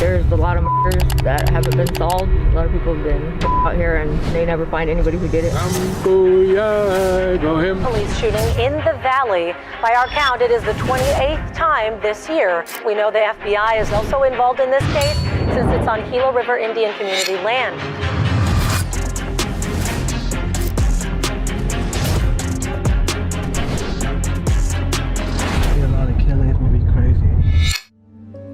there's a lot of murders that haven't been solved. A lot of people have been out here and they never find anybody who did it. Police shooting in the valley. By our count, it is the 28th time this year. We know the FBI is also involved in this case since it's on Gila River Indian community land.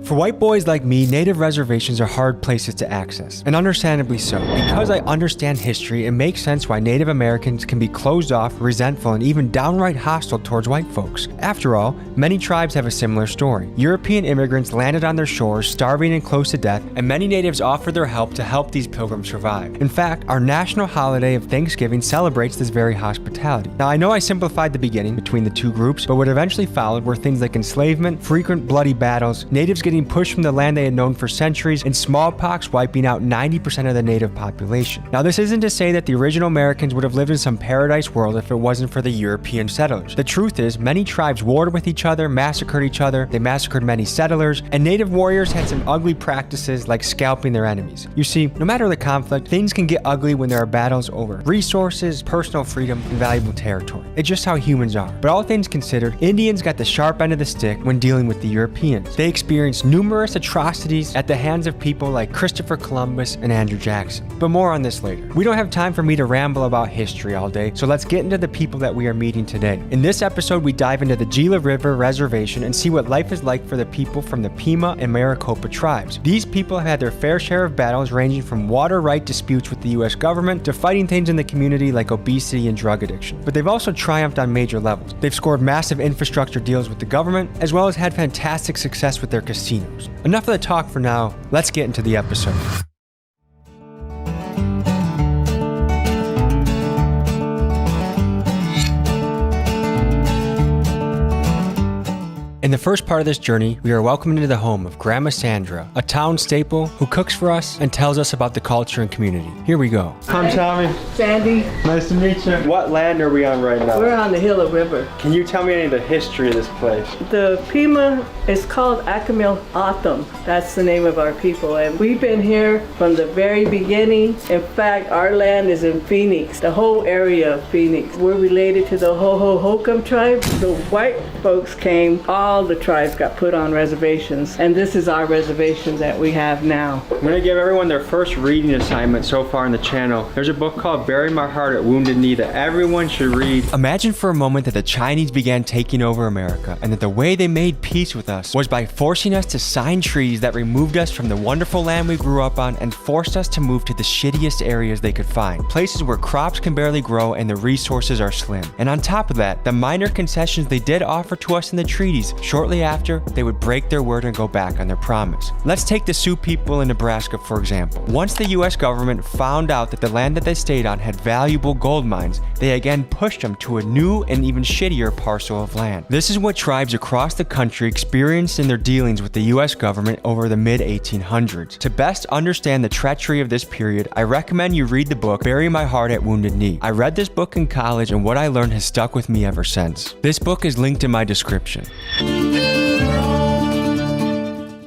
For white boys like me, native reservations are hard places to access, and understandably so. Because I understand history, it makes sense why Native Americans can be closed off, resentful, and even downright hostile towards white folks. After all, many tribes have a similar story. European immigrants landed on their shores, starving and close to death, and many natives offered their help to help these pilgrims survive. In fact, our national holiday of Thanksgiving celebrates this very hospitality. Now, I know I simplified the beginning between the two groups, but what eventually followed were things like enslavement, frequent bloody battles, natives getting pushed from the land they had known for centuries, and smallpox wiping out 90% of the native population. Now, this isn't to say that the original Americans would have lived in some paradise world if it wasn't for the European settlers. The truth is, many tribes warred with each other, massacred each other, they massacred many settlers, and native warriors had some ugly practices like scalping their enemies. You see, no matter the conflict, things can get ugly when there are battles over resources, personal freedom, and valuable territory. It's just how humans are. But all things considered, Indians got the sharp end of the stick when dealing with the Europeans. They experienced numerous atrocities at the hands of people like Christopher Columbus and Andrew Jackson. But more on this later. We don't have time for me to ramble about history all day, so let's get into the people that we are meeting today. In this episode, we dive into the Gila River Reservation and see what life is like for the people from the Pima and Maricopa tribes. These people have had their fair share of battles ranging from water right disputes with the US government to fighting things in the community like obesity and drug addiction. But they've also triumphed on major levels. They've scored massive infrastructure deals with the government, as well as had fantastic success with their casinos. Enough of the talk for now, let's get into the episode. In the first part of this journey, we are welcomed into the home of Grandma Sandra, a town staple who cooks for us and tells us about the culture and community. Here we go. I'm Tommy. Sandy. Nice to meet you. What land are we on right now? We're on the Gila River. Can you tell me any of the history of this place? The Pima is called Akamil Atham. That's the name of our people. And we've been here from the very beginning. In fact, our land is in Phoenix, the whole area of Phoenix. We're related to the Hohokam tribe. The white folks came, all the tribes got put on reservations. And this is our reservation that we have now. I'm going to give everyone their first reading assignment so far on the channel. There's a book called Bury My Heart at Wounded Knee that everyone should read. Imagine for a moment that the Chinese began taking over America and that the way they made peace with us was by forcing us to sign treaties that removed us from the wonderful land we grew up on and forced us to move to the shittiest areas they could find. Places where crops can barely grow and the resources are slim. And on top of that, the minor concessions they did offer to us in the treaties, shortly after, they would break their word and go back on their promise. Let's take the Sioux people in Nebraska, for example. Once the US government found out that the land that they stayed on had valuable gold mines, they again pushed them to a new and even shittier parcel of land. This is what tribes across the country experienced in their dealings with the US government over the mid-1800s. To best understand the treachery of this period, I recommend you read the book Bury My Heart at Wounded Knee. I read this book in college and what I learned has stuck with me ever since. This book is linked in my description.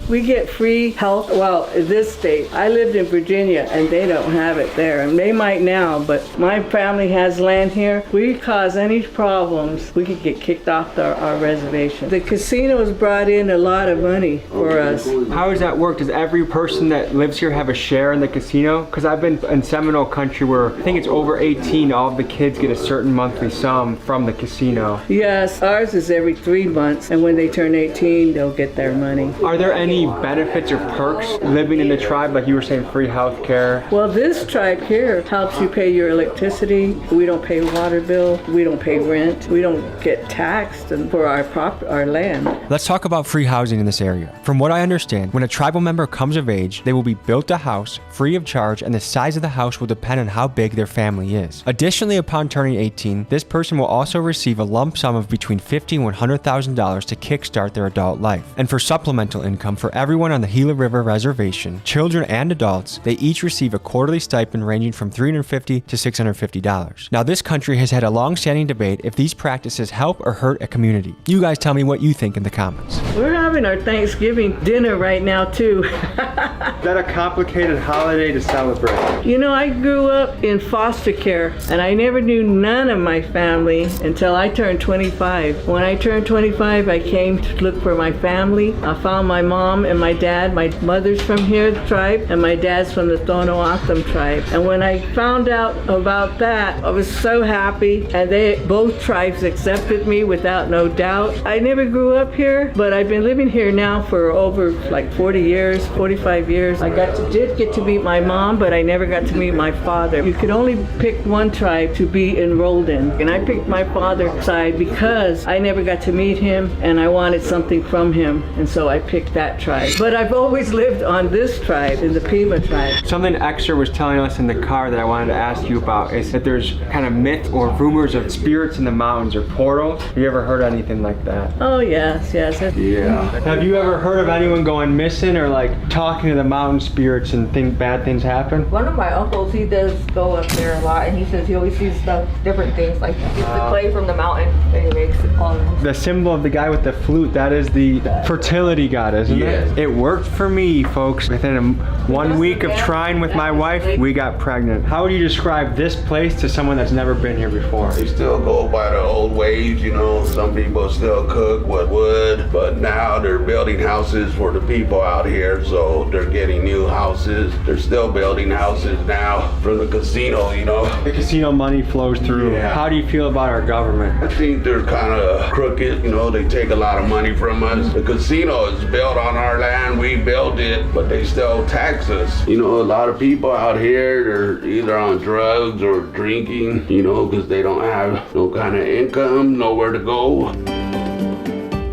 We get free health, well, in this state. I lived in Virginia and they don't have it there. And they might now, but my family has land here. We cause any problems, we could get kicked off our reservation. The casino has brought in a lot of money for us. How does that work? Does every person that lives here have a share in the casino? Because I've been in Seminole country where I think it's over 18, all of the kids get a certain monthly sum from the casino. Yes, ours is every 3 months, and when they turn 18, they'll get their money. Are there any benefits or perks living in the tribe, like you were saying, free health care? Well, this tribe here helps you pay your electricity. We don't pay water bill. We don't pay rent. We don't get taxed for our land. Let's talk about free housing in this area. From what I understand, when a tribal member comes of age, they will be built a house free of charge, and the size of the house will depend on how big their family is. Additionally, upon turning 18, this person will also receive a lump sum of between $50,000 and $100,000 to kickstart their adult life. And for supplemental income, for everyone on the Gila River Reservation, children and adults, they each receive a quarterly stipend ranging from $350 to $650. Now, this country has had a long-standing debate if these practices help or hurt a community. You guys tell me what you think in the comments. We're having our Thanksgiving dinner right now too. Is that a complicated holiday to celebrate? You know, I grew up in foster care and I never knew none of my family until I turned 25. When I turned 25, I came to look for my family. I found my mom and my dad. My mother's from here, the tribe, and my dad's from the Tohono tribe. And when I found out about that, I was so happy, and both tribes accepted me without no doubt. I never grew up here, but I've been living here now for over like 40 years, 45 years. I did get to meet my mom, but I never got to meet my father. You could only pick one tribe to be enrolled in, and I picked my father's side because I never got to meet him and I wanted something from him, and so I picked that tribe. But I've always lived on this tribe, in the Pima tribe. Something Extra was telling us in the car that I wanted to ask you about is that there's kind of myth or rumors of spirits in the mountains or portals. Have you ever heard anything like that? Oh yes. Yeah. Have you ever heard of anyone going missing or like talking to the mountain spirits and bad things happen? One of my uncles, he does go up there a lot, and he says he always sees stuff, different things, like he gets the clay from the mountain and he makes it all. The symbol of the guy with the flute, that is the fertility god, isn't it? It worked for me, folks. Within 1 week of trying with my wife, we got pregnant. How would you describe this place to someone that's never been here before? They still go by the old ways, you know. Some people still cook with wood, but now they're building houses for the people out here, so they're getting new houses. They're still building houses now from the casino, you know. The casino money flows through. Yeah. How do you feel about our government? I think they're kind of crooked, you know. They take a lot of money from us. The casino is built on our land, we built it, but they still tax us. You know, a lot of people out here, they're either on drugs or drinking, you know, because they don't have no kind of income, nowhere to go.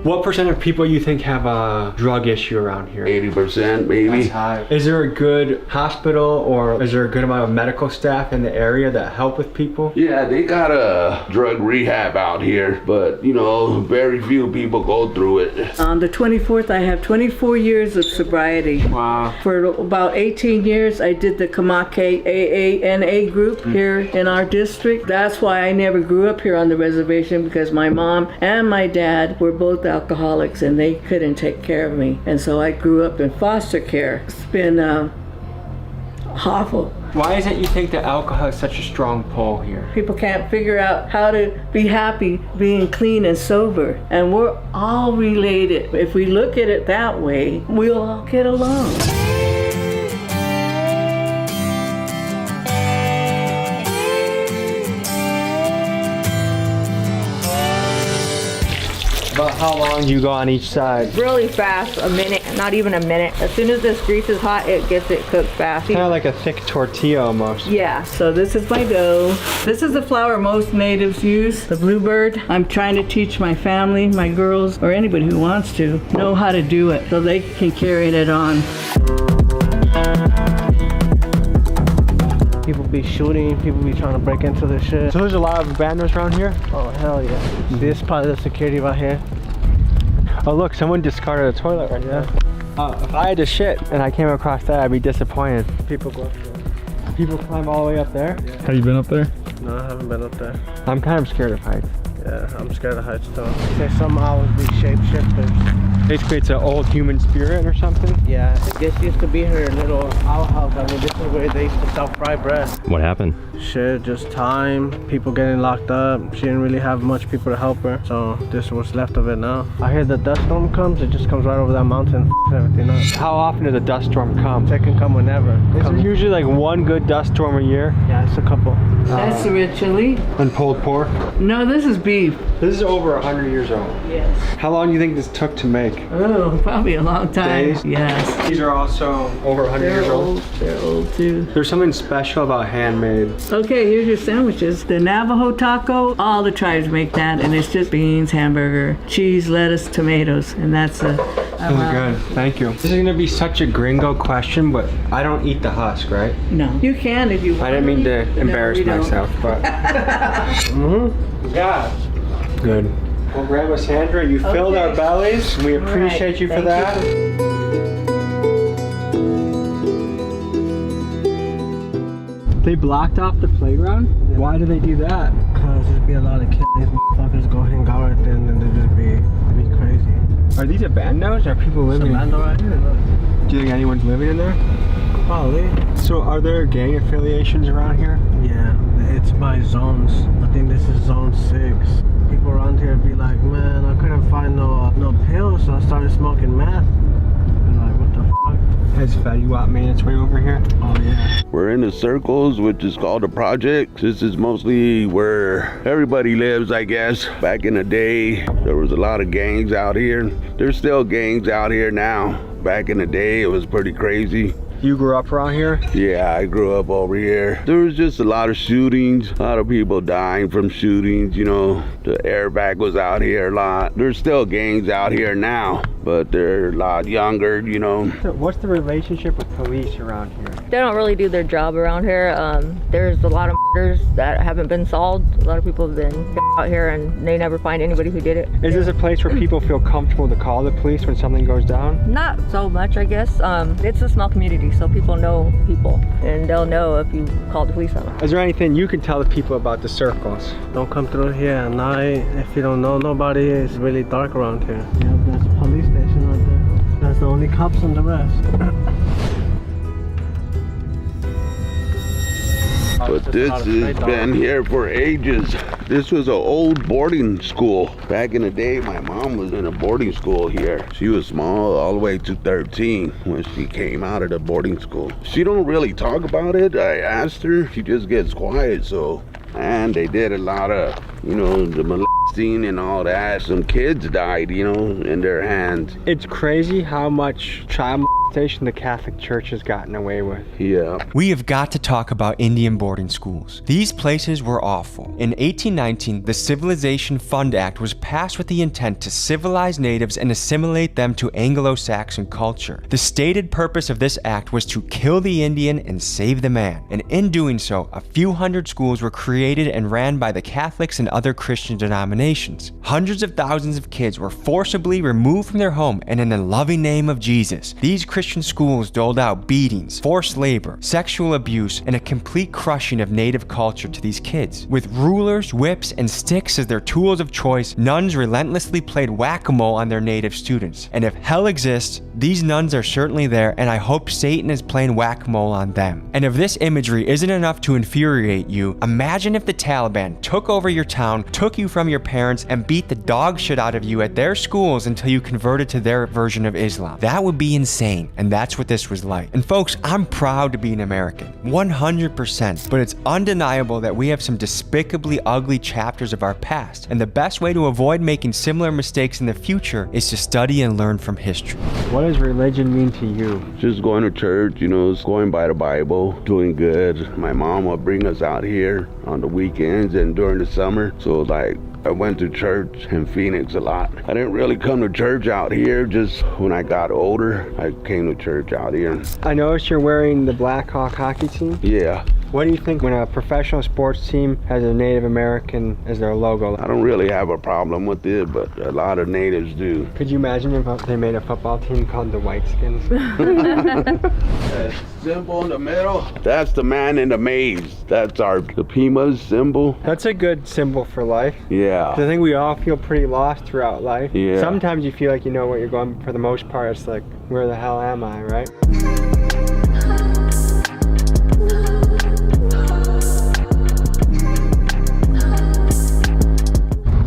What percent of people you think have a drug issue around here? 80% maybe. That's high. Is there a good hospital or is there a good amount of medical staff in the area that help with people? Yeah, they got a drug rehab out here, but you know, very few people go through it. On the 24th, I have 24 years of sobriety. Wow. For about 18 years, I did the Kamake AANA group here in our district. That's why I never grew up here on the reservation, because my mom and my dad were both alcoholics and they couldn't take care of me. And so I grew up in foster care. It's been awful. Why is it you think that alcohol is such a strong pull here? People can't figure out how to be happy being clean and sober. And we're all related. If we look at it that way, we'll all get along. About how long do you go on each side? Really fast, a minute, not even a minute. As soon as this grease is hot, it gets it cooked fast. Kind of like a thick tortilla almost. Yeah, so this is my dough. This is the flour most natives use, the bluebird. I'm trying to teach my family, my girls, or anybody who wants to, know how to do it so they can carry it on. People be shooting, people be trying to break into the shit. So there's a lot of abandoners around here? Oh, hell yeah. This is probably the security right here. Oh look, someone discarded a toilet right there. If I had to shit and I came across that, I'd be disappointed. People go up there. People climb all the way up there? Yeah. Have you been up there? No, I haven't been up there. I'm kind of scared of heights. Yeah, I'm scared of heights too. They somehow would be shapeshifters. Basically it's an old human spirit or something? Yeah, this used to be her little outhouse. I mean, this is where they used to sell fried bread. What happened? Shit, just time, people getting locked up. She didn't really have much people to help her, so this is what's left of it now. I hear the dust storm comes, it just comes right over that mountain, everything up. How often does a dust storm come? It can come whenever. Is there usually like one good dust storm a year? Yeah, it's a couple. That's the red chili. And pulled pork? No, this is beef. This is over 100 years old. Yes. How long do you think this took to make? Oh, probably a long time. Days? Yes. These are also over 100 years old. They're old too. There's something special about handmade. Okay, here's your sandwiches. The Navajo taco, all the tribes make that, and it's just beans, hamburger, cheese, lettuce, tomatoes, and that's a... Those are good. Thank you. This is gonna be such a gringo question, but I don't eat the husk, right? No. You can if you want. I didn't mean to embarrass we don't. myself, but... Yeah. Good. Well, Grandma Sandra, you filled our bellies. We appreciate you for Thank that. you. They blocked off the playground? Yeah. Why do they do that? Cause there'd be a lot of kids, these motherfuckers go hang out right there and then they just be crazy. Are these abandos? Are people It's a living? bando right here, look. Do you think anyone's living in there? Probably. So are there gang affiliations around here? Yeah, it's by zones. I think this is zone 6. People around here be like, man, I couldn't find no pills, so I started smoking meth. And like, what the fuck? Has Fetty Wap made its way over here? Oh yeah. We're in the circles, which is called the project. This is mostly where everybody lives, I guess. Back in the day, there was a lot of gangs out here. There's still gangs out here now. Back in the day, it was pretty crazy. You grew up around here? Yeah, I grew up over here. There was just a lot of shootings, a lot of people dying from shootings, you know. The airbag was out here a lot. There's still gangs out here now, but they're a lot younger, you know. So what's the relationship with police around here? They don't really do their job around here. There's a lot of murders that haven't been solved. A lot of people have been out here and they never find anybody who did it. Is this a place where people feel comfortable to call the police when something goes down? Not so much, I guess. It's a small community, so people know people, and they'll know if you call the police on them. Is there anything you can tell the people about the circles? Don't come through here at night if you don't know nobody. It's really dark around here. Yeah, there's a police station right there. That's the only cops and the rest. But this has been here for ages. This was an old boarding school. Back in the day, my mom was in a boarding school here. She was small all the way to 13 when she came out of the boarding school. She don't really talk about it. I asked her, she just gets quiet. So, and they did a lot of, you know, the molesting and all that. Some kids died, you know, in their hands. It's crazy how much child molestation the Catholic Church has gotten away with. Yeah. We have got to talk about Indian boarding schools. These places were awful. In 1819, the Civilization Fund Act was passed with the intent to civilize natives and assimilate them to Anglo-Saxon culture. The stated purpose of this act was to kill the Indian and save the man. And in doing so, a few hundred schools were created and ran by the Catholics and other Christian denominations. Hundreds of thousands of kids were forcibly removed from their home, and in the loving name of Jesus, these Christian schools doled out beatings, forced labor, sexual abuse, and a complete crushing of native culture to these kids. With rulers, whips, and sticks as their tools of choice, nuns relentlessly played whack-a-mole on their native students. And if hell exists, these nuns are certainly there, and I hope Satan is playing whack-a-mole on them. And if this imagery isn't enough to infuriate you, imagine if the Taliban took over your town, took you from your parents, and beat the dog shit out of you at their schools until you converted to their version of Islam. That would be insane. And that's what this was like. And folks, I'm proud to be an American, 100%, but it's undeniable that we have some despicably ugly chapters of our past, and the best way to avoid making similar mistakes in the future is to study and learn from history. What does religion mean to you? Just going to church, you know, going by the Bible, doing good. My mom would bring us out here on the weekends and during the summer. So like, I went to church in Phoenix a lot. I didn't really come to church out here. Just when I got older, I came to church out here. I noticed you're wearing the Blackhawk hockey team. Yeah. What do you think when a professional sports team has a Native American as their logo? I don't really have a problem with it, but a lot of natives do. Could you imagine if they made a football team called the Whiteskins? That symbol in the middle, that's the man in the maze. That's the Pima's symbol. That's a good symbol for life. Yeah. I think we all feel pretty lost throughout life. Yeah. Sometimes you feel like you know what you're going, but for the most part, it's like, where the hell am I, right?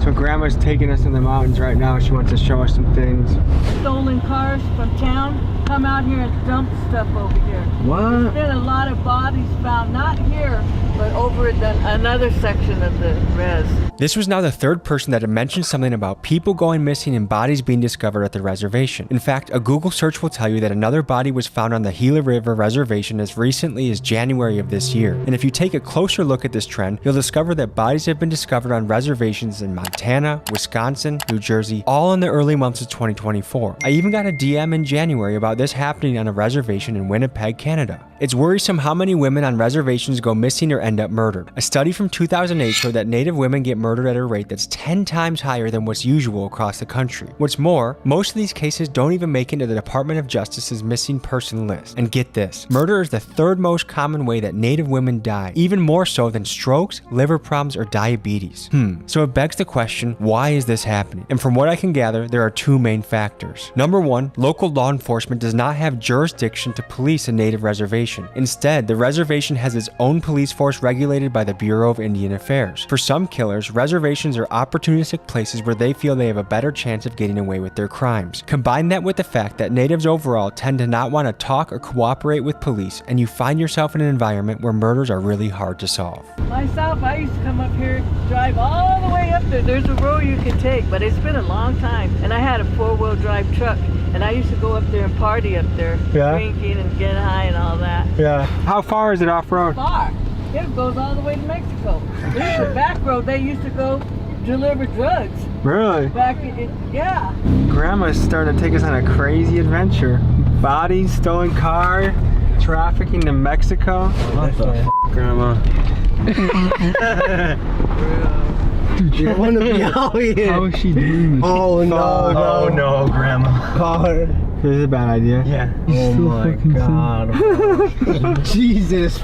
So Grandma's taking us in the mountains right now. She wants to show us some things. Stolen cars from town come out here and dump stuff over here. What? There's been a lot of bodies found, not here, but over in another section of the res. This was now the third person that had mentioned something about people going missing and bodies being discovered at the reservation. In fact, a Google search will tell you that another body was found on the Gila River Reservation as recently as January of this year. And if you take a closer look at this trend, you'll discover that bodies have been discovered on reservations in Montana, Wisconsin, New Jersey, all in the early months of 2024. I even got a DM in January about about this happening on a reservation in Winnipeg, Canada. It's worrisome how many women on reservations go missing or end up murdered. A study from 2008 showed that Native women get murdered at a rate that's 10 times higher than what's usual across the country. What's more, most of these cases don't even make it into the Department of Justice's missing person list. And get this, murder is the third most common way that Native women die, even more so than strokes, liver problems, or diabetes. So it begs the question, why is this happening? And from what I can gather, there are two main factors. Number one, local law enforcement does not have jurisdiction to police a Native reservation. Instead, the reservation has its own police force regulated by the Bureau of Indian Affairs. For some killers, reservations are opportunistic places where they feel they have a better chance of getting away with their crimes. Combine that with the fact that Natives overall tend to not want to talk or cooperate with police, and you find yourself in an environment where murders are really hard to solve. Myself, I used to come up here, drive all the way up there. There's a road you can take, but it's been a long time. And I had a four-wheel drive truck, and I used to go up there and party up there, drinking and get high and all that. Yeah. How far is it off-road? Far. It goes all the way to Mexico. There's the back road. They used to go deliver drugs. Really? Back yeah. Grandma's starting to take us on a crazy adventure. Bodies, stolen car, trafficking to Mexico. What the f, Grandma? You don't want to be out here. How is she doing this? Oh no, Oh no, Grandma. God. This is a bad idea. Yeah. Oh my God. Jesus.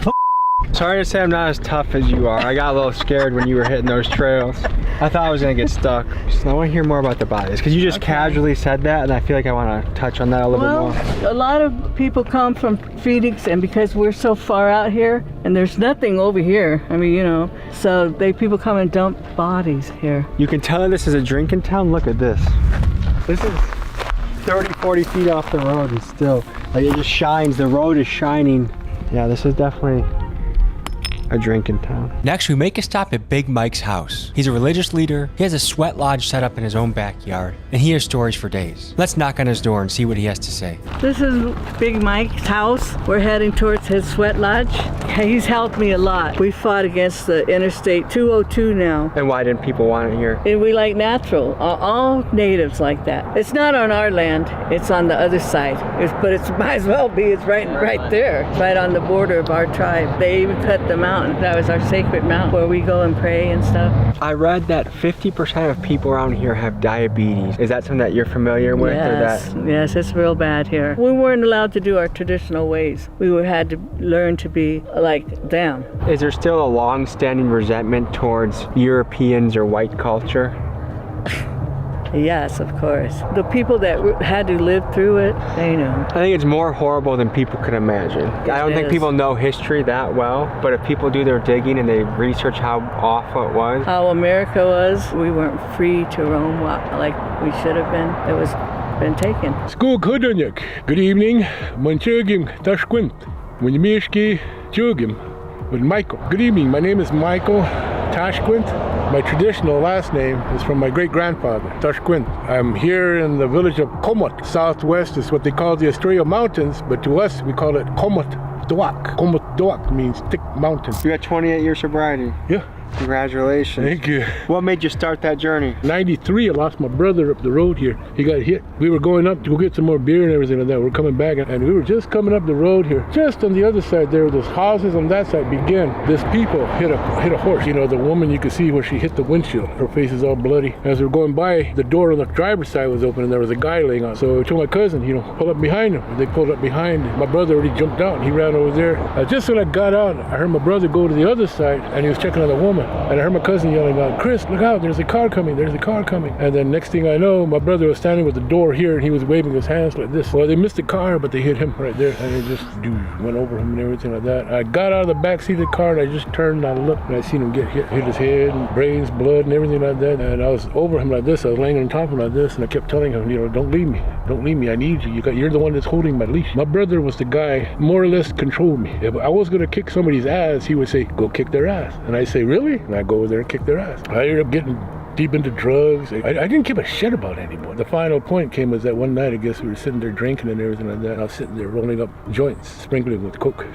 Sorry to say I'm not as tough as you are. I got a little scared when you were hitting those trails. I thought I was gonna get stuck. So I want to hear more about the bodies because you just casually said that, and I feel like I want to touch on that a little bit more. A lot of people come from Phoenix, and because we're so far out here, and there's nothing over here. I mean, you know, so people come and dump bodies here. You can tell this is a drinking town. Look at this. This is 30, 40 feet off the road, and still, like, it just shines. The road is shining. Yeah, this is definitely a drinking town. Next, we make a stop at Big Mike's house. He's a religious leader, he has a sweat lodge set up in his own backyard, and he has stories for days. Let's knock on his door and see what he has to say. This is Big Mike's house. We're heading towards his sweat lodge. He's helped me a lot. We fought against the Interstate 202 now. And why didn't people want it here? And we like natural. All natives like that. It's not on our land. It's on the other side. But it might as well be. It's right there, right on the border of our tribe. They even cut the mountain. That was our sacred mountain where we go and pray and stuff. I read that 50% of people around here have diabetes. Is that something that you're familiar with? Yes, yes, it's real bad here. We weren't allowed to do our traditional ways. We had to learn to be like them. Is there still a long-standing resentment towards Europeans or white culture? Yes, of course. The people that had to live through it, they know. I think it's more horrible than people could imagine. I don't think people know history that well, but if people do their digging and they research how awful it was. How America was, we weren't free to roam like we should have been. It was been taken. Good evening. Manchugim Tashquint. Winyamishki Jugim with Michael. Good evening. My name is Michael Tashquint. My traditional last name is from my great-grandfather, Tashquint. I'm here in the village of Komot. Southwest is what they call the Estrella Mountains, but to us, we call it Komot Doak. Komot Doak means thick mountain. You had 28 years sobriety. Yeah. Congratulations. Thank you. What made you start that journey? 93, I lost my brother up the road here. He got hit. We were going up to go get some more beer and everything like that. We're coming back, and we were just coming up the road here. Just on the other side, there were those houses on that side began. This people hit a horse. You know, the woman, you could see where she hit the windshield. Her face is all bloody. As we were going by, the door on the driver's side was open, and there was a guy laying on. So I told my cousin, you know, pull up behind him. They pulled up behind him. My brother already jumped out, and he ran over there. Just when I got out, I heard my brother go to the other side, and he was checking on the woman. And I heard my cousin yelling out, "Chris, look out, there's a car coming, there's a car coming." And then next thing I know, my brother was standing with the door here, and he was waving his hands like this. Well, they missed the car, but they hit him right there, and they just went over him and everything like that. I got out of the back seat of the car, and I just turned and I looked, and I seen him get hit his head, and brains, blood, and everything like that. And I was over him like this, I was laying on top of him like this, and I kept telling him, you know, don't leave me, I need you. You're the one that's holding my leash. My brother was the guy, more or less controlled me. If I was gonna kick somebody's ass, he would say, go kick their ass. And I say, really? And I go over there and kick their ass. I ended up getting deep into drugs. I didn't give a shit about it anymore. The final point came was that one night, I guess we were sitting there drinking and everything like that. And I was sitting there rolling up joints, sprinkling with coke.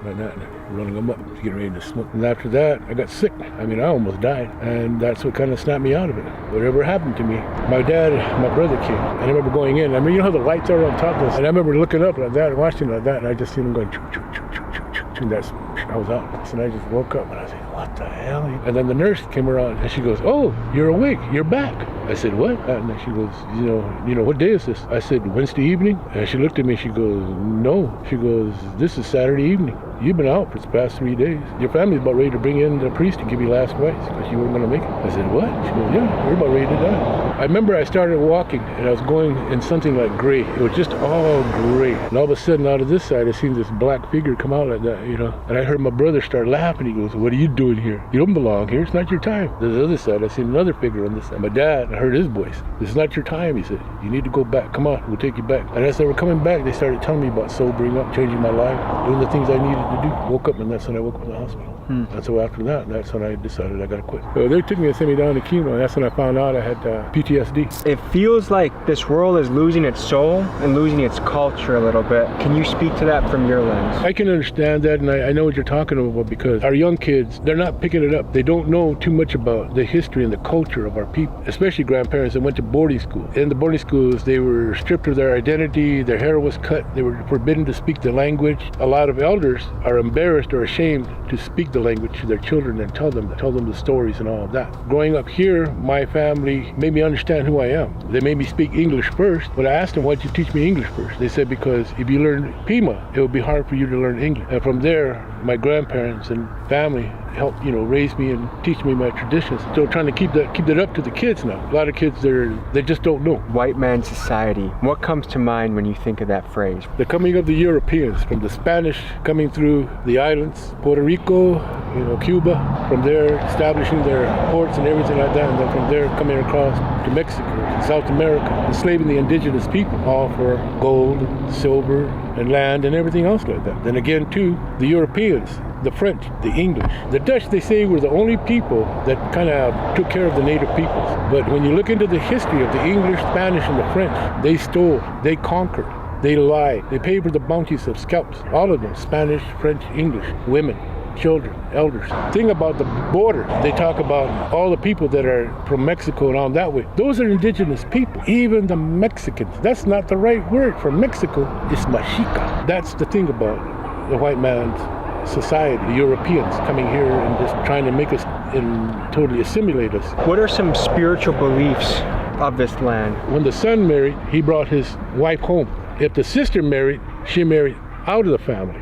like that, and running them up, getting ready to smoke. And after that, I got sick. I mean, I almost died. And that's what kind of snapped me out of it. Whatever happened to me, my dad, my brother came. And I remember going in. I mean, you know how the lights are on top of us? And I remember looking up like that and watching like that, and I just seen him going, choo, choo, choo, choo, choo, choo, choo. And that's, I was out. So I just woke up and I was like, what the hell? And then the nurse came around and she goes, oh, you're awake, you're back. I said, what? And then she goes, you know, what day is this? I said, Wednesday evening. And she looked at me, she goes, no. She goes, this is Saturday evening. You've been out for the past 3 days. Your family's about ready to bring in the priest to give you last rites because you weren't going to make it. I said, what? She goes, yeah, we're about ready to die. I remember I started walking and I was going in something like gray. It was just all gray. And all of a sudden out of this side, I seen this black figure come out like that, you know. And I heard my brother start laughing. He goes, what are you doing here? You don't belong here. It's not your time. There's the other side. I seen another figure on this side. My dad, I heard his voice. This is not your time, he said. You need to go back. Come on, we'll take you back. And as they were coming back, they started telling me about sobering up, changing my life, doing the things I needed to do. Woke up, and that's when I woke up in the hospital. And so after that, that's when I decided I got to quit. So they took me and sent me down to chemo, and that's when I found out I had PTSD. It feels like this world is losing its soul and losing its culture a little bit. Can you speak to that from your lens? I can understand that, and I know what you're talking about, because our young kids, they're not picking it up. They don't know too much about the history and the culture of our people, especially grandparents that went to boarding school. In the boarding schools, they were stripped of their identity, their hair was cut, they were forbidden to speak the language. A lot of elders are embarrassed or ashamed to speak the language to their children and tell them the stories and all of that. Growing up here, my family made me understand who I am. They made me speak English first, but I asked them, why'd you teach me English first? They said, because if you learn Pima, it would be hard for you to learn English. And from there, my grandparents and family helped, raise me and teach me my traditions. So trying to keep that up to the kids now. A lot of kids, they just don't know. White man society. What comes to mind when you think of that phrase? The coming of the Europeans, from the Spanish coming through the islands, Puerto Rico, Cuba, from there establishing their ports and everything like that, and then from there coming across to Mexico, South America, enslaving the indigenous people, all for gold, silver, and land, and everything else like that. Then again, too, the Europeans, the French, the English. The Dutch, they say, were the only people that kind of took care of the native peoples. But when you look into the history of the English, Spanish, and the French, they stole, they conquered, they lied, they paid for the bounties of scalps. All of them, Spanish, French, English, women, children, elders. Thing about the border, they talk about all the people that are from Mexico and on that way. Those are indigenous people, even the Mexicans. That's not the right word for Mexico. It's Mexica. That's the thing about the white man's society, the Europeans coming here and just trying to make us and totally assimilate us. What are some spiritual beliefs of this land? When the son married, he brought his wife home. If the sister married, she married out of the family.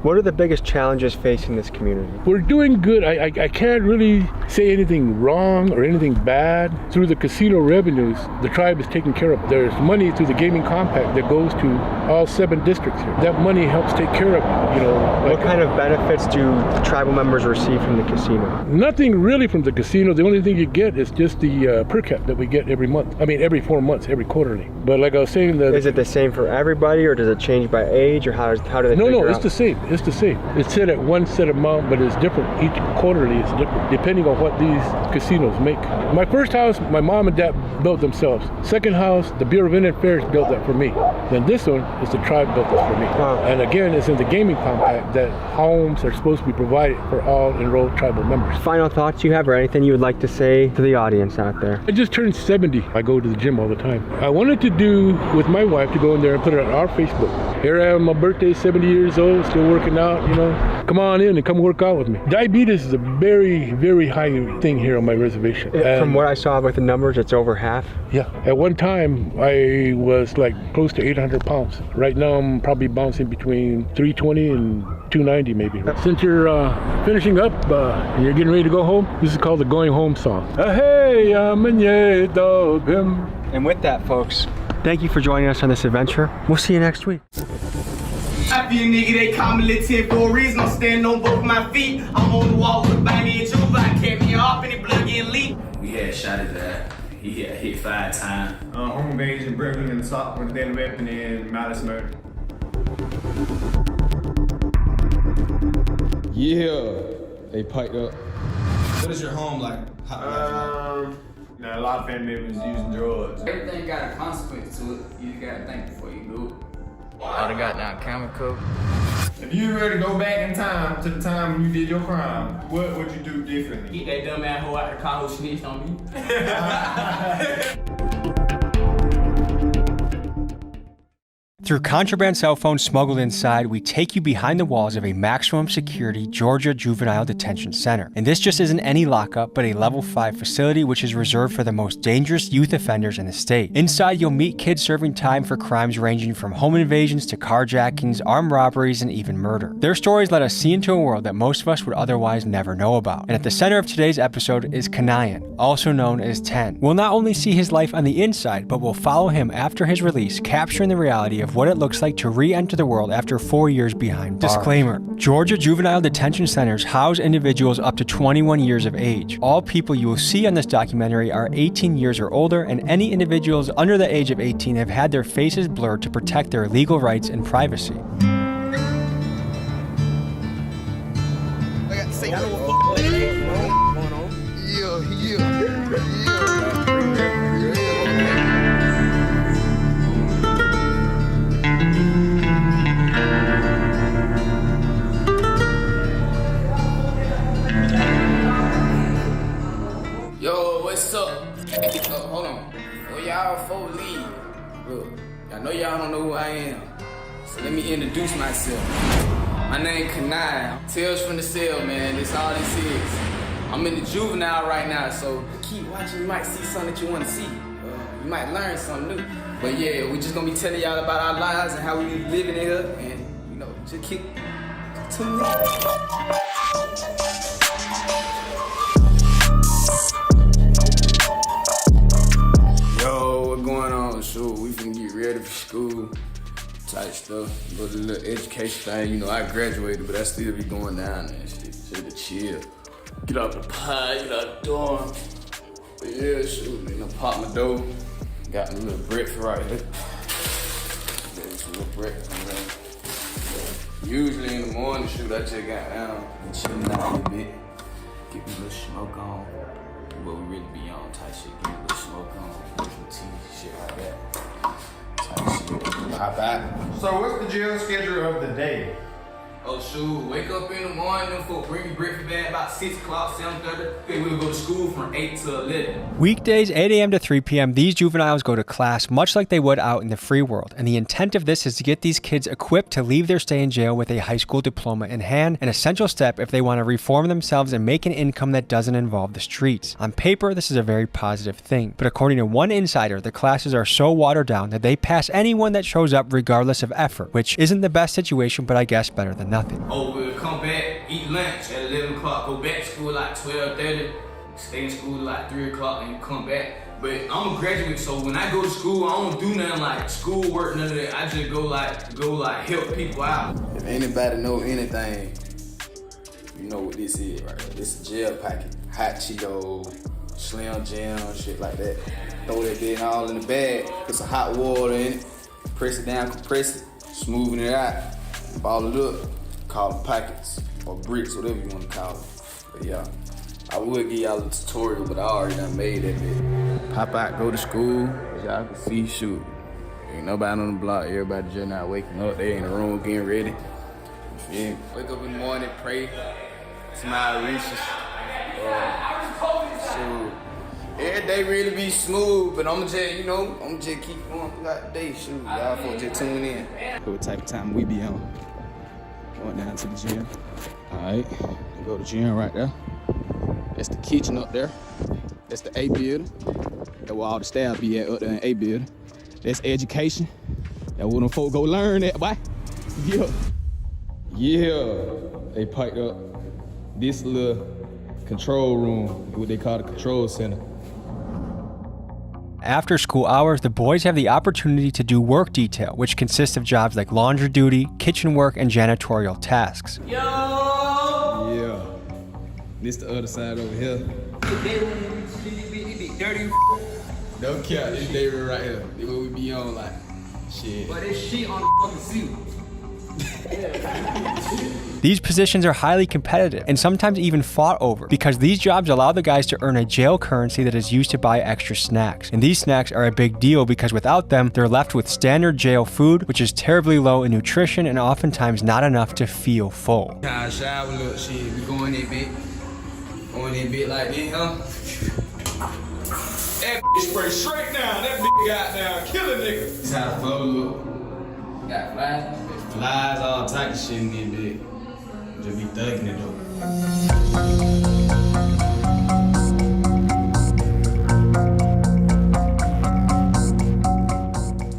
What are the biggest challenges facing this community? We're doing good. I can't really say anything wrong or anything bad. Through the casino revenues, the tribe is taken care of. There's money through the gaming compact that goes to all 7 districts here. That money helps take care of it, What kind of benefits do the tribal members receive from the casino? Nothing really from the casino. The only thing you get is just the per cap that we get every month. I mean, every 4 months, every quarterly. But like I was saying, is it the same for everybody, or does it change by age, or how do they No, figure it's out? the same. It's the same. It's set at one set amount, but it's different. Each quarterly is different, depending on what these casinos make. My first house, my mom and dad built themselves. Second house, the Bureau of Indian Affairs built that for me. Then this one is the tribe built this for me. Wow. And again, it's in the gaming compact that homes are supposed to be provided for all enrolled tribal members. Final thoughts you have, or anything you would like to say to the audience out there? I just turned 70. I go to the gym all the time. I wanted to do with my wife to go in there and put it on our Facebook. Here I am, my birthday, 70 years old, still working out, Come on in and come work out with me. Diabetes is a very, very high thing here on my reservation. From what I saw with the numbers, it's over half. Yeah. At one time, I was like close to 800 pounds. Right now, I'm probably bouncing between 320 and 290 maybe. Since you're finishing up and you're getting ready to go home, this is called the Going Home song. And with that, folks, thank you for joining us on this adventure. We'll see you next week. I be a nigga, they call me Lil 10 for a reason. I'm standing on both my feet. I'm on the wall with a bang and Juvenile. Kept me off and the blood getting leaked. We had shot his ass. He got hit 5 times. Home invasion, burglary, and assault with a deadly weapon, and malice murder. Yeah, they piped up. What is your home like? A lot of family members using drugs. Everything got a consequence to it. You gotta think before you do it. All the goddamn camera cook. If you were to go back in time to the time when you did your crime, what would you do differently? Get that dumb ass hoe out the car who snitched on me. Through contraband cell phones smuggled inside, we take you behind the walls of a maximum security Georgia Juvenile Detention Center. And this just isn't any lockup, but a level 5 facility which is reserved for the most dangerous youth offenders in the state. Inside, you'll meet kids serving time for crimes ranging from home invasions to carjackings, armed robberies, and even murder. Their stories let us see into a world that most of us would otherwise never know about. And at the center of today's episode is Kanayan, also known as 10. We'll not only see his life on the inside, but we'll follow him after his release, capturing the reality of what it looks like to re-enter the world after 4 years behind bars. Disclaimer: Georgia Juvenile Detention Centers house individuals up to 21 years of age. All people you will see on this documentary are 18 years or older, and any individuals under the age of 18 have had their faces blurred to protect their legal rights and privacy. Yo, what's up? Hold on. Before y'all folks leave, look, I know y'all don't know who I am, so let me introduce myself. My name Kanai. Tales from the cell, man. That's all this is. I'm in the juvenile right now, so keep watching. You might see something that you want to see. You might learn something new. But yeah, we just gonna be telling y'all about our lives and how we be living it up, and you know, just keep tuning in. Yo, what going on? Shoot, we finna get ready for school. Type stuff. Go to the little education thing. You know, I graduated, but I still be going down there and shit. Just to chill. Get out the pie, get out the dorm. But yeah, shoot, you know, pop my dough. Got a little breakfast right here. There's some little breakfast, man. Usually in the morning, shoot, I just got down and chilling out a little bit. Get me a little smoke on. What we really be on type shit. Get a little smoke on. Some tea, shit like that. Type shit. Pop out. So what's the jail schedule of the day? Oh shoot, wake up in the morning, them folks bring me breakfast back about 6 o'clock, 7:30. Then we'll go to school from 8 to 11. Weekdays, 8 a.m. to 3 p.m., these juveniles go to class much like they would out in the free world. And the intent of this is to get these kids equipped to leave their stay in jail with a high school diploma in hand, an essential step if they want to reform themselves and make an income that doesn't involve the streets. On paper, this is a very positive thing. But according to one insider, the classes are so watered down that they pass anyone that shows up regardless of effort, which isn't the best situation, but I guess better than nothing. Oh, we'll come back, eat lunch at 11 o'clock, go back to school like 12:30, stay in school like 3 o'clock, and come back. But I'm a graduate, so when I go to school, I don't do nothing like schoolwork, none of that. I just go like help people out. If anybody know anything, you know what this is, right? This is a gel packet. Hot Cheetos, Slim Jam, shit like that. Throw that thing all in the bag, put some hot water in it, press it down, compress it, smoothing it out, ball it up. Call them packets or bricks, whatever you want to call them. But yeah, I would give y'all a tutorial, but I already done made that bit. Pop out, go to school, as y'all can see, shoot. Ain't nobody on the block, everybody just not waking up. They in the room getting ready. You feel me? Wake up in the morning, pray, smile, reaches. Shoot. Every day really be smooth, but I'ma just, you know, I'ma just keep going throughout the day. Shoot, y'all folks just tune in. What type of time we be on? Going down to the gym. Alright, go to the gym right there. That's the kitchen up there. That's the A building. That's where all the staff be at up there in A building. That's education. That's where them folk go learn at, boy. Yeah. Yeah, they piped up this little control room, what they call the control center. After school hours, the boys have the opportunity to do work detail, which consists of jobs like laundry duty, kitchen work, and janitorial tasks. Yo! Yeah. This the other side over here. Dirty. No cap, this day right here. This what we be on like, shit. But this shit on the fucking suit. These positions are highly competitive and sometimes even fought over because these jobs allow the guys to earn a jail currency that is used to buy extra snacks. And these snacks are a big deal because without them, they're left with standard jail food, which is terribly low in nutrition and oftentimes not enough to feel full. Shower, look, shit, we going that bit. Going that bit like this, huh? That bitch spray straight down. That bitch got down, kill a nigga. This how the flow look. Got flies? Flies, all type of shit in that bit. Just be thugging it though.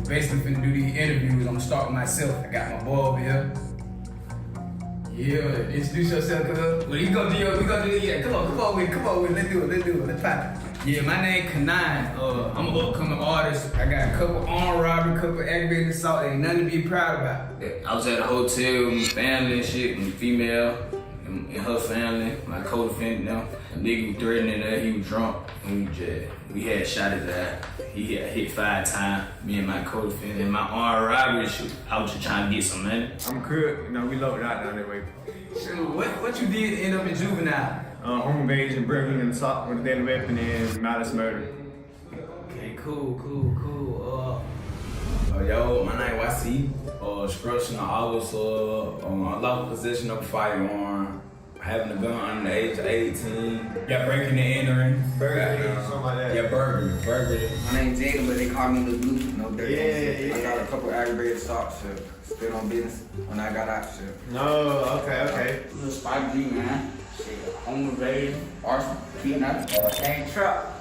Basically finna do these interviews. I'm gonna start with myself. I got my boy over here. Yeah, introduce yourself, cuz. Well, you gonna do yeah. Come on with it. Let's do it. Let's pop it. Yeah, my name Kanine. I'm an upcoming artist. I got a couple armed robbery, couple aggravated assault. Ain't nothing to be proud about. I was at a hotel with my family and shit, and female and her family, my co-defendant now. A nigga was threatening her, he was drunk, and we had shot his ass. He got hit 5 times, me and my co-defendant. And my armed robbery shoot, I was just trying to get some money. I'm good, you know, we loaded out down that way. Shoot, what you did end up in Juvenile? Home invasion, burglary, and assault with a deadly weapon and malice murder. Okay, cool. Yo, my name YC. Obstruction of office, unlawful possession of a firearm, having a gun under the age of 18. Yeah, breaking and entering. Burglary, something like that. Yeah, burglary. My name's Jada, but they call me Lil Blue. No dirty. Yeah. I got a couple aggravated assaults. Still on business when I got out. No, okay. Little Spike G, man. Home invasion, arson, kidnapping, gang trap.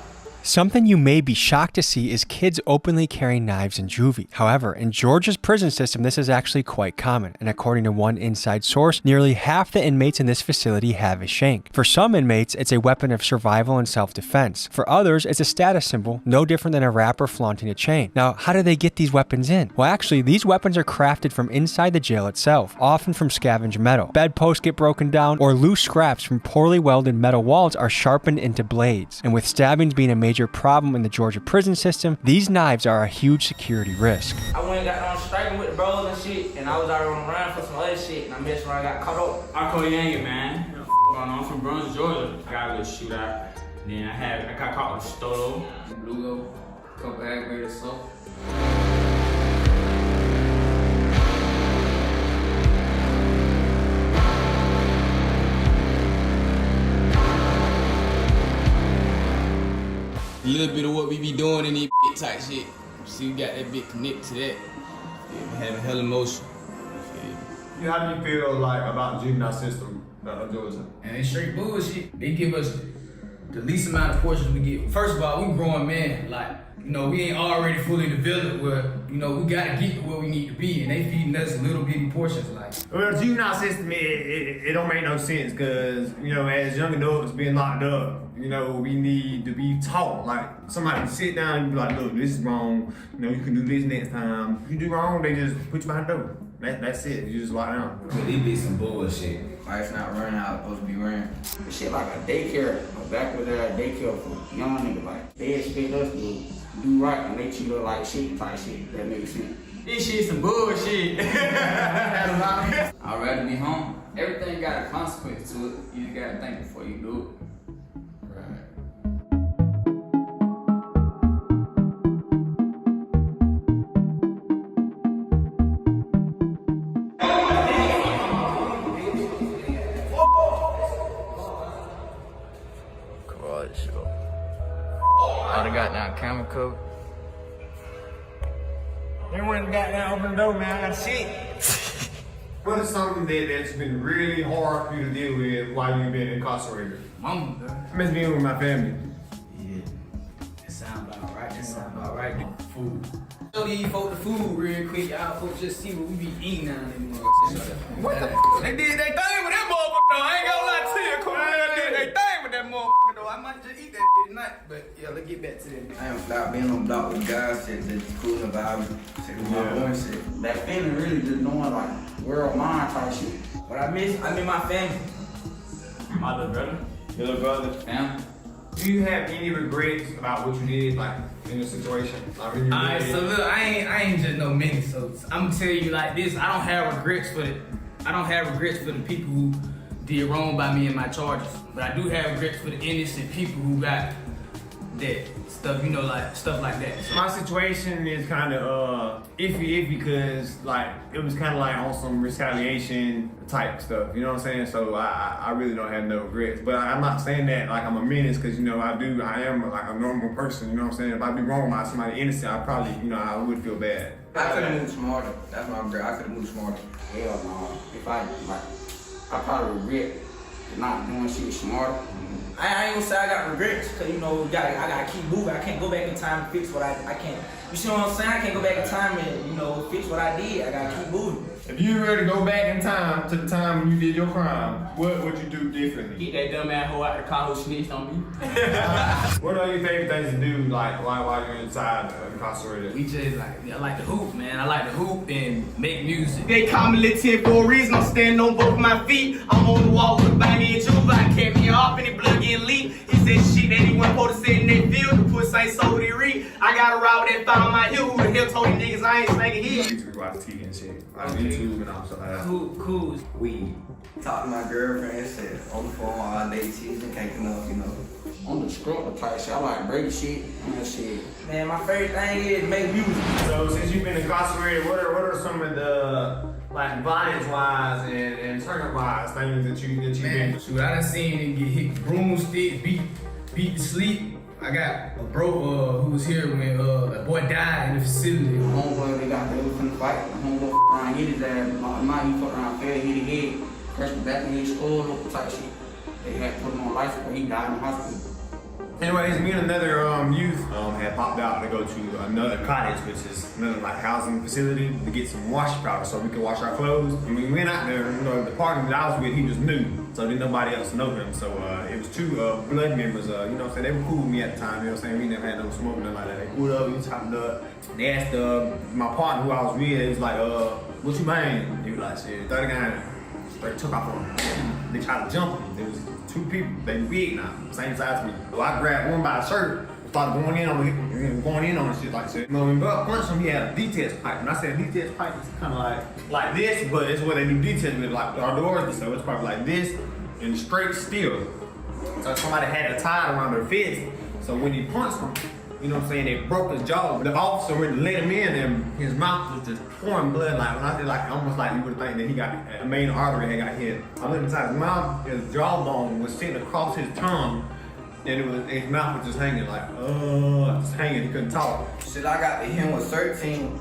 Something you may be shocked to see is kids openly carrying knives in juvie. However, in Georgia's prison system, this is actually quite common, and according to one inside source, nearly half the inmates in this facility have a shank. For some inmates, it's a weapon of survival and self-defense. For others, it's a status symbol, no different than a rapper flaunting a chain. Now, how do they get these weapons in? Well, actually, these weapons are crafted from inside the jail itself, often from scavenged metal. Bedposts get broken down, or loose scraps from poorly welded metal walls are sharpened into blades. And with stabbings being a major problem in the Georgia prison system, these knives are a huge security risk. I went and got on striking with the bros and shit, and I was out on the run for some other shit, and I messed around, got caught up. I call Yang, man. I'm from Brunswick, Georgia. I got a little shootout. Then I got caught with Stolo, Lugo, couple aggravated assault. A little bit of what we be doing in these type shit. See, we got that bit connected to that. Yeah, having hell emotion. Yeah. How do you feel like about the juvenile system of Georgia? And it's straight bullshit. They give us the least amount of portions we get. First of all, we grown men. Like, you know, we ain't already fully developed where, you know, we gotta get to where we need to be, and they feeding us little bitty portions like. Well, the juvenile system, it don't make no sense because, you know, as young adults being locked up, you know, we need to be taught. Like, somebody sit down and be like, look, this is wrong. You know, you can do this next time. If you do wrong, they just put you behind the door. That's it. You just lock down. But it be some bullshit. Life's not running how it's supposed to be running. This shit like a daycare, a backward daycare for young niggas. Like, they expect us to do right and they treat us like shit type shit. That makes sense. this shit some bullshit. I'd rather be home. Everything got a consequence to it. You just gotta think before you do it. I done got down camera cover. They went and got down, open the door, man. I got shit. What is something that's been really hard for you to deal with while you've been incarcerated? Mama, I miss being with my family. Yeah, that sound about right. Food. Show these folks the food real quick. Y'all folks just see what we be eating down in the motherfucker. What the fuck? They did their thing with that motherfucker though. I ain't gonna lie to you. Come on, they did their thing with that motherfucker though. I might just eat that bitch tonight. But yeah, let's get back to that. I am flat being on block with guys, shit, that's cool about shit with my boy shit. That feeling really just knowing like world mind type shit. But I miss my family. My little brother. Your little brother? Yeah. Do you have any regrets about what you did, like, in the situation? Like, when you Alright, so look, I ain't just no menace, so I'm gonna tell you like this, I don't have regrets for I don't have regrets for the people who did wrong by me and my charges, but I do have regrets for the innocent people who got that stuff, you know, like stuff like that. So My situation is kind of iffy because like it was kind of like on some retaliation type stuff, you know what I'm saying? So I really don't have no regrets, but I'm not saying that like I'm a menace because, you know, I am like a normal person, you know what I'm saying? If I be wrong by somebody innocent, I probably, you know, I would feel bad. I could have moved smarter. That's my regret. I could have moved smarter. Hell no. If I probably regret not doing shit smarter. I ain't gonna say I got regrets, cause you know, I gotta keep moving. I can't go back in time and fix what I can't. You see what I'm saying? I can't go back in time and, you know, fix what I did. I gotta keep moving. If you were to go back in time to the time when you did your crime, what would you do differently? Get that dumb ass hoe out the car who snitched on me. What are your favorite things to do, like while you're inside incarcerated? We just I like to hoop, man. I like to hoop and make music. They call me Lil 10 for a reason. I'm standing on both my feet. I'm on the wall with a banging Juvenile. Kept me off and the blood getting leaked. He said shit that he wasn't supposed to say in that field. The pussy ain't so they read. I got a ride with that found my heel. Who the hell told these niggas I ain't slanging here? YouTube, watch TV and shit. Like YouTube and all stuff like that. Cool. Weed. Talk to my girlfriend and shit. On the phone all day, she's been caking up, you know. On the scrub type shit. I like break shit and that shit. Man, my favorite thing is make music. So since you've been incarcerated, what are some of the like violence-wise and turn-wise things that you've been? Shoot, I done seen him get hit broomstick, beat to sleep. I got a bro who was here when a boy died in the facility. Homeboy, they was finna fight. The homeboy around hit his ass. My he fucked around, fell, hit his head, crushed the back of his skull, type shit. They had put him on life support. He died in the hospital. Anyways, me and another youth had popped out to go to another cottage, which is another like housing facility, to get some wash powder so we could wash our clothes. And we went out there, you know, the partner that I was with, he was new, so didn't nobody else know him. So it was two blood members, you know what I'm saying, they were cool with me at the time, you know what I'm saying, we never had no smoke, nothing like that. They pulled up, we chopped up. They asked my partner who I was with, he was like, what you mean? He was like, shit, 30 guys, straight took off on him. They tried to jump him. There was two people, they big now, same size as me. So I grabbed one by the shirt, started going in on and shit like that. When we punched him, he had a detach pipe. When I say a detach pipe, it's kind of like this, but it's what they do detach with, like our doors, so it's probably like this and straight steel. So somebody had to tie it around their fist. So when he punched him, you know what I'm saying, they broke his jaw. The officer went to let him in and his mouth was just pouring blood. Like when I did, like almost like you would think that he got a main artery had got hit. I looked inside his mouth, his jawbone was sitting across his tongue, and his mouth was just hanging like, just hanging, he couldn't talk. Shit, I got to him was 13.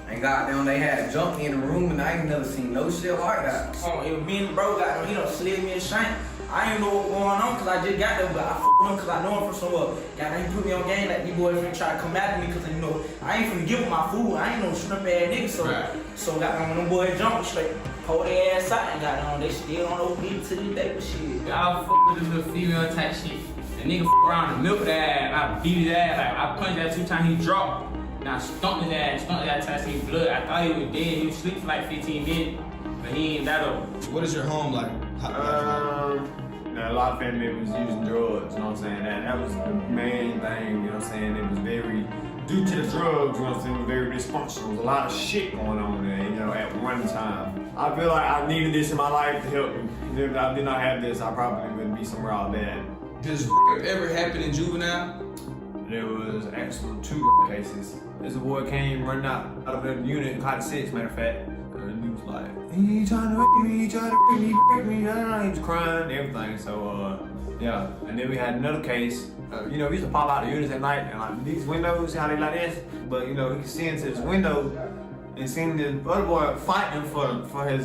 And goddamn, they had jumped in the room and I ain't never seen no shit like that. It was me and the bro got him, he done slid me a shank. I ain't know what going on cause I just got there, but I fucked him cause I know him from somewhere. Goddamn, he put me on game like these boys finna try to come after me cause you know, I ain't finna give him my food. I ain't no shrimp ass nigga, so goddamn, when them boys jumped straight, pull their ass out and goddamn, they still on OB to this day, but shit. I fuck with this little female type shit. The nigga fuck around and milk that ass, I beat his ass, like I punched that 2 times, he dropped. Now I stumped his ass till I seen blood. I thought he was dead. He was asleep for like 15 minutes, but he ain't that up. What is your home like? A lot of family members using drugs, you know what I'm saying? That was the main thing, you know what I'm saying? It was very, due to the drugs, you know what I'm saying, it was very dysfunctional. There was a lot of shit going on there, you know, at one time. I feel like I needed this in my life to help me. If I did not have this, I probably would be somewhere all bad. Does ever happen in Juvenile? There was actually 2 cases. This boy came running out of the unit in Cottage 6, matter of fact. And he was like, he trying to rape me, he trying to rape me, he raped me. He was crying and everything. So, yeah. And then we had another case. You know, we used to pop out the units at night and like these windows, how they like this. But, you know, he could see into his window and seen this other boy fighting for his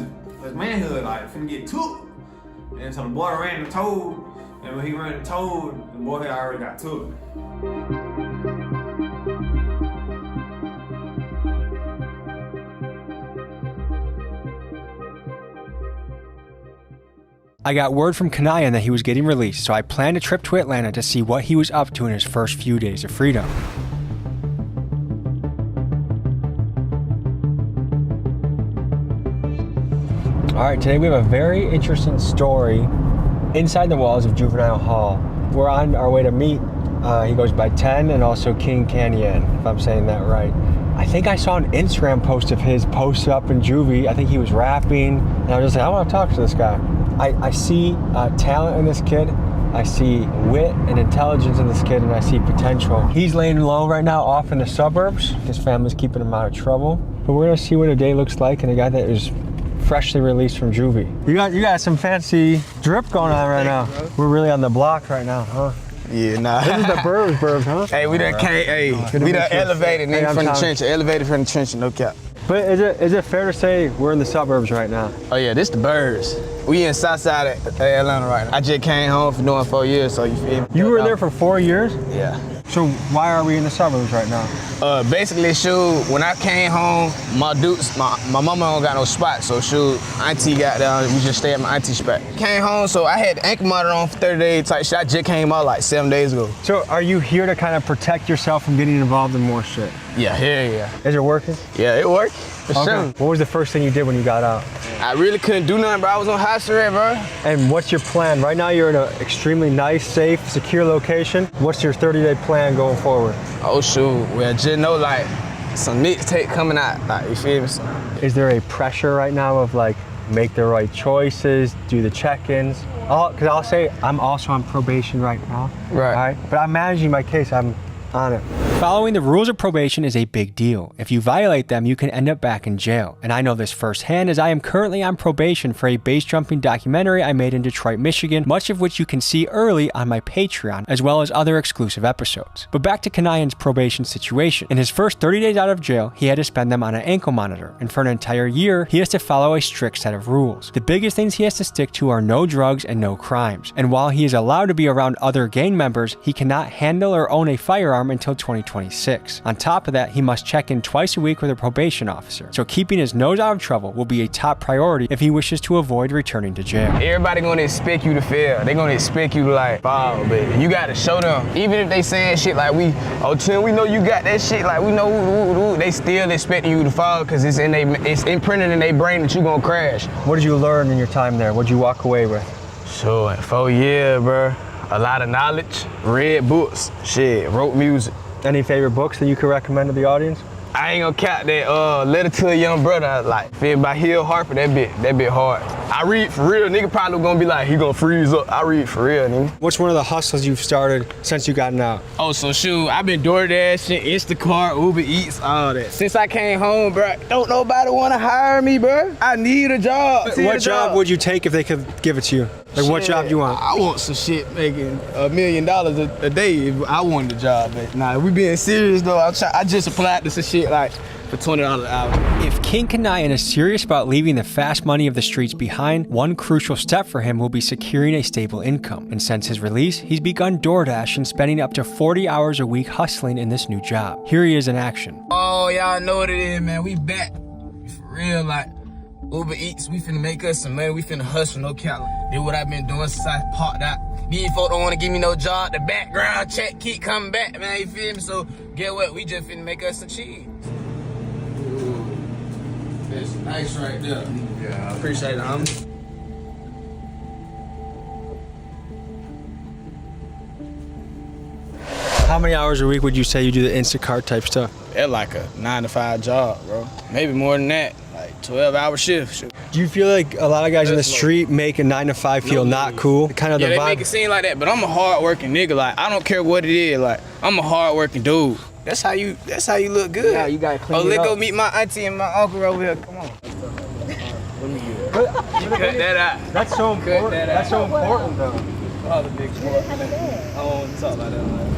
manhood, like, finna get took. And so the boy ran and told. And when he ran and told, the boy had already got took. I got word from Kanayan that he was getting released, so I planned a trip to Atlanta to see what he was up to in his first few days of freedom. Alright, today we have a very interesting story inside the walls of Juvenile Hall. We're on our way to meet, he goes by 10 and also King Canyon, if I'm saying that right. I think I saw an Instagram post of his posted up in juvie. I think he was rapping, and I was just like, I want to talk to this guy. I see talent in this kid. I see wit and intelligence in this kid, and I see potential. He's laying low right now off in the suburbs. His family's keeping him out of trouble. But we're gonna see what a day looks like in a guy that is freshly released from juvie. You got some fancy drip going on right now. We're really on the block right now, huh? Yeah, nah. This is the burbs, huh? Hey, we done came, we done elevated, nigga, from the trench, elevated from the trench, no cap. But is it fair to say we're in the suburbs right now? Oh yeah, this the birds. We in south side of Atlanta right now. I just came home for doing 4 years, so you feel me? You were there for 4 years? Yeah. So why are we in the suburbs right now? Basically, shoot, when I came home, my mama don't got no spot, so shoot, auntie got down, we just stay at my auntie spot. Came home, so I had the ankle monitor on for 30 days type shit. I just came out like 7 days ago. So are you here to kind of protect yourself from getting involved in more shit? Yeah, hell yeah. Is it working? Yeah, it worked, for sure. What was the first thing you did when you got out? I really couldn't do nothing, bro. I was on house arrest, bro. And what's your plan? Right now you're in an extremely nice, safe, secure location. What's your 30-day plan going forward? Oh shoot, well just know like some mixtape coming out, like you feel me? Is there a pressure right now of like make the right choices, do the check-ins? Because I'll say I'm also on probation right now. Right. But I'm managing my case, I'm on it. Following the rules of probation is a big deal. If you violate them, you can end up back in jail. And I know this firsthand as I am currently on probation for a base jumping documentary I made in Detroit, Michigan, much of which you can see early on my Patreon, as well as other exclusive episodes. But back to Kanayan's probation situation. In his first 30 days out of jail, he had to spend them on an ankle monitor, and for an entire year, he has to follow a strict set of rules. The biggest things he has to stick to are no drugs and no crimes. And while he is allowed to be around other gang members, he cannot handle or own a firearm until 2026. On top of that, he must check in twice a week with a probation officer. So keeping his nose out of trouble will be a top priority if he wishes to avoid returning to jail. Everybody gonna expect you to fail. They gonna expect you to like fall, but you gotta show them. Even if they saying shit like Tim, we know you got that shit, like we know, they still expecting you to fall because it's imprinted in their brain that you gonna crash. What did you learn in your time there? What did you walk away with? So in 4 years, bro, a lot of knowledge, read books, shit, wrote music. Any favorite books that you could recommend to the audience? I ain't gonna count that Letter to a Young Brother, like, feel by Hill Harper, that bit hard. I read for real, nigga probably gonna be like, he gonna freeze up. I read for real, nigga. What's one of the hustles you've started since you gotten out? Oh, so shoot, I've been DoorDashing, Instacart, Uber Eats, all that. Since I came home, bro, don't nobody wanna hire me, bro. I need a job. What job would you take if they could give it to you? Like, what job do you want? I want some shit making $1 million a day if I wanted a job. But nah, we being serious though, I just applied to some shit like for $20 an hour. If King Kanayan is serious about leaving the fast money of the streets behind, one crucial step for him will be securing a stable income. And since his release, he's begun DoorDash and spending up to 40 hours a week hustling in this new job. Here he is in action. Oh, y'all know what it is, man. We back. For real, like Uber Eats, we finna make us some money. We finna hustle, no cap. Did what I've been doing since I parked out. These folks don't wanna give me no job. The background check keep coming back, man. You feel me? So get what? We just finna make us some cheese. Ooh, that's nice right there. Yeah, I appreciate it, homie. How many hours a week would you say you do the Instacart type stuff? That's like a 9-to-5 job, bro. Maybe more than that. Like 12-hour shift. Do you feel like a lot of guys in the street make a 9-to-5 feel not cool? Kind of yeah, the they vibe. make it seem like that, but I'm a hard-working nigga. Like I don't care what it is. Like I'm a hard-working dude. That's how you look good. Yeah, you gotta clean it let's up. go meet my auntie and my uncle over here. Come on. Let me get it. Cut that out. That's so important. That's so important though. All the big sport. I don't want to talk about that.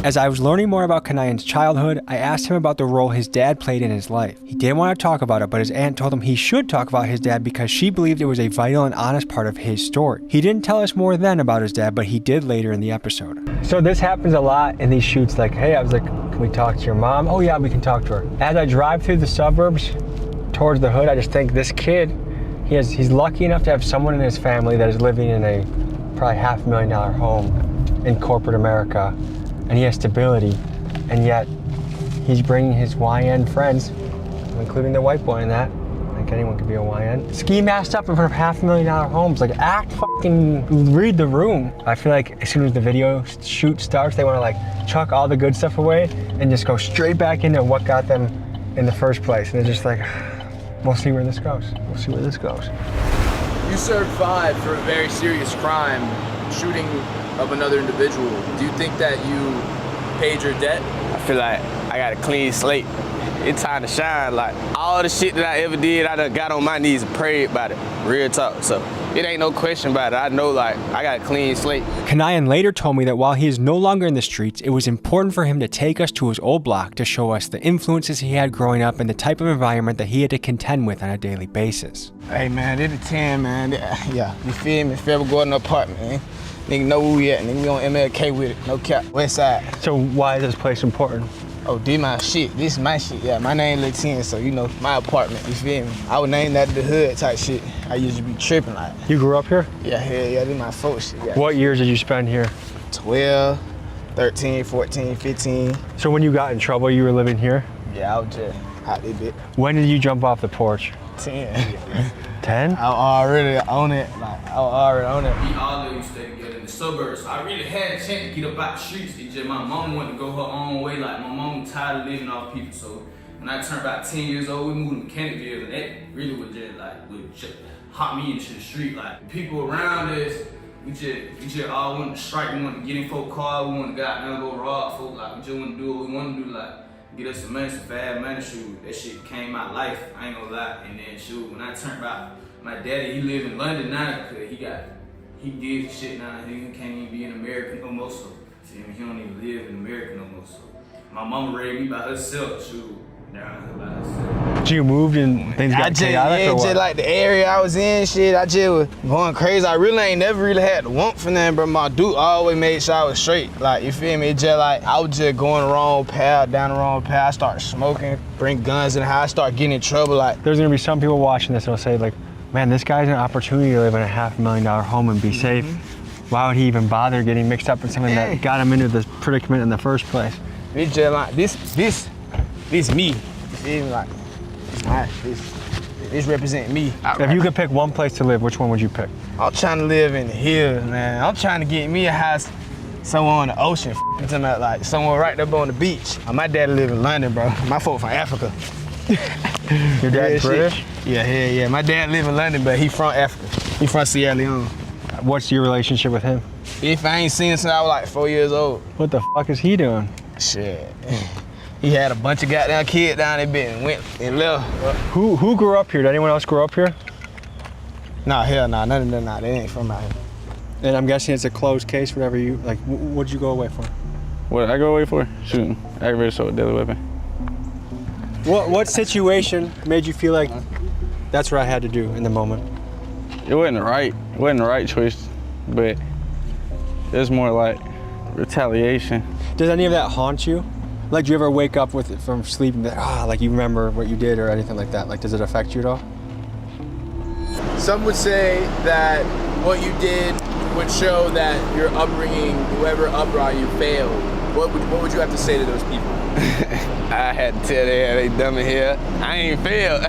As I was learning more about Kanayan's childhood, I asked him about the role his dad played in his life. He didn't want to talk about it, but his aunt told him he should talk about his dad because she believed it was a vital and honest part of his story. He didn't tell us more then about his dad, but he did later in the episode. So this happens a lot in these shoots, like, hey, I was like, can we talk to your mom? Oh yeah, we can talk to her. As I drive through the suburbs towards the hood, I just think this kid, he's lucky enough to have someone in his family that is living in a probably $500,000 home in corporate America, and he has stability, and yet he's bringing his YN friends, including the white boy in that. I think anyone could be a YN. Ski masked up in front of $500,000 homes. Like, read the room. I feel like as soon as the video shoot starts, they want to like chuck all the good stuff away and just go straight back into what got them in the first place. And it's just like, we'll see where this goes. We'll see where this goes. You served 5 for a very serious crime, shooting of another individual. Do you think that you paid your debt? I feel like I got a clean slate. It's time to shine. Like, all the shit that I ever did, I done got on my knees and prayed about it. Real talk. So it ain't no question about it. I know, like, I got a clean slate. Kanayan later told me that while he is no longer in the streets, it was important for him to take us to his old block to show us the influences he had growing up and the type of environment that he had to contend with on a daily basis. Hey man, they the 10, man. Yeah, you feel me? If you ever go in the apartment, man, nigga know where we at. Nigga, we on MLK with it, no cap. West side. So why is this place important? Oh, this my shit. This is my shit. Yeah, my name Lil 10, so you know, my apartment, you feel me? I would name that the hood type shit. I used to be tripping like. You grew up here? Yeah, hell yeah, this my folks shit. Yeah. What years did you spend here? 12, 13, 14, 15. So when you got in trouble, you were living here? Yeah, I was just out there bit. When did you jump off the porch? 10. 10? I already own it. Like, I already own it. We all used to stay together in the suburbs. So I really had a chance to get up out the streets. It's just my mom wanted to go her own way. Like, my mom tired of living off people. So when I turned about 10 years old, we moved to Mechanicville, and that really was just like, would just hop me into the street. Like, people around us, we just all wanted to strike. We wanted to get in folk car. We wanted to go rob folk. Like, we just wanted to do what we wanted to do. Like, get us some money, some fast money, shoot. That shit came my life, I ain't gonna lie. And then shoot, when I turned out, my daddy, he live in London now, cause he did shit now. He can't even be in America no more, so see, he don't even live in America no more. So my mama raised me by herself, shoot, down here by herself. So you moved and things got chaotic or what? Just like the area I was in, shit, I just was going crazy. I really ain't never really had to want for nothing, but my dude always made sure I was straight. Like, you feel me? It just like, I was just going the wrong path, down the wrong path. I started smoking, bring guns in the house, start getting in trouble. Like, there's gonna be some people watching this that'll say like, man, this guy's an opportunity to live in a $500,000 home and be safe. Why would he even bother getting mixed up in something that got him into this predicament in the first place? It's just like, this me. You feel me? Like, this represent me. If you could pick one place to live, which one would you pick? I'm trying to live in the hills, man. I'm trying to get me a house somewhere on the ocean. I'm talking about like somewhere right there on the beach. My dad live in London, bro. My folk from Africa. Your dad's British? Yeah. My dad live in London, but he from Africa. He from Sierra Leone. What's your relationship with him? If I ain't seen him since I was like 4 years old. What the fuck is he doing? Shit. He had a bunch of goddamn kids down there, bit and went and left. Who grew up here? Did anyone else grow up here? Nah, hell nah, none of them, nah, they ain't from out here. And I'm guessing it's a closed case, whatever you, like, what'd you go away for? What did I go away for? Shooting. Aggravated assault with a deadly weapon. What situation made you feel like that's what I had to do in the moment? It wasn't the right choice, but it was more like retaliation. Does any of that haunt you? Like, do you ever wake up with it from sleep and be like, like you remember what you did or anything like that? Like, does it affect you at all? Some would say that what you did would show that your upbringing, whoever upbrought you, failed. What would you have to say to those people? I had to tell them they dumb in here. I ain't failed.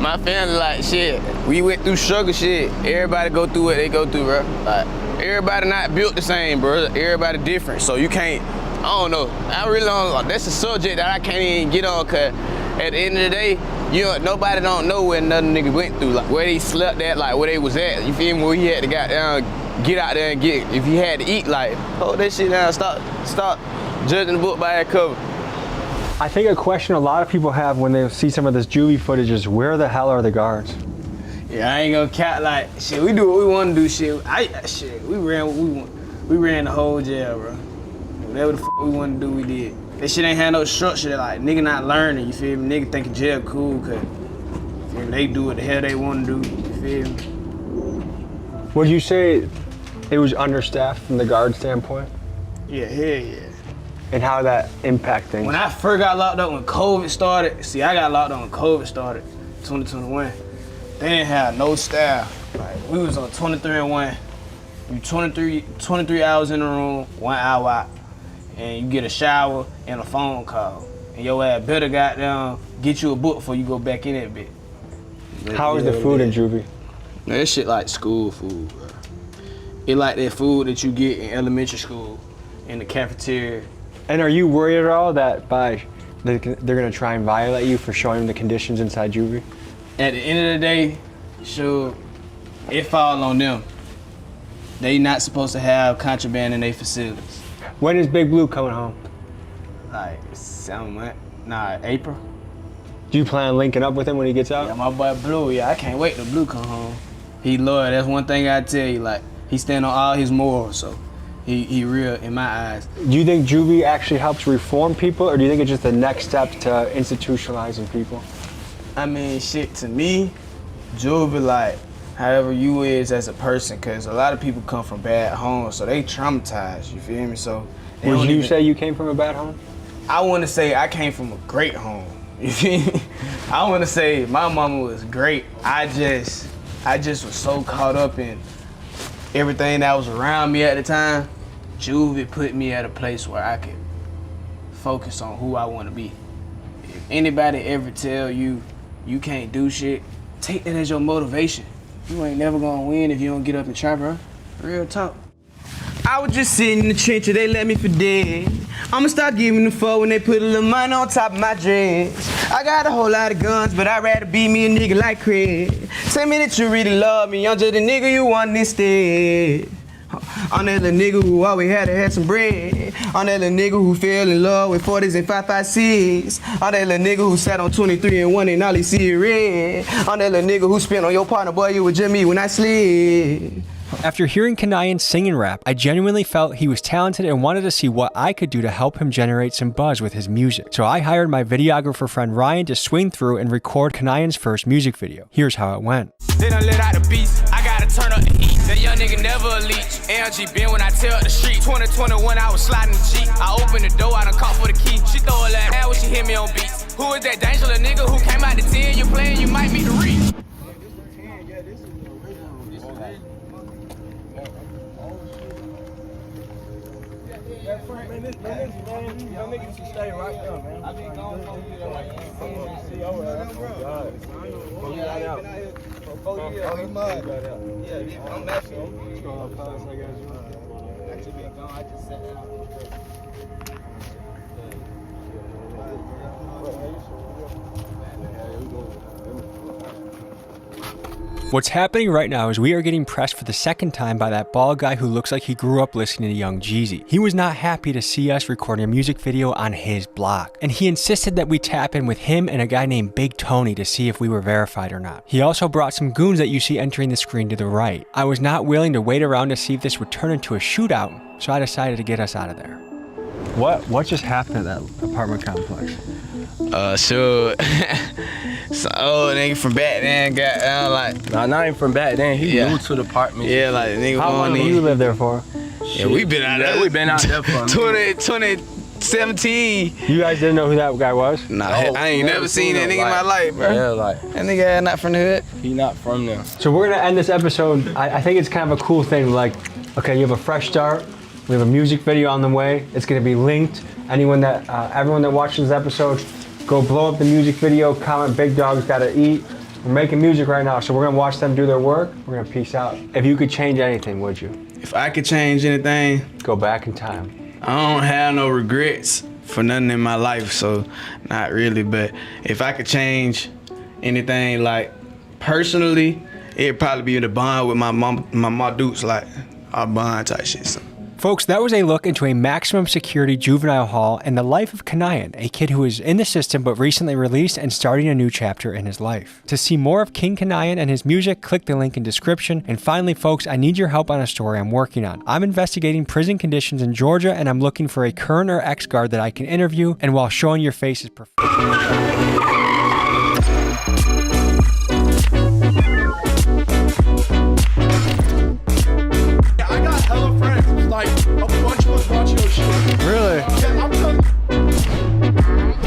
My family like shit. We went through struggle shit. Everybody go through what they go through, bro. Like, everybody not built the same, bro. Everybody different. So you can't, I don't know. I really don't, that's a subject that I can't even get on, cause at the end of the day, nobody don't know what another nigga went through. Like, where they slept at, like where they was at. You feel me? Where he had to get out there and get, if he had to eat, like, hold that shit down, stop judging the book by that cover. I think a question a lot of people have when they see some of this juvie footage is, where the hell are the guards? Yeah, I ain't gonna cap, like, shit, we do what we wanna do, shit. We ran what we want. We ran the whole jail, bro. Whatever the fuck we wanna do, we did. That shit ain't had no structure, like, nigga not learning, you feel me? Nigga thinking jail cool, cause they do what the hell they wanna do, you feel me? Would you say it was understaffed from the guard standpoint? Yeah, hell yeah. And how that impact things? When I first got locked up when COVID started, see, I got locked up when COVID started, 2021. They didn't have no staff. Like, we was on 23-1. You 23 hours in the room, 1 hour out. And you get a shower and a phone call. And your ass better goddamn get you a book before you go back in that bit. How is the food in juvie? Man, that shit like school food, bro. It like that food that you get in elementary school, in the cafeteria. And are you worried at all that by They're gonna try and violate you for showing them the conditions inside juvie? At the end of the day, sure, it falls on them. They not supposed to have contraband in their facilities. When is Big Blue coming home? Like April. Do you plan on linking up with him when he gets out? Yeah, my boy Blue, yeah, I can't wait till Blue come home. He loyal, that's one thing I tell you, like, he stand on all his morals, so he real in my eyes. Do you think juvie actually helps reform people, or do you think it's just the next step to institutionalizing people? I mean, shit, to me, juvie like, however you is as a person, cause a lot of people come from bad homes, so they traumatized, you feel me? So Would you say you came from a bad home? I wanna say I came from a great home, you feel me? I wanna say my mama was great. I just was so caught up in everything that was around me at the time. Juvie put me at a place where I could focus on who I wanna be. If anybody ever tell you you can't do shit, take that as your motivation. You ain't never gonna win if you don't get up and try, bro. Real talk. I was just sitting in the trenches, they let me for dead. I'ma start giving the fuck when they put a little money on top of my dreads. I got a whole lot of guns, but I'd rather be me a nigga like Craig. Tell me that you really love me, I'm just a nigga you want instead. I'm that little nigga who always had to have some bread. I'm that little nigga who fell in love with 40s and 556. I'm that little nigga who sat on 23 and 1 and all he see is red. I'm that little nigga who spent on your partner, boy, you was just me when I slid. After hearing Kanayan sing and rap, I genuinely felt he was talented and wanted to see what I could do to help him generate some buzz with his music. So I hired my videographer friend Ryan to swing through and record Kanayan's first music video. Here's how it went. They done let out the beast, I gotta turn up the heat. That young nigga never a leech. LG been when I tell the street. 2021 I was sliding the Jeep. I opened the door, I done caught for the key. She throw a lap out when she hit me on beats. Who is that dangerous nigga who came out the 10? You playing, you might meet the reach. Y'all niggas should stay right there, man. I been gone for you right now. See over there. Oh, you got out. Oh, he mud. Yeah, I'm messing. I should be gone. I just sat down. What's happening right now is we are getting pressed for the second time by that bald guy who looks like he grew up listening to Young Jeezy. He was not happy to see us recording a music video on his block, and he insisted that we tap in with him and a guy named Big Tony to see if we were verified or not. He also brought some goons that you see entering the screen to the right. I was not willing to wait around to see if this would turn into a shootout, so I decided to get us out of there. What just happened at that apartment complex? Sure. Some old nigga from back then got down like. Nah, not even from back then. He new to the apartment. Yeah, like nigga. How long did you live there for? Yeah, we been out there. We been out there for 2017. You guys didn't know who that guy was? Nah, I ain't never seen that nigga in my life, bro. Yeah, like that nigga not from the hood. He not from there. So we're gonna end this episode. I think it's kind of a cool thing. Like, okay, you have a fresh start. We have a music video on the way. It's gonna be linked. Everyone that watches this episode, go blow up the music video, comment Big Dog's Gotta Eat. We're making music right now, so we're gonna watch them do their work. We're gonna peace out. If you could change anything, would you? If I could change anything, go back in time. I don't have no regrets for nothing in my life, so not really. But if I could change anything, like personally, it'd probably be the bond with my dudes, like our bond type shit. So. Folks, that was a look into a maximum security juvenile hall and the life of Kanayan, a kid who is in the system but recently released and starting a new chapter in his life. To see more of King Kanayan and his music, click the link in description. And finally, folks, I need your help on a story I'm working on. I'm investigating prison conditions in Georgia, and I'm looking for a current or ex-guard that I can interview, and while showing your face is perfect. Like a bunch of us watching your shit. Really? Yeah, I'm telling you.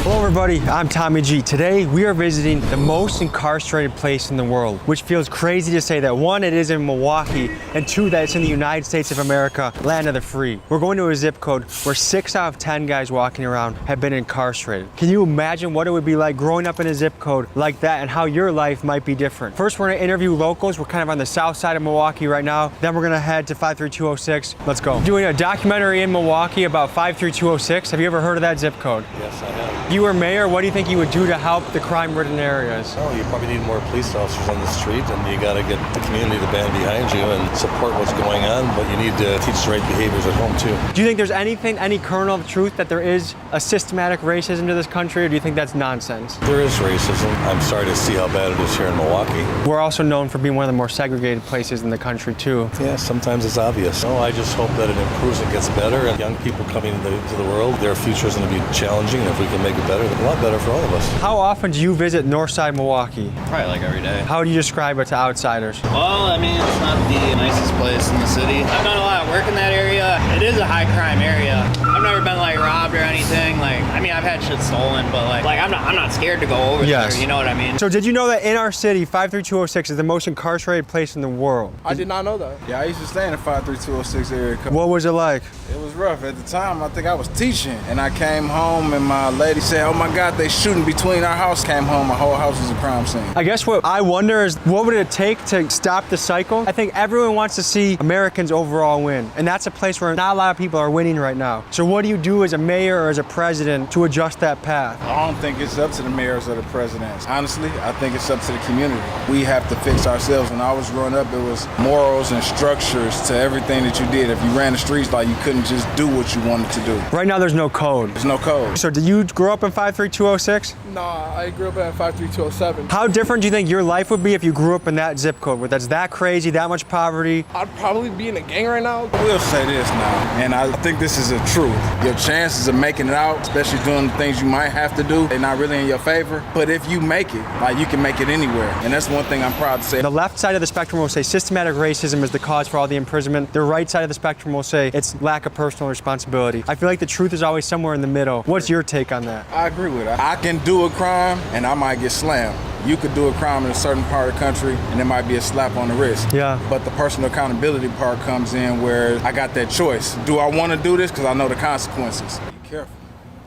Hello, everybody. everybody, I'm Tommy G. Today we are visiting the most incarcerated place in the world, which feels crazy to say that one, it is in Milwaukee, and two, that it's in the United States of America, land of the free. We're going to a zip code where 6 out of 10 guys walking around have been incarcerated. Can you imagine what it would be like growing up in a zip code like that and how your life might be different? First, we're gonna interview locals. We're kind of on the south side of Milwaukee right now. Then we're gonna head to 53206. Let's go. Doing a documentary in Milwaukee about 53206. Have you ever heard of that zip code? Yes, I have. If you were mayor, what do you think you would do to help the crime-ridden areas? Oh, you probably need more police officers on the street, and you got to get the community to band behind you and support what's going on, but you need to teach the right behaviors at home too. Do you think there's any kernel of truth that there is a systematic racism to this country, or do you think that's nonsense? There is racism. I'm sorry to see how bad it is here in Milwaukee. We're also known for being one of the more segregated places in the country too. Yeah, sometimes it's obvious. No, I just hope that it improves and gets better, and young people coming into the world, their future is going to be challenging, and if we can make it better, a lot better for all of us. How often do you visit Northside Milwaukee? Probably like every day. How do you describe it to outsiders? Well, I mean, it's not the nicest place in the city. I've done a lot of work in that area. It is a high crime area. I've never been like robbed or anything. Like, I mean, I've had shit stolen, but like I'm not scared to go over there. You know what I mean? So did you know that in our city, 53206 is the most incarcerated place in the world? I did not know that. Yeah, I used to stay in the 53206 area. What was it like? It was rough. At the time, I think I was teaching, and I came home and my lady said, "Oh my God, they shooting between our house." Came home, my whole house was a crime scene. I guess what I wonder is, what would it take to stop the cycle? I think everyone wants to see Americans overall win, and that's a place where not a lot of people are winning right now. So what do you do as a mayor or as a president to adjust that path? I don't think it's up to the mayors or the presidents. Honestly, I think it's up to the community. We have to fix ourselves. When I was growing up, it was morals and structures to everything that you did. If you ran the streets, like, you couldn't just do what you wanted to do. Right now, there's no code. There's no code. So did you grow up in 53206? No, I grew up in 53207. How different do you think your life would be if you grew up in that zip code where that's that crazy, that much poverty? I'd probably be in a gang right now. We'll say this now, and I think this is the truth. Your chances of making it out, especially doing the things you might have to do, they're not really in your favor. But if you make it, like, you can make it anywhere. And that's one thing I'm proud to say. The left side of the spectrum will say systematic racism is the cause for all the imprisonment. The right side of the spectrum will say it's lack of personal responsibility. I feel like the truth is always somewhere in the middle. What's your take on that? I agree with it. I can do a crime and I might get slammed. You could do a crime in a certain part of the country and it might be a slap on the wrist. Yeah. But the personal accountability part comes in where I got that choice. Do I want to do this? Because I know the consequences. Be careful.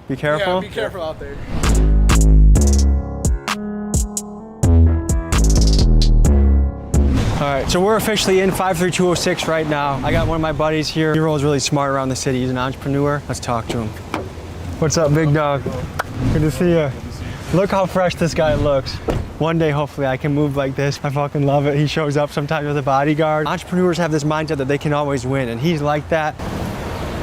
Be careful? Yeah, be careful out there. All right, so we're officially in 53206 right now. I got one of my buddies here. He rolls really smart around the city. He's an entrepreneur. Let's talk to him. What's up, big dog? Good to see you. Look how fresh this guy looks. One day, hopefully, I can move like this. I fucking love it. He shows up sometimes with a bodyguard. Entrepreneurs have this mindset that they can always win, and he's like that.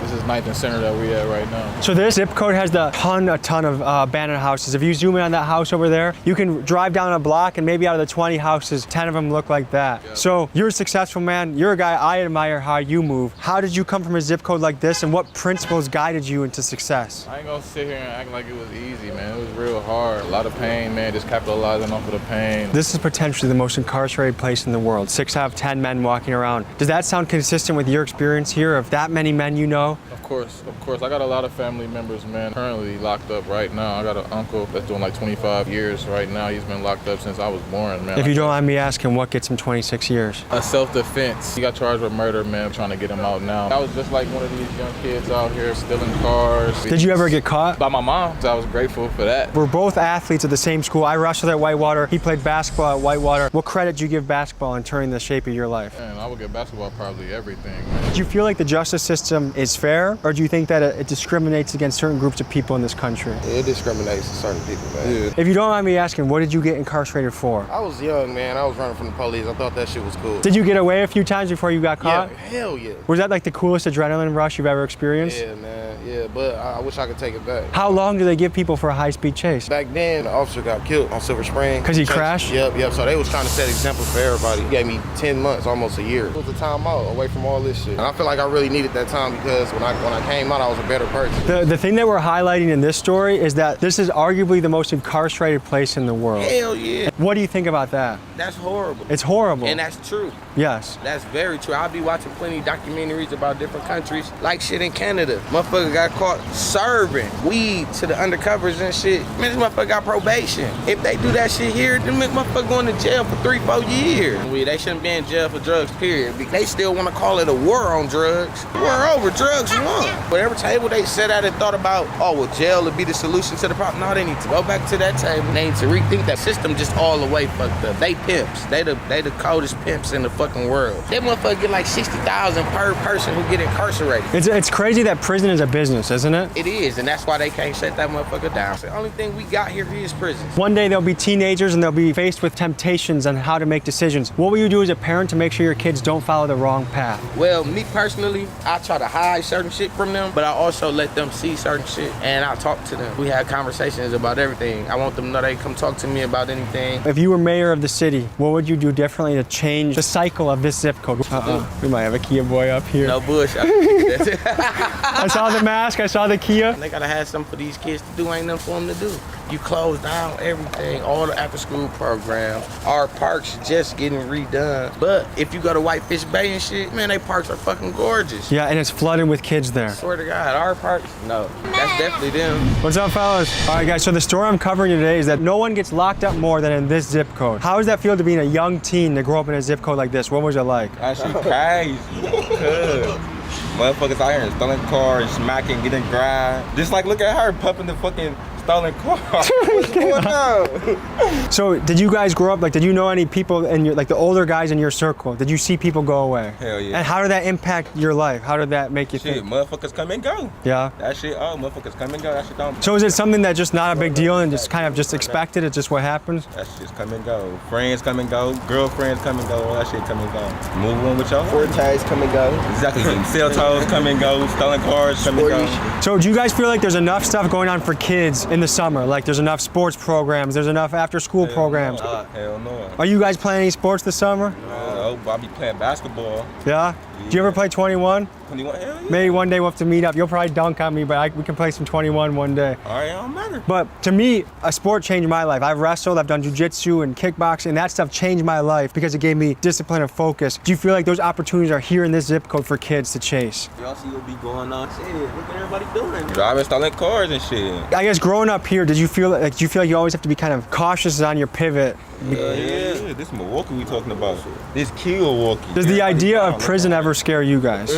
This is 9th and Center that we at right now. So this zip code has a ton of abandoned houses. If you zoom in on that house over there, you can drive down a block and maybe out of the 20 houses, 10 of them look like that. Yep. So you're a successful man. You're a guy I admire how you move. How did you come from a zip code like this, and what principles guided you into success? I ain't gonna sit here and act like it was easy, man. It was real hard. A lot of pain, man, just capitalizing off of the pain. This is potentially the most incarcerated place in the world. 6 out of 10 men walking around. Does that sound consistent with your experience here, of that many men you know? Of course. I got a lot of family members, man, currently locked up right now. I got an uncle that's doing like 25 years right now. He's been locked up since I was born, man. If you don't mind me asking, what gets him 26 years? A self-defense. He got charged with murder, man, trying to get him out now. I was just like one of these young kids out here stealing cars. Did you ever get caught? By my mom, so I was grateful for that. We're both athletes at the same school. I wrestled at Whitewater. He played basketball at Whitewater. What credit do you give basketball in turning the shape of your life? Man, I would give basketball probably everything, man. Do you feel like the justice system is fair, or do you think that it discriminates against certain groups of people in this country? It discriminates against certain people, man. Yeah. If you don't mind me asking, what did you get incarcerated for? I was young, man. I was running from the police. I thought that shit was cool. Did you get away a few times before you got caught? Yeah, hell yeah. Was that like the coolest adrenaline rush you've ever experienced? Yeah, man. Yeah, but I wish I could take it back. How long do they give people for a high-speed chase? Back then, the officer got killed on Silver Spring. Because he crashed? Yep. So they was trying to set examples for everybody. He gave me 10 months, almost a year. It was a time out away from all this shit. And I feel like I really needed that time because When I came out, I was a better person. The thing that we're highlighting in this story is that this is arguably the most incarcerated place in the world. Hell yeah. What do you think about that? That's horrible. It's horrible. And that's true. Yes. That's very true. I'll be watching plenty of documentaries about different countries, like shit in Canada. Motherfucker got caught serving weed to the undercovers and shit. Man, this motherfucker got probation. If they do that shit here, then motherfucker going to jail for 3-4 years. They shouldn't be in jail for drugs, period. They still want to call it a war on drugs. War over, drugs won. Whatever table they sat at and thought about, oh, well, jail would be the solution to the problem. No, they need to go back to that table. They need to rethink that system just all the way fucked up. They pimps. They the coldest pimps in the fucking world. That motherfucker get like 60,000 per person who get incarcerated. It's crazy that prison is a business, isn't it? It is, and that's why they can't shut that motherfucker down. So the only thing we got here is prisons. One day they'll be teenagers and they'll be faced with temptations on how to make decisions. What will you do as a parent to make sure your kids don't follow the wrong path? Well, me personally, I try to hide certain shit from them, but I also let them see certain shit, and I talk to them. We have conversations about everything. I want them to know they come talk to me about anything. If you were mayor of the city, what would you do differently to change the cycle of this zip code? We might have a Kia boy up here. No bullshit. I saw the mask, I saw the Kia. They gotta have something for these kids to do, ain't nothing for them to do. You close down everything, all the after school programs. Our parks just getting redone. But if you go to Whitefish Bay and shit, man, they parks are fucking gorgeous. Yeah, and it's flooded with kids there. I swear to God, our parks, no. That's definitely them. What's up, fellas? All right, guys, so the story I'm covering today is that no one gets locked up more than in this zip code. How does that feel to be a young teen to grow up in a zip code like this? What was it like? That shit crazy. Motherfuckers out here in stolen cars, smacking, getting grind. Just like, look at her pumping the fucking stolen car. What's going on? So did you guys grow up, like, did you know any people in your, like the older guys in your circle? Did you see people go away? Hell yeah. And how did that impact your life? How did that make you Shit, think? motherfuckers come and go. Yeah. That shit, oh, motherfuckers come and go. That shit don't. So is it something that's just not a big deal and just kind of just expected? It's just what happens? That shit's come and go. Friends come and go. Girlfriends come and go. All that shit come and go. Move on with your life. Fortes come and go. Exactly. Cell towers come and go. Stolen cars come and go. So do you guys feel like there's enough stuff going on for kids in the summer? Like there's enough sports programs, there's enough after school programs? Hell no. Are you guys playing any sports this summer? No, I'll be playing basketball. Yeah? Do you ever play 21? 21, hell yeah. Maybe one day we'll have to meet up. You'll probably dunk on me, but we can play some 21 one day. All right, it don't matter. But to me, a sport changed my life. I've wrestled, I've done jiu-jitsu and kickboxing, and that stuff changed my life because it gave me discipline and focus. Do you feel like those opportunities are here in this zip code for kids to chase? Y'all see what be going on? Shit, look what everybody doing. Driving stolen cars and shit. I guess growing up here, did you feel like you always have to be kind of cautious on your pivot? Yeah. This Milwaukee we talking about. This Milwaukee. Does the idea of prison ever scare you guys?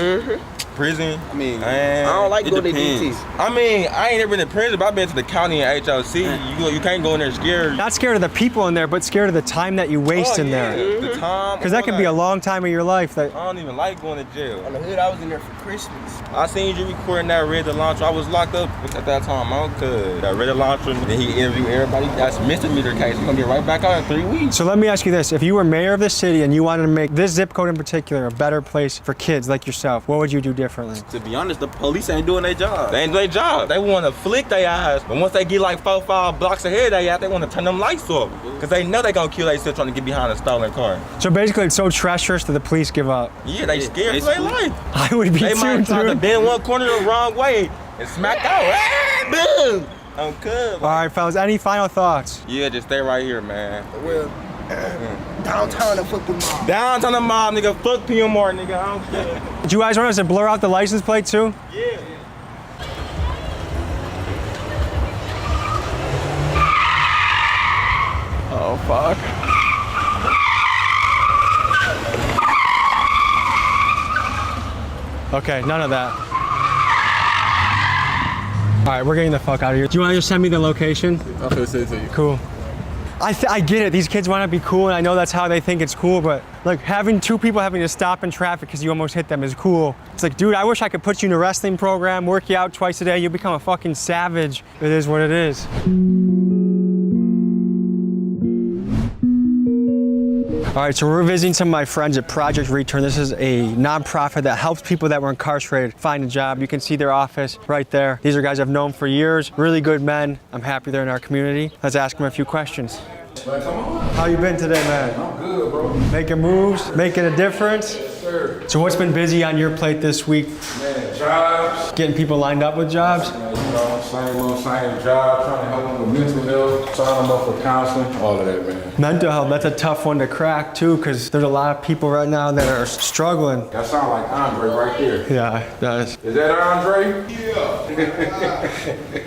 Prison? I mean, I don't like going to DT. I mean, I ain't never been to prison, but I've been to the county and HOC. You can't go in there scared. Not scared of the people in there, but scared of the time that you waste in there. The time. Because that could be a long time of your life. That I don't even like going to jail. On the hood, I was in there for Christmas. I seen you recording that Red Launcher. I was locked up at that time. I could. That Red Launcher, then he interviewed everybody. That's misdemeanor case. He's gonna get right back out in 3 weeks. So let me ask you this. If you were mayor of this city and you wanted to make this zip code in particular a better place for kids like yourself, what would you do differently? To be honest, the police ain't doing their job. They ain't doing their job. They want to flick their eyes, but once they get like 4-5 blocks ahead of their eyes, they want to turn them lights off. Because they know they gonna kill themselves trying to get behind a stolen car. So basically it's so treacherous that the police give up. Yeah, they scared for their life. I would be they too, might try to dude. bend one corner the wrong way and smack out. Boom! I'm good. All right, fellas, any final thoughts? Yeah, just stay right here, man. Well, downtown and fuck the mob. Downtown the mob, nigga. Fuck PMR, nigga. I don't care. Do you guys want us to blur out the license plate too? Yeah. Oh, fuck. Okay, none of that. All right, we're getting the fuck out of here. Do you want to just send me the location? Okay, send it to you. Cool. I get it. These kids want to be cool, and I know that's how they think it's cool, but like having two people having to stop in traffic because you almost hit them is cool. It's like, dude, I wish I could put you in a wrestling program, work you out twice a day, you'll become a fucking savage. It is what it is. All right, so we're visiting some of my friends at Project Return. This is a nonprofit that helps people that were incarcerated find a job. You can see their office right there. These are guys I've known for years, really good men. I'm happy they're in our community. Let's ask them a few questions. How you been today, man? I'm good, bro. Making moves, making a difference? Yes, sir. So what's been busy on your plate this week? Man, jobs. Getting people lined up with jobs? You know, same job, trying to help them with mental health, sign them up for counseling, all of that, man. Mental health, that's a tough one to crack too, because there's a lot of people right now that are struggling. That sound like Andre right there. Yeah, it does. Is that Andre? Yeah.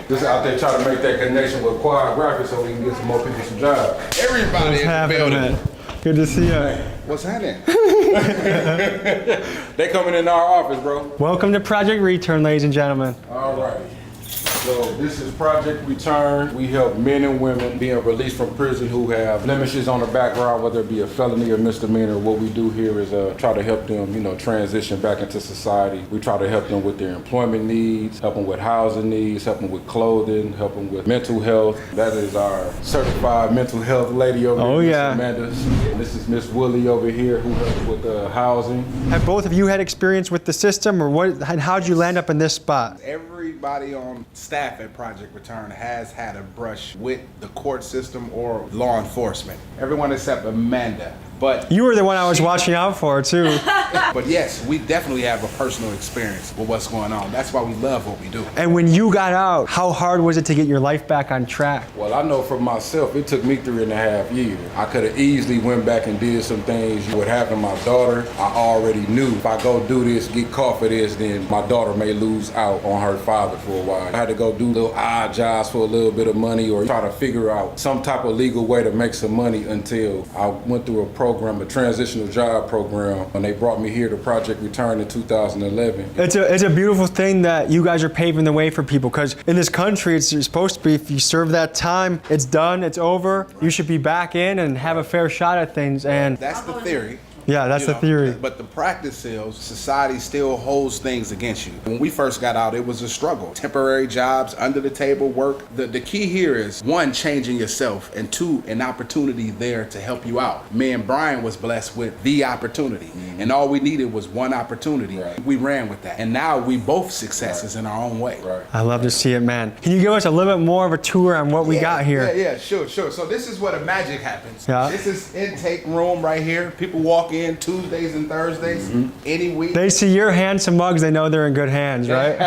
Just out there trying to make that connection with Quad Graphics so we can get some more people some jobs. Everybody in the building. Man? Good to see you. What's happening? They coming in our office, bro. Welcome to Project Return, ladies and gentlemen. All right. So this is Project Return. We help men and women being released from prison who have blemishes on the background, whether it be a felony or misdemeanor. What we do here is try to help them, transition back into society. We try to help them with their employment needs, help them with housing needs, help them with clothing, help them with mental health. That is our certified mental health lady over here, Miss Amanda. And this is Miss Willie over here who helps with housing. Have both of you had experience with the system, or what? How'd you land up in this spot? Everybody on staff at Project Return has had a brush with the court system or law enforcement. Everyone except Amanda. But you were the one I was watching out for too. But yes, we definitely have a personal experience with what's going on. That's why we love what we do. And when you got out, how hard was it to get your life back on track? Well, I know for myself, it took me 3.5 years. I could have easily went back and did some things. What happened to my daughter, I already knew if I go do this, get caught for this, then my daughter may lose out on her father for a while. I had to go do little odd jobs for a little bit of money or try to figure out some type of legal way to make some money until I went through a program, a transitional job program, and they brought me here to Project Return in 2011. It's a beautiful thing that you guys are paving the way for people, because in this country, it's supposed to be, if you serve that time, it's done, it's over, you should be back in and have a fair shot at things. And that's the theory. Yeah, that's the theory. But the practice is society still holds things against you. When we first got out, it was a struggle. Temporary jobs, under the table work. The key here is, one, changing yourself, and two, an opportunity there to help you out. Me and Brian was blessed with the opportunity, and all we needed was one opportunity. We ran with that, and now we both successes in our own way. I love to see it, man. Can you give us a little bit more of a tour on what we got here? Yeah, sure. So this is where the magic happens. Yeah. This is intake room right here. People walk in Tuesdays and Thursdays, any week. They see your handsome mugs, they know they're in good hands, right?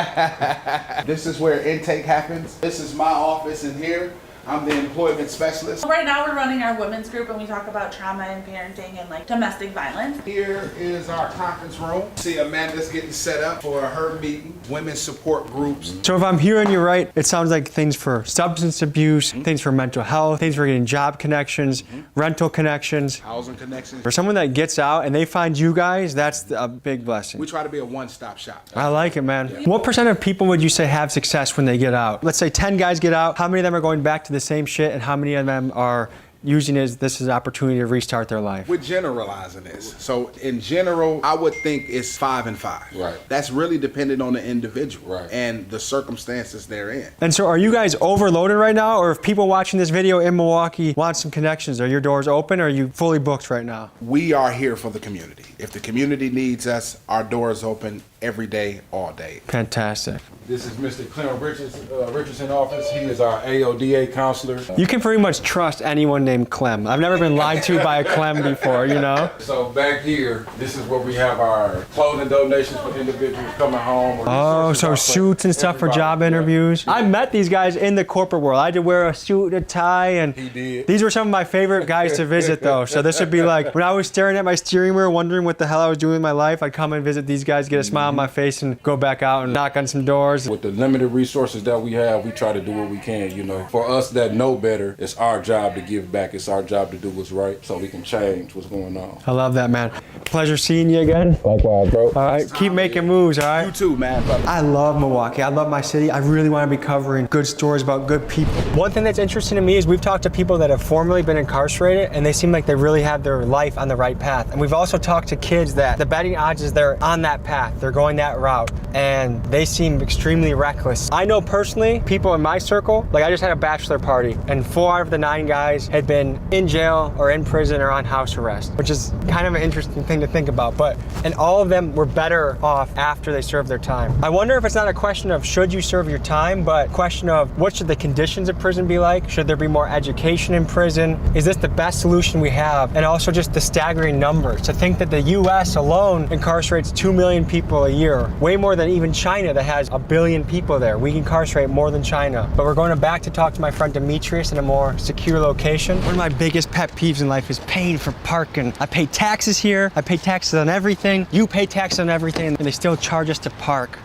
This is where intake happens. This is my office in here. I'm the employment specialist. Right now we're running our women's group and we talk about trauma and parenting and like domestic violence. Here is our conference room. See, Amanda's getting set up for her meeting, women's support groups. So if I'm hearing you right, it sounds like things for substance abuse, things for mental health, things for getting job connections, rental connections. Housing connections. For someone that gets out and they find you guys, that's a big blessing. We try to be a one-stop shop. I like it, man. What percent of people would you say have success when they get out? Let's say 10 guys get out. How many of them are going back to the same shit, and how many of them are using this as an opportunity to restart their life? We're generalizing this. So in general, I would think it's 5 and 5. Right. That's really dependent on the individual right. and the circumstances they're in. And so are you guys overloaded right now? Or if people watching this video in Milwaukee want some connections, are your doors open or are you fully booked right now? We are here for the community. If the community needs us, our doors open every day, all day. Fantastic. This is Mr. Clem Richardson office. He is our AODA counselor. You can pretty much trust anyone named Clem. I've never been lied to by a Clem before, you know? So back here, this is where we have our clothing donations for individuals coming home. Oh, so suits and stuff for job interviews. I met these guys in the corporate world. I had to wear a suit and a tie, and he did. These were some of my favorite guys to visit though. So this would be like, when I was staring at my steering wheel wondering what the hell I was doing in my life, I'd come and visit these guys, get a smile on my face, and go back out and knock on some doors. With the limited resources that we have, we try to do what we can, you know. For us that know better, it's our job to give back. It's our job to do what's right so we can change what's going on. I love that, man. Pleasure seeing you again. Likewise, bro. All right, keep making moves, all right? You too, man. I love Milwaukee. I love my city. I really want to be covering good stories about good people. One thing that's interesting to me is we've talked to people that have formerly been incarcerated and they seem like they really have their life on the right path. And we've also talked to kids that the betting odds is they're on that path. They're going that route and they seem extremely reckless. I know personally, people in my circle, like I just had a bachelor party and 4 out of the 9 guys had been in jail or in prison or on house arrest, which is kind of an interesting thing thing to think about, and all of them were better off after they served their time. I wonder if it's not a question of should you serve your time, but a question of what should the conditions of prison be like? Should there be more education in prison? Is this the best solution we have? And also just the staggering numbers. To think that the US alone incarcerates 2 million people a year, way more than even China that has 1 billion people there. We incarcerate more than China. But we're going back to talk to my friend Demetrius in a more secure location. One of my biggest pet peeves in life is paying for parking. I pay taxes here, I pay taxes on everything, you pay taxes on everything, and they still charge us to park.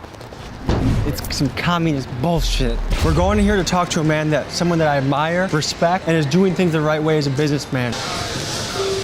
It's some communist bullshit. We're going here to talk to a man someone that I admire, respect, and is doing things the right way as a businessman.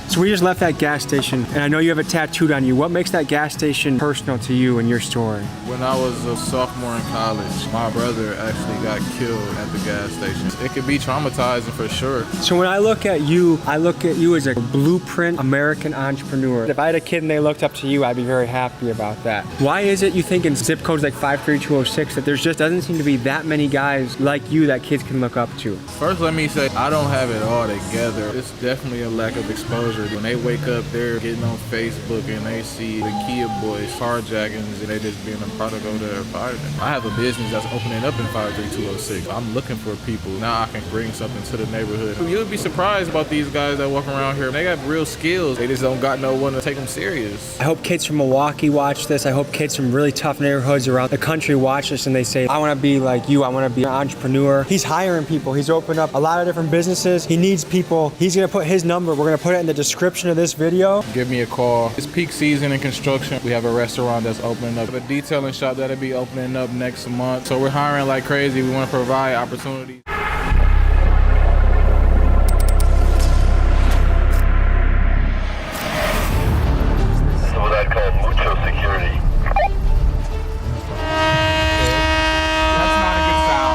So we just left that gas station, and I know you have it tattooed on you. What makes that gas station personal to you and your story? When I was a sophomore in college, my brother actually got killed at the gas station. It could be traumatizing for sure. So when I look at you as a blueprint American entrepreneur. If I had a kid and they looked up to you, I'd be very happy about that. Why is it you think in zip codes like 53206 that there's just doesn't seem to be that many guys like you that kids can look up to? First, let me say, I don't have it all together. It's definitely a lack of exposure. When they wake up, they're getting on Facebook and they see the Kia boys carjackings and they just being a product of their environment. I have a business that's opening up in 53206. I'm looking for people. Now I can bring something to the neighborhood. You'll be surprised about these guys that walk around here. They got real skills. They just don't got no one to take them serious. I hope kids from Milwaukee watch this. I hope kids from really tough neighborhoods around the country watch this and they say, I want to be like you. I want to be an entrepreneur. He's hiring people. He's opened up a lot of different businesses. He needs people. He's going to put his number. We're going to put it in the description of this video. Give me a call. It's peak season in construction. We have a restaurant that's opening up, a detailing shop that'll be opening up next month. So we're hiring like crazy. We want to provide opportunities. So what I call mucho security. That's not a good sound.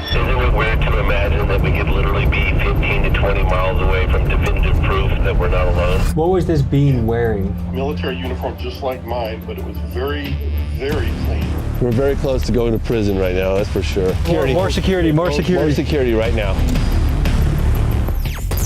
Is it weird to imagine that we could literally be 15 to 20 miles away from definitive proof that we're not alone? What was this being wearing? Military uniform just like mine, but it was very, very clean. We're very close to going to prison right now, that's for sure. More security. More security right now.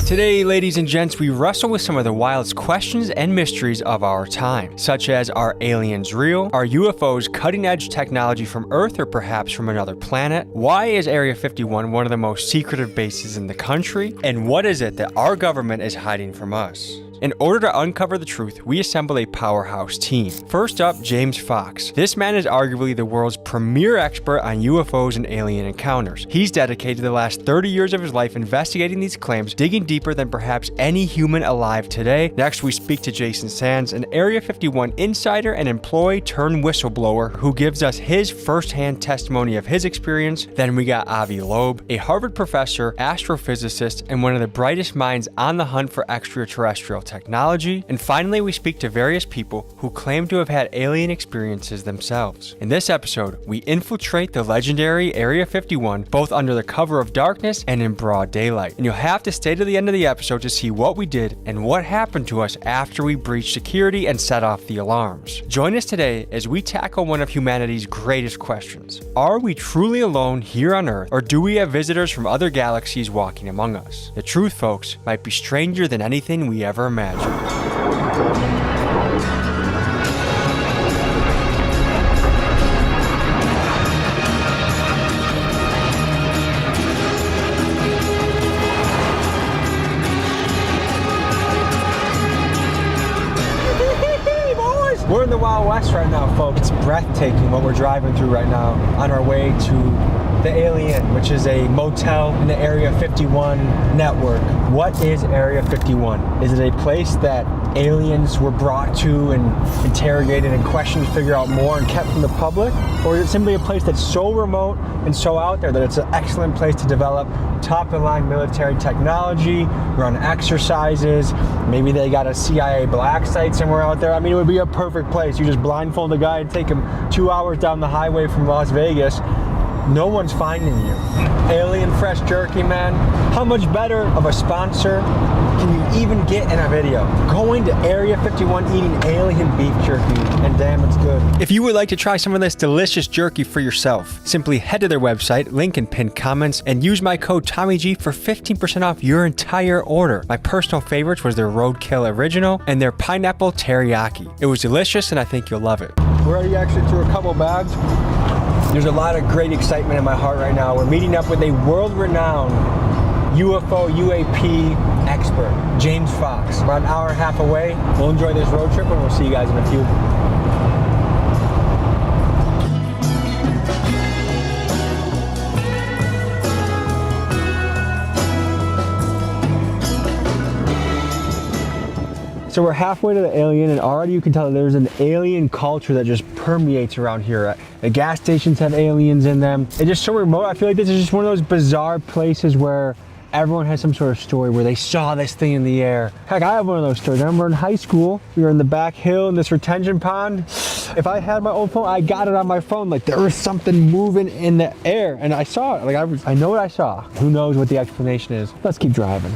Today, ladies and gents, we wrestle with some of the wildest questions and mysteries of our time, such as are aliens real? Are UFOs cutting-edge technology from Earth or perhaps from another planet? Why is Area 51 one of the most secretive bases in the country? And what is it that our government is hiding from us? In order to uncover the truth, we assemble a powerhouse team. First up, James Fox. This man is arguably the world's premier expert on UFOs and alien encounters. He's dedicated the last 30 years of his life investigating these claims, digging deeper than perhaps any human alive today. Next, we speak to Jason Sands, an Area 51 insider and employee turned whistleblower who gives us his first-hand testimony of his experience. Then we got Avi Loeb, a Harvard professor, astrophysicist, and one of the brightest minds on the hunt for extraterrestrial technology. And finally, we speak to various people who claim to have had alien experiences themselves. In this episode, we infiltrate the legendary Area 51, both under the cover of darkness and in broad daylight. And you'll have to stay to the end of the episode to see what we did and what happened to us after we breached security and set off the alarms. Join us today as we tackle one of humanity's greatest questions. Are we truly alone here on Earth, or do we have visitors from other galaxies walking among us? The truth, folks, might be stranger than anything we ever imagined. We're in the Wild West right now, folks. It's breathtaking what we're driving through right now on our way to the Alien, which is a motel in the Area 51 network. What is Area 51? Is it a place that aliens were brought to and interrogated and questioned to figure out more and kept from the public? Or is it simply a place that's so remote and so out there that it's an excellent place to develop top-of-the-line military technology, run exercises, maybe they got a CIA black site somewhere out there? I mean, it would be a perfect place. You just blindfold a guy and take him 2 hours down the highway from Las Vegas. No one's finding you. Alien Fresh Jerky, man. How much better of a sponsor can you even get in a video? Going to Area 51 eating alien beef jerky, and damn, it's good. If you would like to try some of this delicious jerky for yourself, simply head to their website, link in pinned comments, and use my code TommyG for 15% off your entire order. My personal favorites was their Roadkill Original and their Pineapple Teriyaki. It was delicious, and I think you'll love it. We're already actually through a couple bags. There's a lot of great excitement in my heart right now. We're meeting up with a world-renowned UFO UAP expert, James Fox. We're an hour and a half away. We'll enjoy this road trip, and we'll see you guys in a few. So we're halfway to the alien, and already you can tell that there's an alien culture that just permeates around here. The gas stations have aliens in them. It's just so remote. I feel like this is just one of those bizarre places where everyone has some sort of story where they saw this thing in the air. Heck, I have one of those stories. I remember in high school, we were in the back hill in this retention pond. If I had my own phone, I got it on my phone. Like there was something moving in the air, and I saw it. Like I know what I saw. Who knows what the explanation is? Let's keep driving.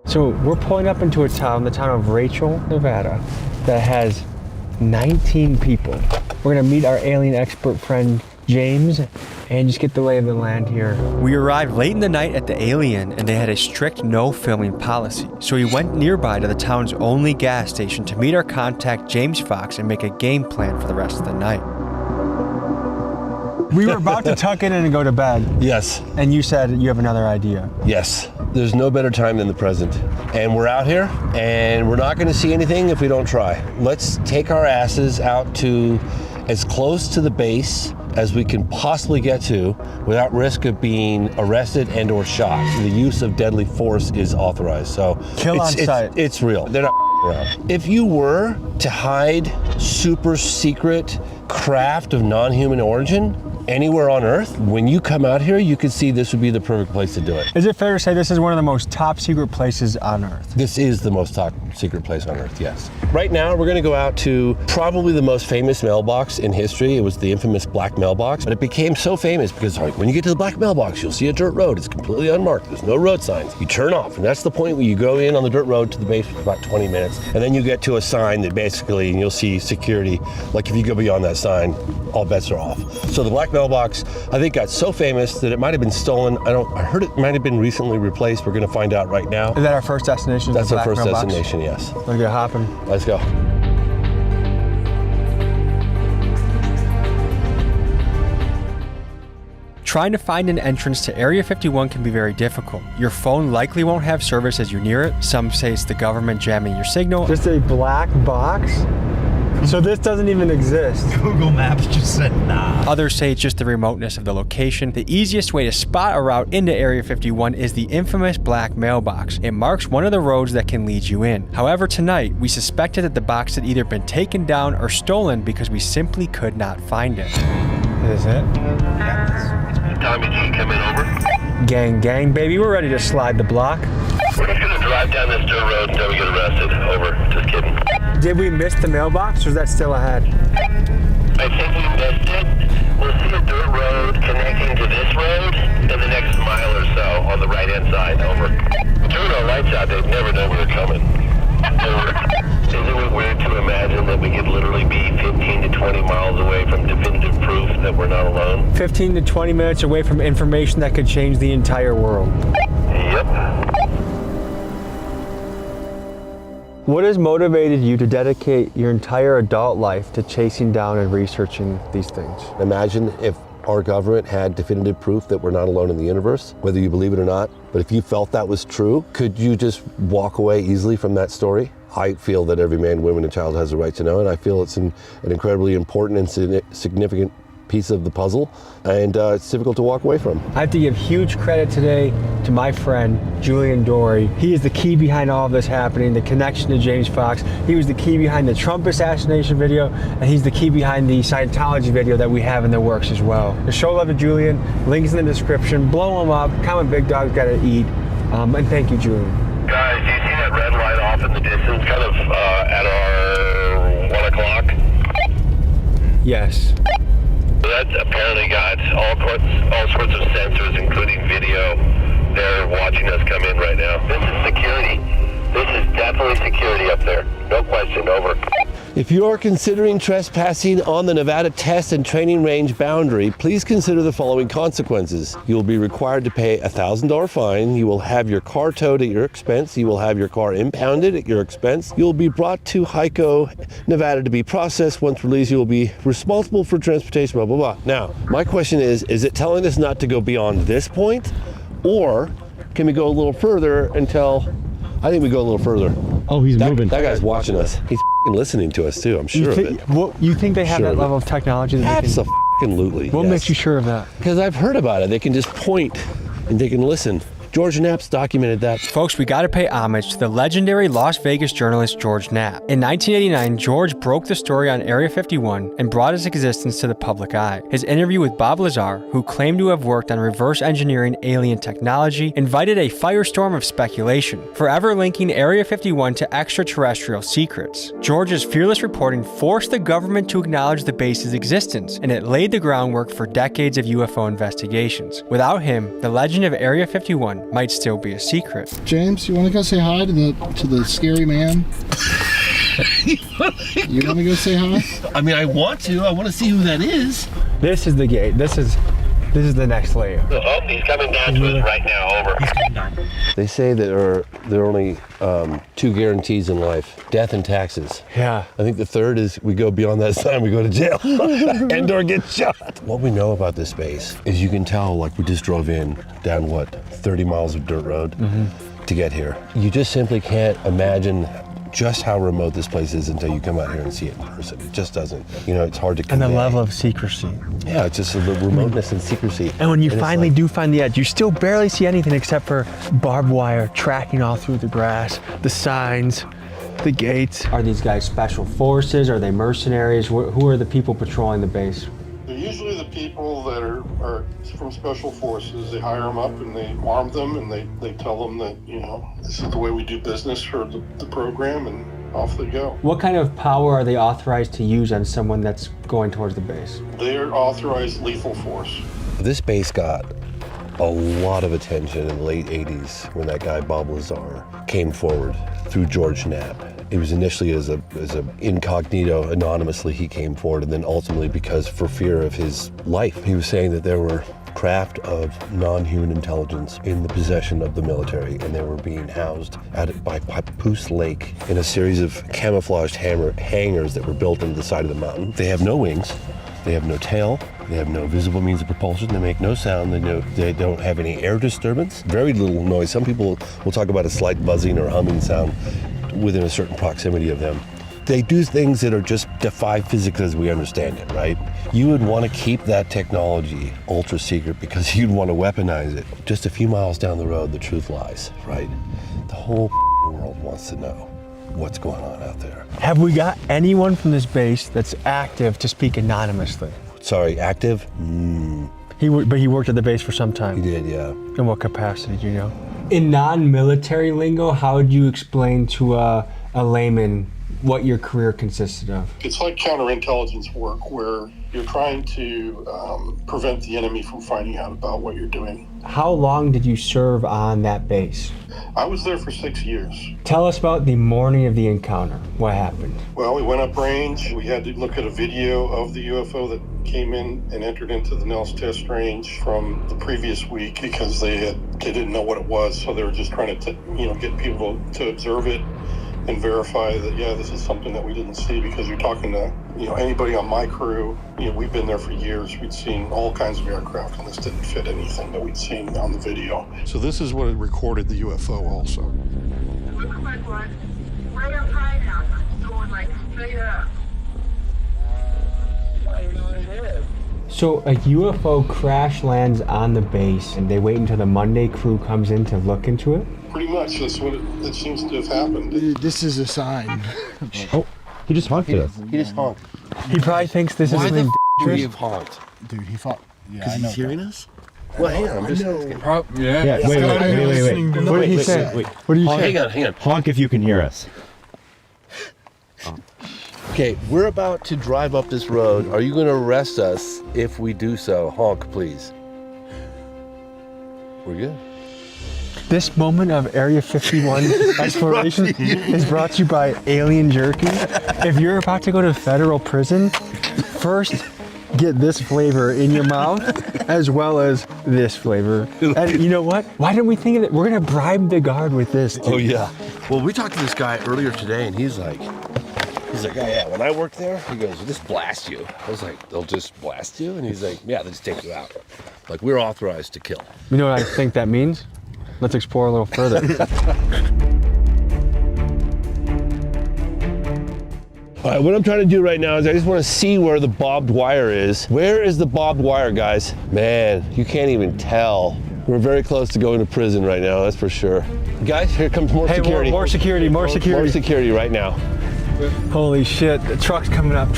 So we're pulling up into a town, the town of Rachel, Nevada, that has 19 people. We're gonna meet our alien expert friend, James, and just get the lay of the land here. We arrived late in the night at the alien, and they had a strict no filming policy. So we went nearby to the town's only gas station to meet our contact, James Fox, and make a game plan for the rest of the night. We were about to tuck in and go to bed. Yes. And you said you have another idea. Yes. There's no better time than the present. And we're out here, and we're not going to see anything if we don't try. Let's take our asses out to as close to the base as we can possibly get to without risk of being arrested and or shot. The use of deadly force is authorized. So kill on sight. It's real. They're not around. If you were to hide super secret craft of non-human origin anywhere on Earth, when you come out here, you can see this would be the perfect place to do it. Is it fair to say this is one of the most top secret places on Earth? This is the most top secret place on Earth, yes. Right now, we're gonna go out to probably the most famous mailbox in history. It was the infamous black mailbox, but it became so famous because like, when you get to the black mailbox, you'll see a dirt road. It's completely unmarked. There's no road signs. You turn off, and that's the point where you go in on the dirt road to the base for about 20 minutes, and then you get to a sign that basically, and you'll see security. Like if you go beyond that sign, all bets are off. So the black mailbox, I think, got so famous that it might have been stolen. I heard it might have been recently replaced. We're going to find out right now. Is that our first destination? That's our first destination, yes. Let's get hopping. Let's go. Trying to find an entrance to Area 51 can be very difficult. Your phone likely won't have service as you near it. Some say it's the government jamming your signal. Just a black box? So this doesn't even exist. Google Maps just said nah. Others say it's just the remoteness of the location. The easiest way to spot a route into Area 51 is the infamous black mailbox. It marks one of the roads that can lead you in. However, tonight, we suspected that the box had either been taken down or stolen because we simply could not find it. Is it? Tommy G, come in, over. Gang, gang, baby, we're ready to slide the block. We're just gonna drive down this dirt road until we get arrested. Over. Just kidding. Did we miss the mailbox, or is that still ahead? I think we missed it. We'll see a dirt road connecting to this road in the next mile or so on the right-hand side. Over. Turn our lights out. They'd never know we were coming. Over. Isn't it weird to imagine that we could literally be 15 to 20 miles away from definitive proof that we're not alone? 15 to 20 minutes away from information that could change the entire world. Yep. What has motivated you to dedicate your entire adult life to chasing down and researching these things? Imagine if our government had definitive proof that we're not alone in the universe, whether you believe it or not. But if you felt that was true, could you just walk away easily from that story? I feel that every man, woman, and child has a right to know, and I feel it's an incredibly important and significant piece of the puzzle, and it's difficult to walk away from. I have to give huge credit today to my friend, Julian Dory. He is the key behind all of this happening, the connection to James Fox. He was the key behind the Trump assassination video, and he's the key behind the Scientology video that we have in the works as well. The show love to Julian, links in the description, blow him up, comment Big Dog's gotta eat, and thank you, Julian. Guys, do you see that red light off in the distance, kind of at our 1 o'clock? Yes. Yeah, that's apparently got all sorts of sensors, including video. They're watching us come in right now. This is security. This is definitely security up there. No question, over. If you are considering trespassing on the Nevada Test and Training Range boundary, please consider the following consequences. You will be required to pay a $1,000 fine. You will have your car towed at your expense. You will have your car impounded at your expense. You will be brought to Hyco, Nevada to be processed. Once released, you will be responsible for transportation, blah, blah, blah. Now, my question is it telling us not to go beyond this point? Or can we go a little further until, I think we go a little further. Oh, he's moving. That guy's watching us. He's listening to us too, I'm sure of it. You think they have that level of technology? That Absolutely. What makes you sure of that? Because I've heard about it. They can just point and they can listen. George Knapp's documented that. Folks, we gotta pay homage to the legendary Las Vegas journalist George Knapp. In 1989, George broke the story on Area 51 and brought its existence to the public eye. His interview with Bob Lazar, who claimed to have worked on reverse engineering alien technology, invited a firestorm of speculation, forever linking Area 51 to extraterrestrial secrets. George's fearless reporting forced the government to acknowledge the base's existence, and it laid the groundwork for decades of UFO investigations. Without him, the legend of Area 51 might still be a secret. James, you want to go say hi to the scary man? You want to go say hi? I mean, I want to. I want to see who that is. This is the gate. This is the next layer. Oh, he's coming down to us right now, over. They say there are only two guarantees in life: death and taxes. Yeah. I think the third is we go beyond that sign, we go to jail and or get shot. What we know about this space is you can tell, like we just drove in down 30 miles of dirt road to get here. You just simply can't imagine just how remote this place is until you come out here and see it in person. It just doesn't. You know, it's hard to convey. And the level of secrecy. Yeah, it's just the remoteness and secrecy. And when you finally do find the edge, you still barely see anything except for barbed wire tracking all through the grass, the signs, the gates. Are these guys special forces? Are they mercenaries? Who are the people patrolling the base? They're usually the people that are from special forces. They hire them up and they arm them and they tell them that, you know, this is the way we do business for the program, and off they go. What kind of power are they authorized to use on someone that's going towards the base? They are authorized lethal force. This base got a lot of attention in the late 80s when that guy Bob Lazar came forward through George Knapp. It was initially as a incognito, anonymously he came forward, and then ultimately because for fear of his life. He was saying that there were craft of non-human intelligence in the possession of the military, and they were being housed by Papoose Lake in a series of camouflaged hangars that were built into the side of the mountain. They have no wings, they have no tail, they have no visible means of propulsion, they make no sound, they don't have any air disturbance, very little noise. Some people will talk about a slight buzzing or humming sound within a certain proximity of them. They do things that are just defy physics as we understand it, right? You would want to keep that technology ultra secret because you'd want to weaponize it. Just a few miles down the road, the truth lies, right? The whole world wants to know what's going on out there. Have we got anyone from this base that's active to speak anonymously? Sorry, active? But he worked at the base for some time? He did, yeah. In what capacity, do you know? In non-military lingo, how would you explain to a layman what your career consisted of? It's like counterintelligence work where you're trying to prevent the enemy from finding out about what you're doing. How long did you serve on that base? I was there for 6 years. Tell us about the morning of the encounter. What happened? Well, we went up range. We had to look at a video of the UFO that came in and entered into the Nels test range from the previous week because they didn't know what it was, so they were just trying to get people to observe it and verify that, yeah, this is something that we didn't see, because you're talking to, anybody on my crew, we've been there for years. We'd seen all kinds of aircraft, and this didn't fit anything that we'd seen on the video. So this is what it recorded the UFO also. Looks like one. Right up high now. Going like straight up. So a UFO crash lands on the base and they wait until the Monday crew comes in to look into it? Pretty much, that's what it seems to have happened. This is a sign. Oh, he just honked at us. He just honked. He probably thinks this is something dangerous. He have honked? Dude, he thought, because he's hearing us? Well, hang on, I'm just asking. Wait. What did he say? What did you say? Hang on. Honk if you can hear us. Okay, we're about to drive up this road. Are you going to arrest us if we do so? Honk, please. We're good. This moment of Area 51 exploration is brought to you by Alien Jerky. If you're about to go to federal prison, first get this flavor in your mouth as well as this flavor. And you know what? Why didn't we think of it? We're gonna bribe the guard with this, dude. Oh yeah. Well, we talked to this guy earlier today and he's like, yeah, when I worked there, he goes, they'll just blast you. I was like, they'll just blast you? And he's like, yeah, they'll just take you out. Like, we're authorized to kill. You know what I think that means? Let's explore a little further. All right, what I'm trying to do right now is I just want to see where the barbed wire is. Where is the barbed wire, guys? Man, you can't even tell. We're very close to going to prison right now, that's for sure. Guys, here comes more security. More security, more security. More security right now. Holy shit, the truck's coming up,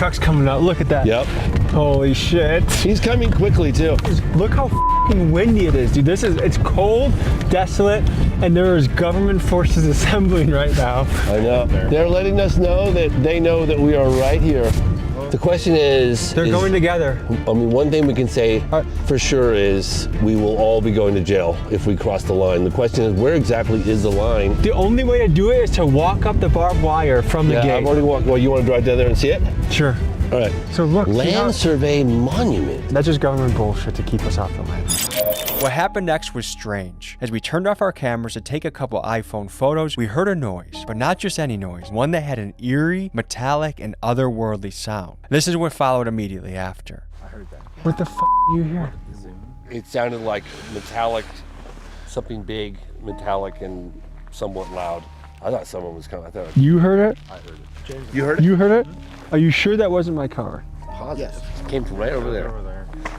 look at that. Yep. Holy shit. He's coming quickly too. Look how fucking windy it is, dude. It's cold, desolate, and there's government forces assembling right now. I know. They're letting us know that they know that we are right here. The question is... They're going together. I mean, one thing we can say for sure is we will all be going to jail if we cross the line. The question is, where exactly is the line? The only way to do it is to walk up the barbed wire from the gate. Yeah, I've already walked. Well, you want to drive down there and see it? Sure. All right. So look, Land Survey Monument. That's just government bullshit to keep us off the land. What happened next was strange. As we turned off our cameras to take a couple iPhone photos, we heard a noise, but not just any noise, one that had an eerie, metallic, and otherworldly sound. This is what followed immediately after. I heard that. What the f*** you hear? It sounded like metallic, something big, metallic, and somewhat loud. I thought someone was coming. You heard it? I heard it. You heard it? You heard it? Are you sure that wasn't my car? Positive. Yes. It came from right over there.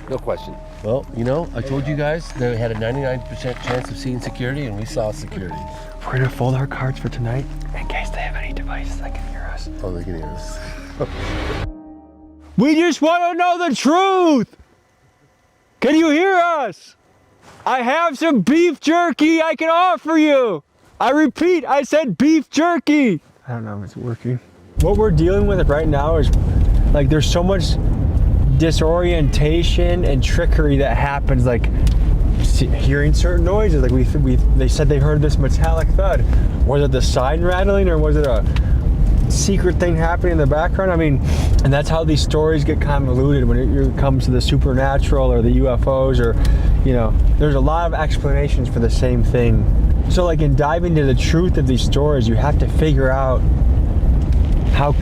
No question. Well, you know, I told you guys they had a 99% chance of seeing security, and we saw security. We're gonna fold our cards for tonight in case they have any devices that can hear us. Oh, they can hear us. We just want to know the truth! Can you hear us? I have some beef jerky I can offer you! I repeat, I said beef jerky! I don't know if it's working. What we're dealing with right now is, like, there's so much disorientation and trickery that happens, like hearing certain noises. Like they said they heard this metallic thud. Was it the sign rattling, or was it a secret thing happening in the background? I mean, and that's how these stories get convoluted when it comes to the supernatural or the UFOs, or, you know, there's a lot of explanations for the same thing. So like in diving into the truth of these stories, you have to figure out how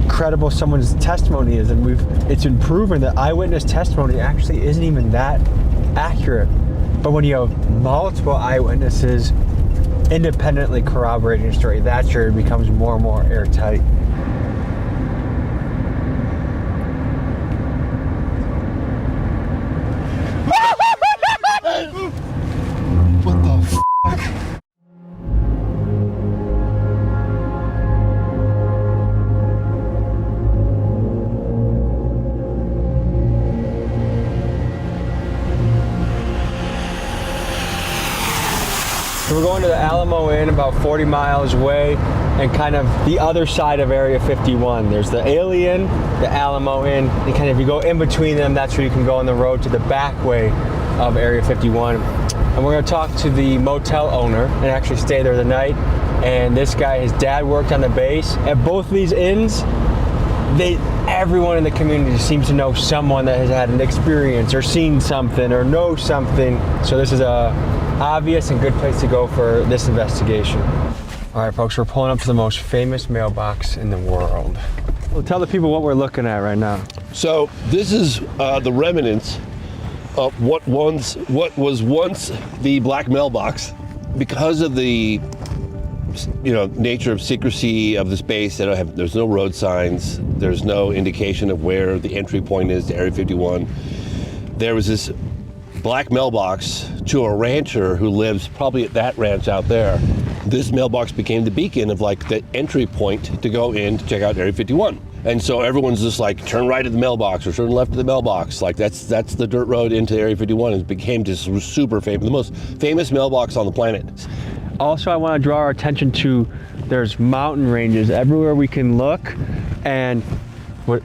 credible someone's testimony is, and it's been proven that eyewitness testimony actually isn't even that accurate. But when you have multiple eyewitnesses independently corroborating a story, that's where it becomes more and more airtight. What the fuck? So we're going to the Alamo Inn, about 40 miles away, and kind of the other side of Area 51. There's the Alien, the Alamo Inn, and kind of if you go in between them, that's where you can go on the road to the back way of Area 51. And we're gonna talk to the motel owner and actually stay there the night. And this guy, his dad worked on the base. At both of these inns, everyone in the community seems to know someone that has had an experience or seen something or knows something. So this is a obvious and good place to go for this investigation. All right, folks, we're pulling up to the most famous mailbox in the world. Well, tell the people what we're looking at right now. So this is the remnants of what was once the black mailbox. Because of the nature of secrecy of the space, there's no road signs, there's no indication of where the entry point is to Area 51. There was this black mailbox to a rancher who lives probably at that ranch out there. This mailbox became the beacon of like the entry point to go in to check out Area 51. And so everyone's just like, turn right at the mailbox or turn left at the mailbox. Like that's the dirt road into Area 51. It became just super famous, the most famous mailbox on the planet. Also, I want to draw our attention to, there's mountain ranges everywhere we can look, and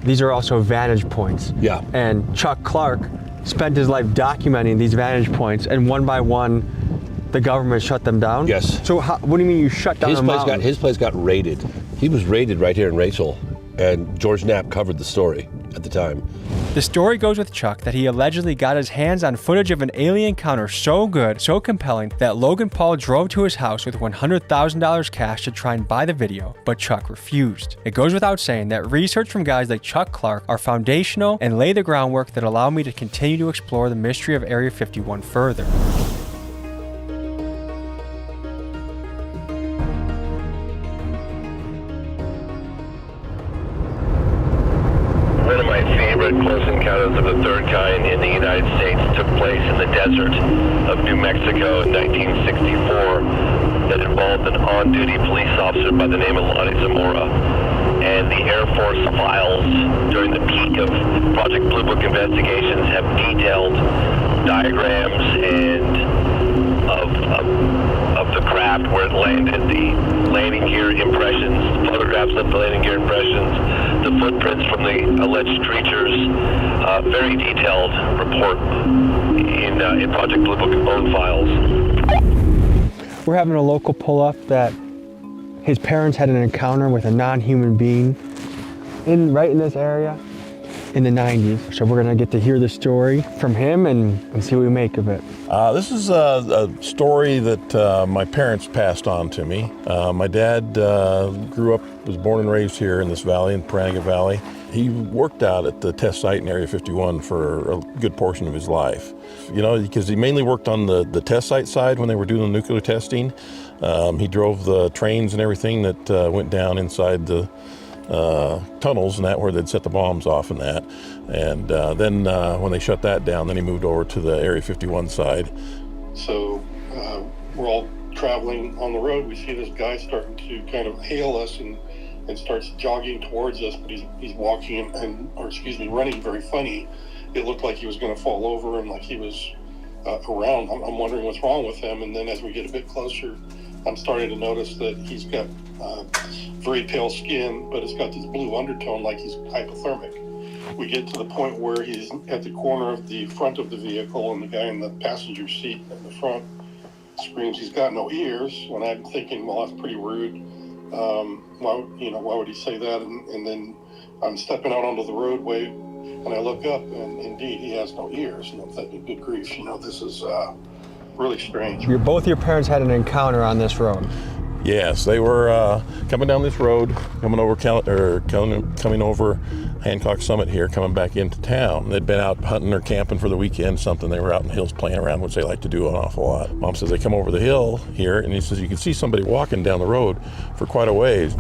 these are also vantage points. Yeah. And Chuck Clark spent his life documenting these vantage points, and one by one, the government shut them down? Yes. So what do you mean you shut down a mountain? His place got raided. He was raided right here in Rachel, and George Knapp covered the story at the time. The story goes with Chuck that he allegedly got his hands on footage of an alien encounter so good, so compelling, that Logan Paul drove to his house with $100,000 cash to try and buy the video, but Chuck refused. It goes without saying that research from guys like Chuck Clark are foundational and lay the groundwork that allow me to continue to explore the mystery of Area 51 further. One of my favorite close encounters of the third kind in the United States took place in the desert of New Mexico in 1964 that involved an on-duty police officer by the name of Lonnie Zamora. And the Air Force files during the peak of Project Blue Book investigations have detailed diagrams and of the craft where it landed, the landing gear impressions, photographs of the landing gear impressions, the footprints from the alleged creatures, very detailed report in Project Blue Book own files. We're having a local pull up that his parents had an encounter with a non-human being right in this area in the 90s. So we're gonna get to hear the story from him and see what we make of it. This is a story that my parents passed on to me. My dad was born and raised here in this valley, in Paranega Valley. He worked out at the test site in Area 51 for a good portion of his life. You know, because he mainly worked on the test site side when they were doing the nuclear testing. He drove the trains and everything that went down inside the tunnels and that where they'd set the bombs off and that. And then when they shut that down, then he moved over to the Area 51 side. So we're all traveling on the road. We see this guy starting to kind of hail us and starts jogging towards us, but he's walking running very funny. It looked like he was going to fall over and like he was around. I'm wondering what's wrong with him. And then as we get a bit closer, I'm starting to notice that he's got very pale skin, but it's got this blue undertone like he's hypothermic. We get to the point where he's at the corner of the front of the vehicle, and the guy in the passenger seat in the front screams he's got no ears. And I'm thinking, well, that's pretty rude. Why would he say that? And then I'm stepping out onto the roadway, and I look up, and indeed he has no ears. And I'm thinking, good grief, this is really strange. Both your parents had an encounter on this road. Yes, they were coming down this road, coming over Hancock Summit here, coming back into town. They'd been out hunting or camping for the weekend, something. They were out in the hills playing around, which they like to do an awful lot. Mom says they come over the hill here, and he says you can see somebody walking down the road for quite a ways.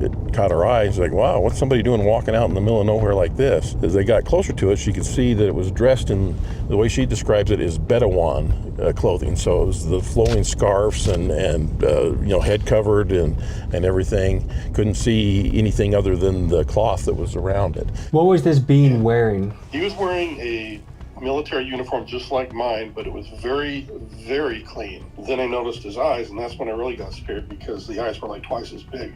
It caught her eye. She's like, wow, what's somebody doing walking out in the middle of nowhere like this? As they got closer to it, she could see that it was dressed in, the way she describes it, is Bedouin clothing. So it was the flowing scarves and head covered and everything. Couldn't see anything other than the cloth that was around it. What was this being wearing? He was wearing a military uniform just like mine, but it was very, very clean. Then I noticed his eyes, and that's when I really got scared because the eyes were like twice as big.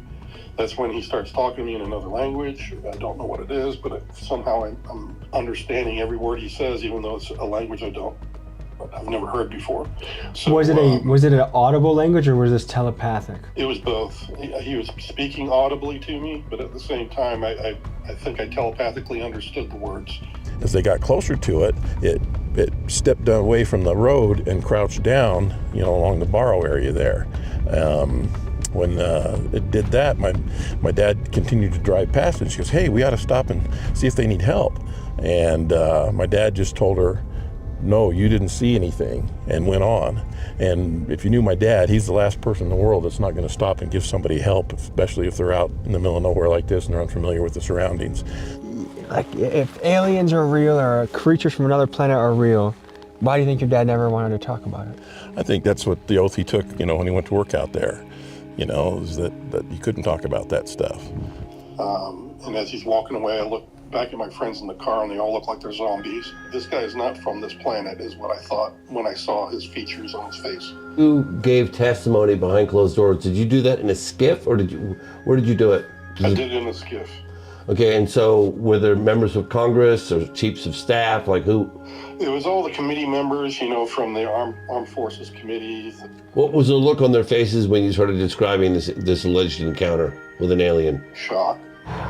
That's when he starts talking to me in another language. I don't know what it is, but somehow I'm understanding every word he says, even though it's a language I've never heard before. So, was it an audible language or was this telepathic? It was both. He was speaking audibly to me, but at the same time, I think I telepathically understood the words. As they got closer to it, it stepped away from the road and crouched down, along the borrow area there. When it did that, my dad continued to drive past it. She goes, hey, we ought to stop and see if they need help. And my dad just told her, no, you didn't see anything, and went on. And if you knew my dad, he's the last person in the world that's not going to stop and give somebody help, especially if they're out in the middle of nowhere like this and they're unfamiliar with the surroundings. Like, if aliens are real or creatures from another planet are real, why do you think your dad never wanted to talk about it? I think that's what the oath he took, when he went to work out there, is that he couldn't talk about that stuff. And as he's walking away, I look back at my friends in the car, and they all look like they're zombies. This guy is not from this planet, is what I thought when I saw his features on his face. You gave testimony behind closed doors. Did you do that in a skiff, or where did you do it? I did it in a skiff. Okay, and so were there members of Congress or chiefs of staff, like who? It was all the committee members, you know, from the Armed Forces Committee. What was the look on their faces when you started describing this alleged encounter with an alien? Shock.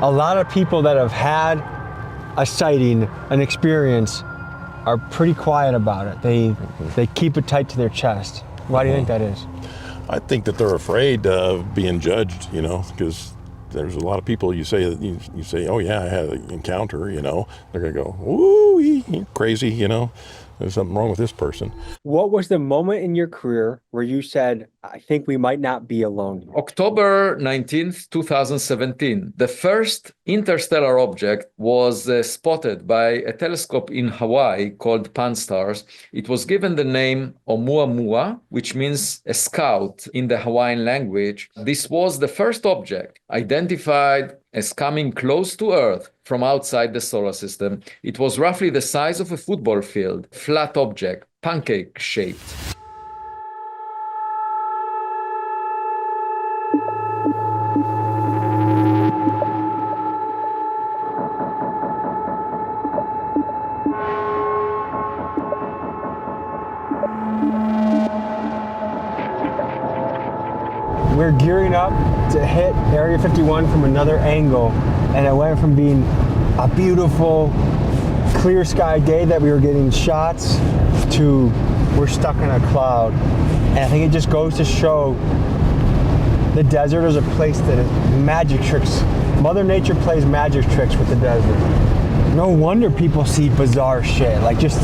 A lot of people that have had a sighting, an experience, are pretty quiet about it. They keep it tight to their chest. Why do you think that is? I think that they're afraid of being judged, you know, because there's a lot of people you say, oh yeah, I had an encounter, you know, they're gonna go, ooh, you're crazy, you know, there's something wrong with this person. What was the moment in your career where you said, I think we might not be alone? October 19th, 2017. The first interstellar object was spotted by a telescope in Hawaii called Pan-STARRS. It was given the name Oumuamua, which means a scout in the Hawaiian language. This was the first object identified as coming close to Earth from outside the solar system. It was roughly the size of a football field, flat object, pancake-shaped. We're gearing up to hit Area 51 from another angle, and it went from being a beautiful, clear sky day that we were getting shots to we're stuck in a cloud. And I think it just goes to show the desert is a place that is magic tricks. Mother Nature plays magic tricks with the desert. No wonder people see bizarre shit, like just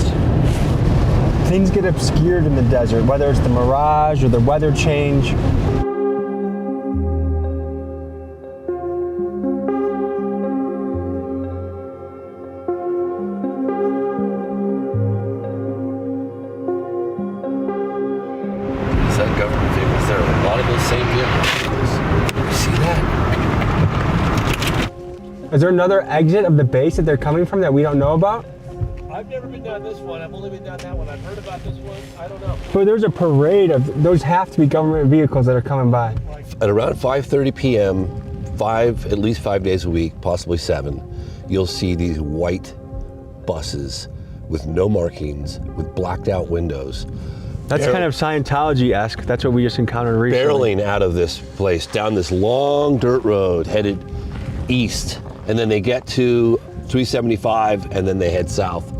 things get obscured in the desert, whether it's the mirage or the weather change. Is there another exit of the base that they're coming from that we don't know about? I've never been down this one. I've only been down that one. I've heard about this one. I don't know. But there's a parade of, those have to be government vehicles that are coming by. At around 5:30 p.m., at least 5 days a week, possibly 7, you'll see these white buses with no markings, with blacked out windows. That's kind of Scientology-esque. That's what we just encountered recently. Barreling out of this place, down this long dirt road, headed east. And then they get to 375, and then they head south,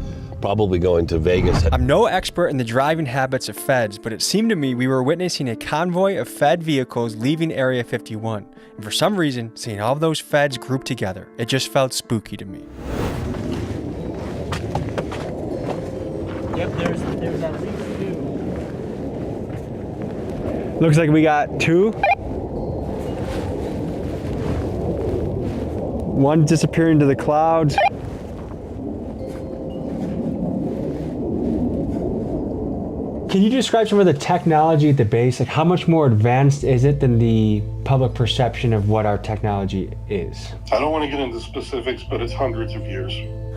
probably going to Vegas. I'm no expert in the driving habits of feds, but it seemed to me we were witnessing a convoy of Fed vehicles leaving Area 51. And for some reason, seeing all of those feds grouped together, it just felt spooky to me. Yep, there's at least 2. Looks like we got 2. One disappearing into the clouds. Can you describe some of the technology at the base? Like, how much more advanced is it than the public perception of what our technology is? I don't want to get into specifics, but it's hundreds of years.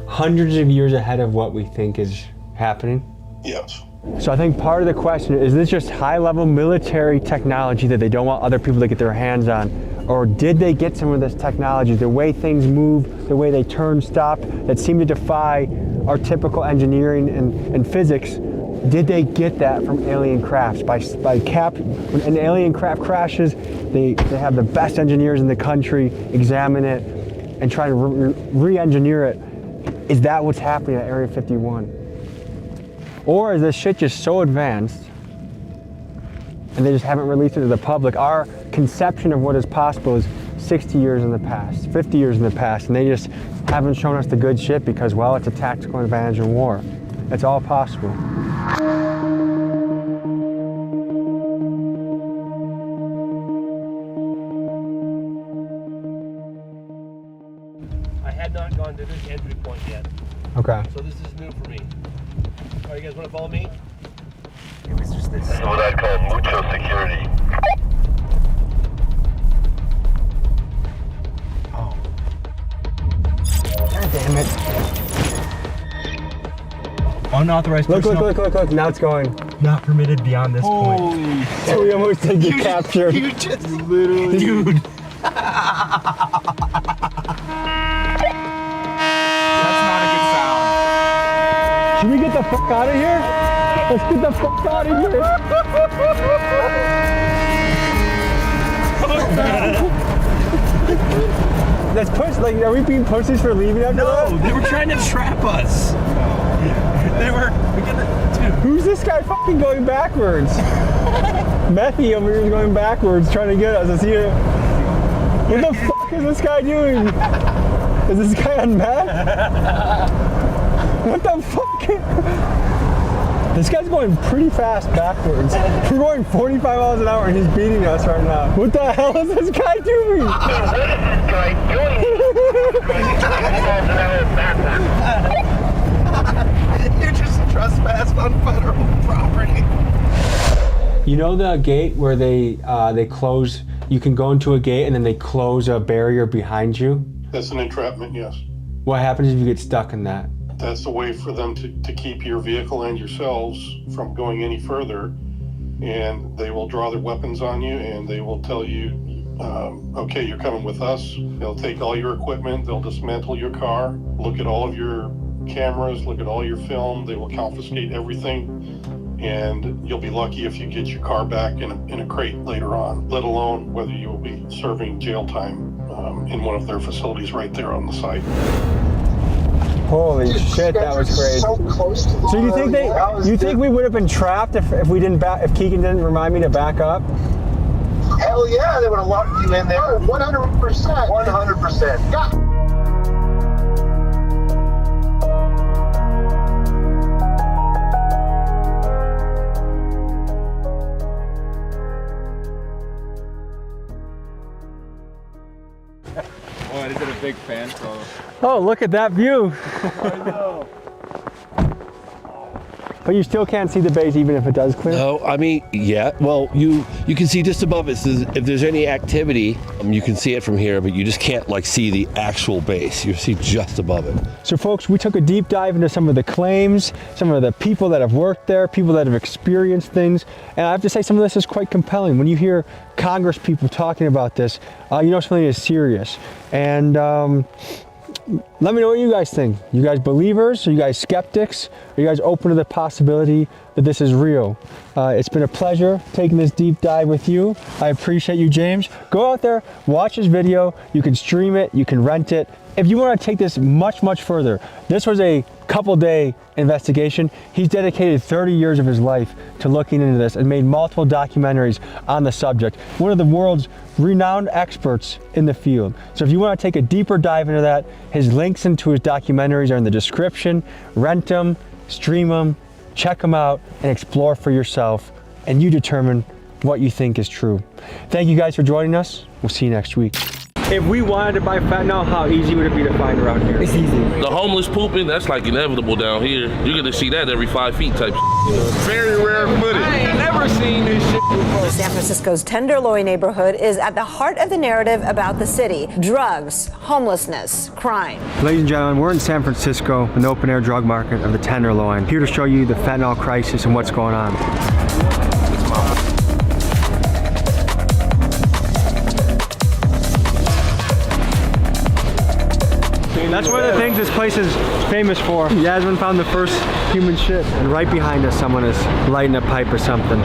Hundreds of years ahead of what we think is happening? Yes. So I think part of the question is this just high-level military technology that they don't want other people to get their hands on? Or did they get some of this technology, the way things move, the way they turn, stop, that seem to defy our typical engineering and physics? Did they get that from alien crafts? When an alien craft crashes, they have the best engineers in the country examine it and try to re-engineer it. Is that what's happening at Area 51? Or is this shit just so advanced and they just haven't released it to the public? Our conception of what is possible is 60 years in the past, 50 years in the past, and they just haven't shown us the good shit because, well, it's a tactical advantage in war. It's all possible. I had not gone to this entry point yet. Okay. So this is new for me. All right, you guys want to follow me? It was just this. This is what I'd call mucho security. God damn it. Unauthorized personnel. Look, now it's going. Not permitted beyond this point. So we almost did get captured. You just literally... Dude. fuck out of here? Let's get the fuck out of here. That's push. Like, are we being pussies for leaving after that? No, they were trying to trap us. They were. Dude. Who's this guy fucking going backwards? Methy over here is going backwards, trying to get us. Is he? What the fuck is this guy doing? Is this guy on meth? What the fuck? This guy's going pretty fast backwards. We're going 45 miles an hour and he's beating us right now. What the hell is this guy doing? What is this guy doing? You just trespassed on federal property. You know the gate where they close, you can go into a gate and then they close a barrier behind you? That's an entrapment, yes. What happens if you get stuck in that? That's a way for them to keep your vehicle and yourselves from going any further. And they will draw their weapons on you and they will tell you, okay, you're coming with us. They'll take all your equipment, they'll dismantle your car, look at all of your cameras, look at all your film, they will confiscate everything. And you'll be lucky if you get your car back in a crate later on, let alone whether you will be serving jail time in one of their facilities right there on the site. Holy shit, that was great. So close to the So you think we would have been trapped if Keegan didn't remind me to back up? Hell yeah, they would have locked you in there. 100%. 100%. Yeah. Boy, this is a big fan, so. Oh, look at that view. I know. But you still can't see the base even if it does clear? No, I mean, yeah. Well, you can see just above it. So if there's any activity, you can see it from here, but you just can't like see the actual base. You see just above it. So folks, we took a deep dive into some of the claims, some of the people that have worked there, people that have experienced things. And I have to say some of this is quite compelling. When you hear Congress people talking about this, you know something is serious. And let me know what you guys think. You guys believers? Are you guys skeptics? Are you guys open to the possibility that this is real? It's been a pleasure taking this deep dive with you. I appreciate you, James. Go out there, watch this video. You can stream it, you can rent it. If you want to take this much, much further, this was a couple-day investigation. He's dedicated 30 years of his life to looking into this and made multiple documentaries on the subject. One of the world's renowned experts in the field. So if you want to take a deeper dive into that, his links into his documentaries are in the description. Rent them, stream them, check them out, and explore for yourself, and you determine what you think is true. Thank you guys for joining us. We'll see you next week. If we wanted to buy fentanyl, how easy would it be to find around here? It's easy. The homeless pooping, that's like inevitable down here. You're gonna see that every 5 feet type shit. Very rare footage. I ain't never seen this shit before. San Francisco's Tenderloin neighborhood is at the heart of the narrative about the city. Drugs, homelessness, crime. Ladies and gentlemen, we're in San Francisco, an open-air drug market of the Tenderloin. Here to show you the fentanyl crisis and what's going on. That's one of the things this place is famous for. Yasmin found the first human shit, and right behind us someone is lighting a pipe or something.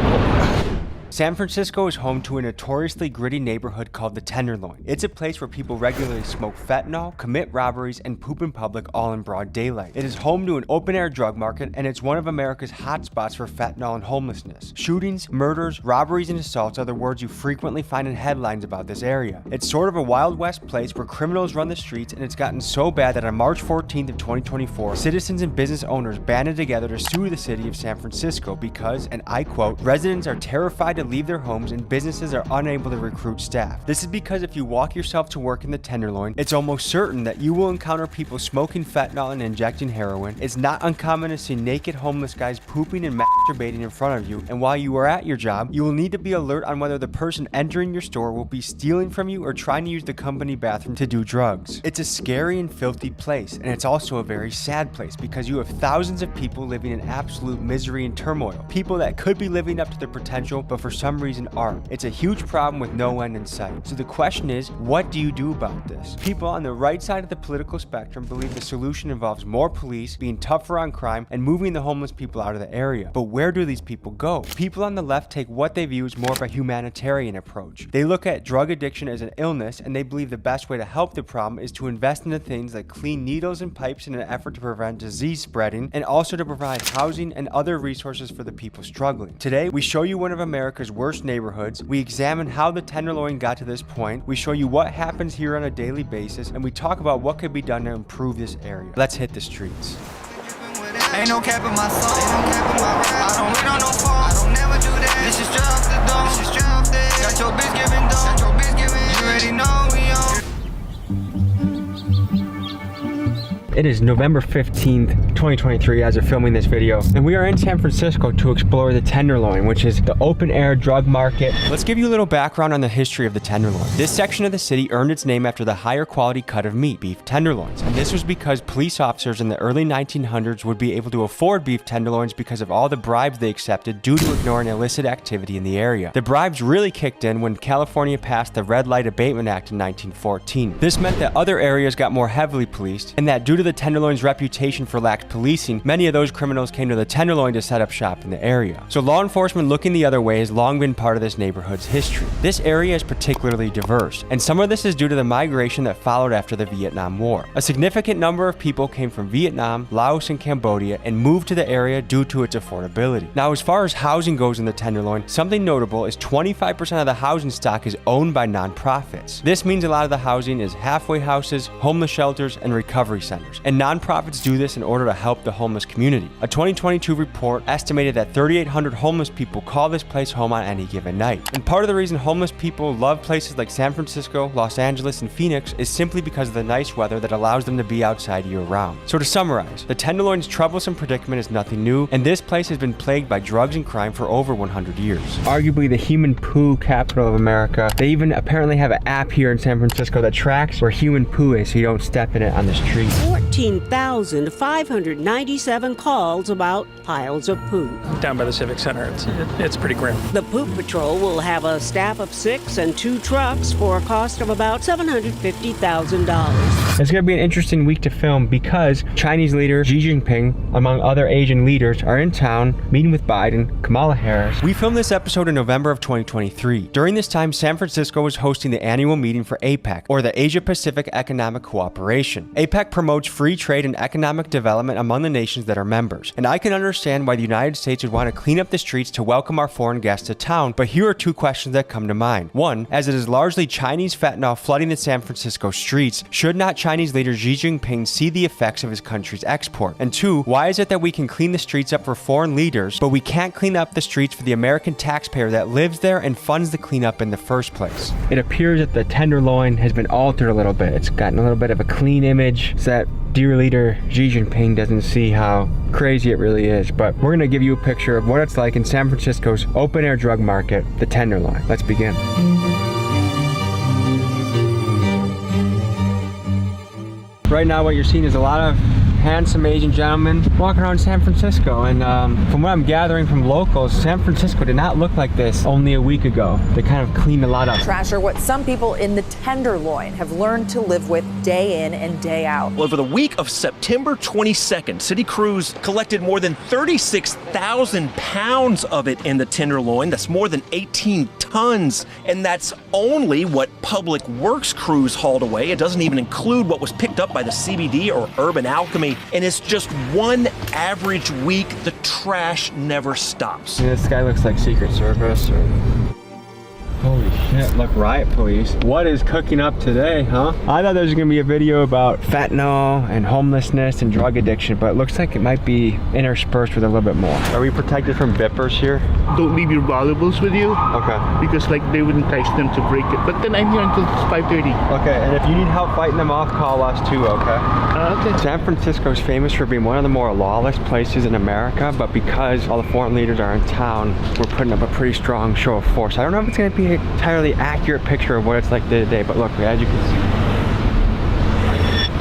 San Francisco is home to a notoriously gritty neighborhood called the Tenderloin. It's a place where people regularly smoke fentanyl, commit robberies, and poop in public all in broad daylight. It is home to an open-air drug market, and it's one of America's hotspots for fentanyl and homelessness. Shootings, murders, robberies, and assaults are the words you frequently find in headlines about this area. It's sort of a Wild West place where criminals run the streets, and it's gotten so bad that on March 14th of 2024, citizens and business owners banded together to sue the city of San Francisco because, and I quote, residents are terrified to leave their homes and businesses are unable to recruit staff. This is because if you walk yourself to work in the Tenderloin, it's almost certain that you will encounter people smoking fentanyl and injecting heroin. It's not uncommon to see naked homeless guys pooping and masturbating in front of you, and while you are at your job, you will need to be alert on whether the person entering your store will be stealing from you or trying to use the company bathroom to do drugs. It's a scary and filthy place, and it's also a very sad place because you have thousands of people living in absolute misery and turmoil. People that could be living up to their potential, but for some reason aren't. It's a huge problem with no end in sight. So the question is, what do you do about this? People on the right side of the political spectrum believe the solution involves more police, being tougher on crime, and moving the homeless people out of the area. But where do these people go? People on the left take what they view as more of a humanitarian approach. They look at drug addiction as an illness, and they believe the best way to help the problem is to invest into things like clean needles and pipes in an effort to prevent disease spreading, and also to provide housing and other resources for the people struggling. Today, we show you one of America's worst neighborhoods, we examine how the Tenderloin got to this point, we show you what happens here on a daily basis, and we talk about what could be done to improve this area. Let's hit the streets. Ain't no cap in my soul, ain't no cap in my rap. I don't wait on no phone, I don't never do that. This is straight off the dome, this is straight off the head. Got your bitch giving dough, got your bitch giving. You already know we on. It is November 15th, 2023 as of filming this video, and we are in San Francisco to explore the Tenderloin, which is the open-air drug market. Let's give you a little background on the history of the Tenderloin. This section of the city earned its name after the higher quality cut of meat, beef tenderloins, and this was because police officers in the early 1900s would be able to afford beef tenderloins because of all the bribes they accepted due to ignoring illicit activity in the area. The bribes really kicked in when California passed the Red Light Abatement Act in 1914. This meant that other areas got more heavily policed, and that due to the Tenderloin's reputation for lax policing, many of those criminals came to the Tenderloin to set up shop in the area. So law enforcement looking the other way has long been part of this neighborhood's history. This area is particularly diverse, and some of this is due to the migration that followed after the Vietnam War. A significant number of people came from Vietnam, Laos, and Cambodia and moved to the area due to its affordability. Now, as far as housing goes in the Tenderloin, something notable is 25% of the housing stock is owned by nonprofits. This means a lot of the housing is halfway houses, homeless shelters, and recovery centers. And nonprofits do this in order to help the homeless community. A 2022 report estimated that 3,800 homeless people call this place home on any given night. And part of the reason homeless people love places like San Francisco, Los Angeles, and Phoenix is simply because of the nice weather that allows them to be outside year-round. So to summarize, the Tenderloin's troublesome predicament is nothing new, and this place has been plagued by drugs and crime for over 100 years. Arguably the human poo capital of America. They even apparently have an app here in San Francisco that tracks where human poo is so you don't step in it on the street. 14,597 calls about piles of poo. Down by the Civic Center, it's pretty grim. The Poop Patrol will have a staff of 6 and 2 trucks for a cost of about $750,000. It's going to be an interesting week to film because Chinese leader Xi Jinping, among other Asian leaders, are in town meeting with Biden, Kamala Harris. We filmed this episode in November of 2023. During this time, San Francisco was hosting the annual meeting for APEC, or the Asia Pacific Economic Cooperation. APEC promotes free trade and economic development among the nations that are members. And I can understand why the United States would want to clean up the streets to welcome our foreign guests to town, but here are 2 questions that come to mind. One, as it is largely Chinese fentanyl flooding the San Francisco streets, should not Chinese leader Xi Jinping see the effects of his country's export? And 2, why is it that we can clean the streets up for foreign leaders, but we can't clean up the streets for the American taxpayer that lives there and funds the cleanup in the first place? It appears that the Tenderloin has been altered a little bit. It's gotten a little bit of a clean image so that dear leader Xi Jinping doesn't see how crazy it really is, but we're going to give you a picture of what it's like in San Francisco's open-air drug market, the Tenderloin. Let's begin. Right now what you're seeing is a lot of handsome Asian gentlemen walking around San Francisco, and from what I'm gathering from locals, San Francisco did not look like this only a week ago. They kind of cleaned a lot up. Trash are what some people in the Tenderloin have learned to live with day in and day out. Well, over the week of September 22nd, city crews collected more than 36,000 pounds of it in the Tenderloin. That's more than 18 tons, and that's only what public works crews hauled away. It doesn't even include what was picked up by the CBD or Urban Alchemy, and it's just one average week. The trash never stops. This guy looks like Secret Service or... Holy shit, look, riot police. What is cooking up today, huh? I thought there was gonna be a video about fentanyl and homelessness and drug addiction, but it looks like it might be interspersed with a little bit more. Are we protected from bippers here? Don't leave your valuables with you. Okay. Because like they would entice them to break it. But then I'm here until 5:30. Okay, and if you need help fighting them off, call us too, okay? Okay. San Francisco is famous for being one of the more lawless places in America, but because all the foreign leaders are in town, we're putting up a pretty strong show of force. I don't know if it's gonna be an entirely accurate picture of what it's like day to day, but look, as you can see.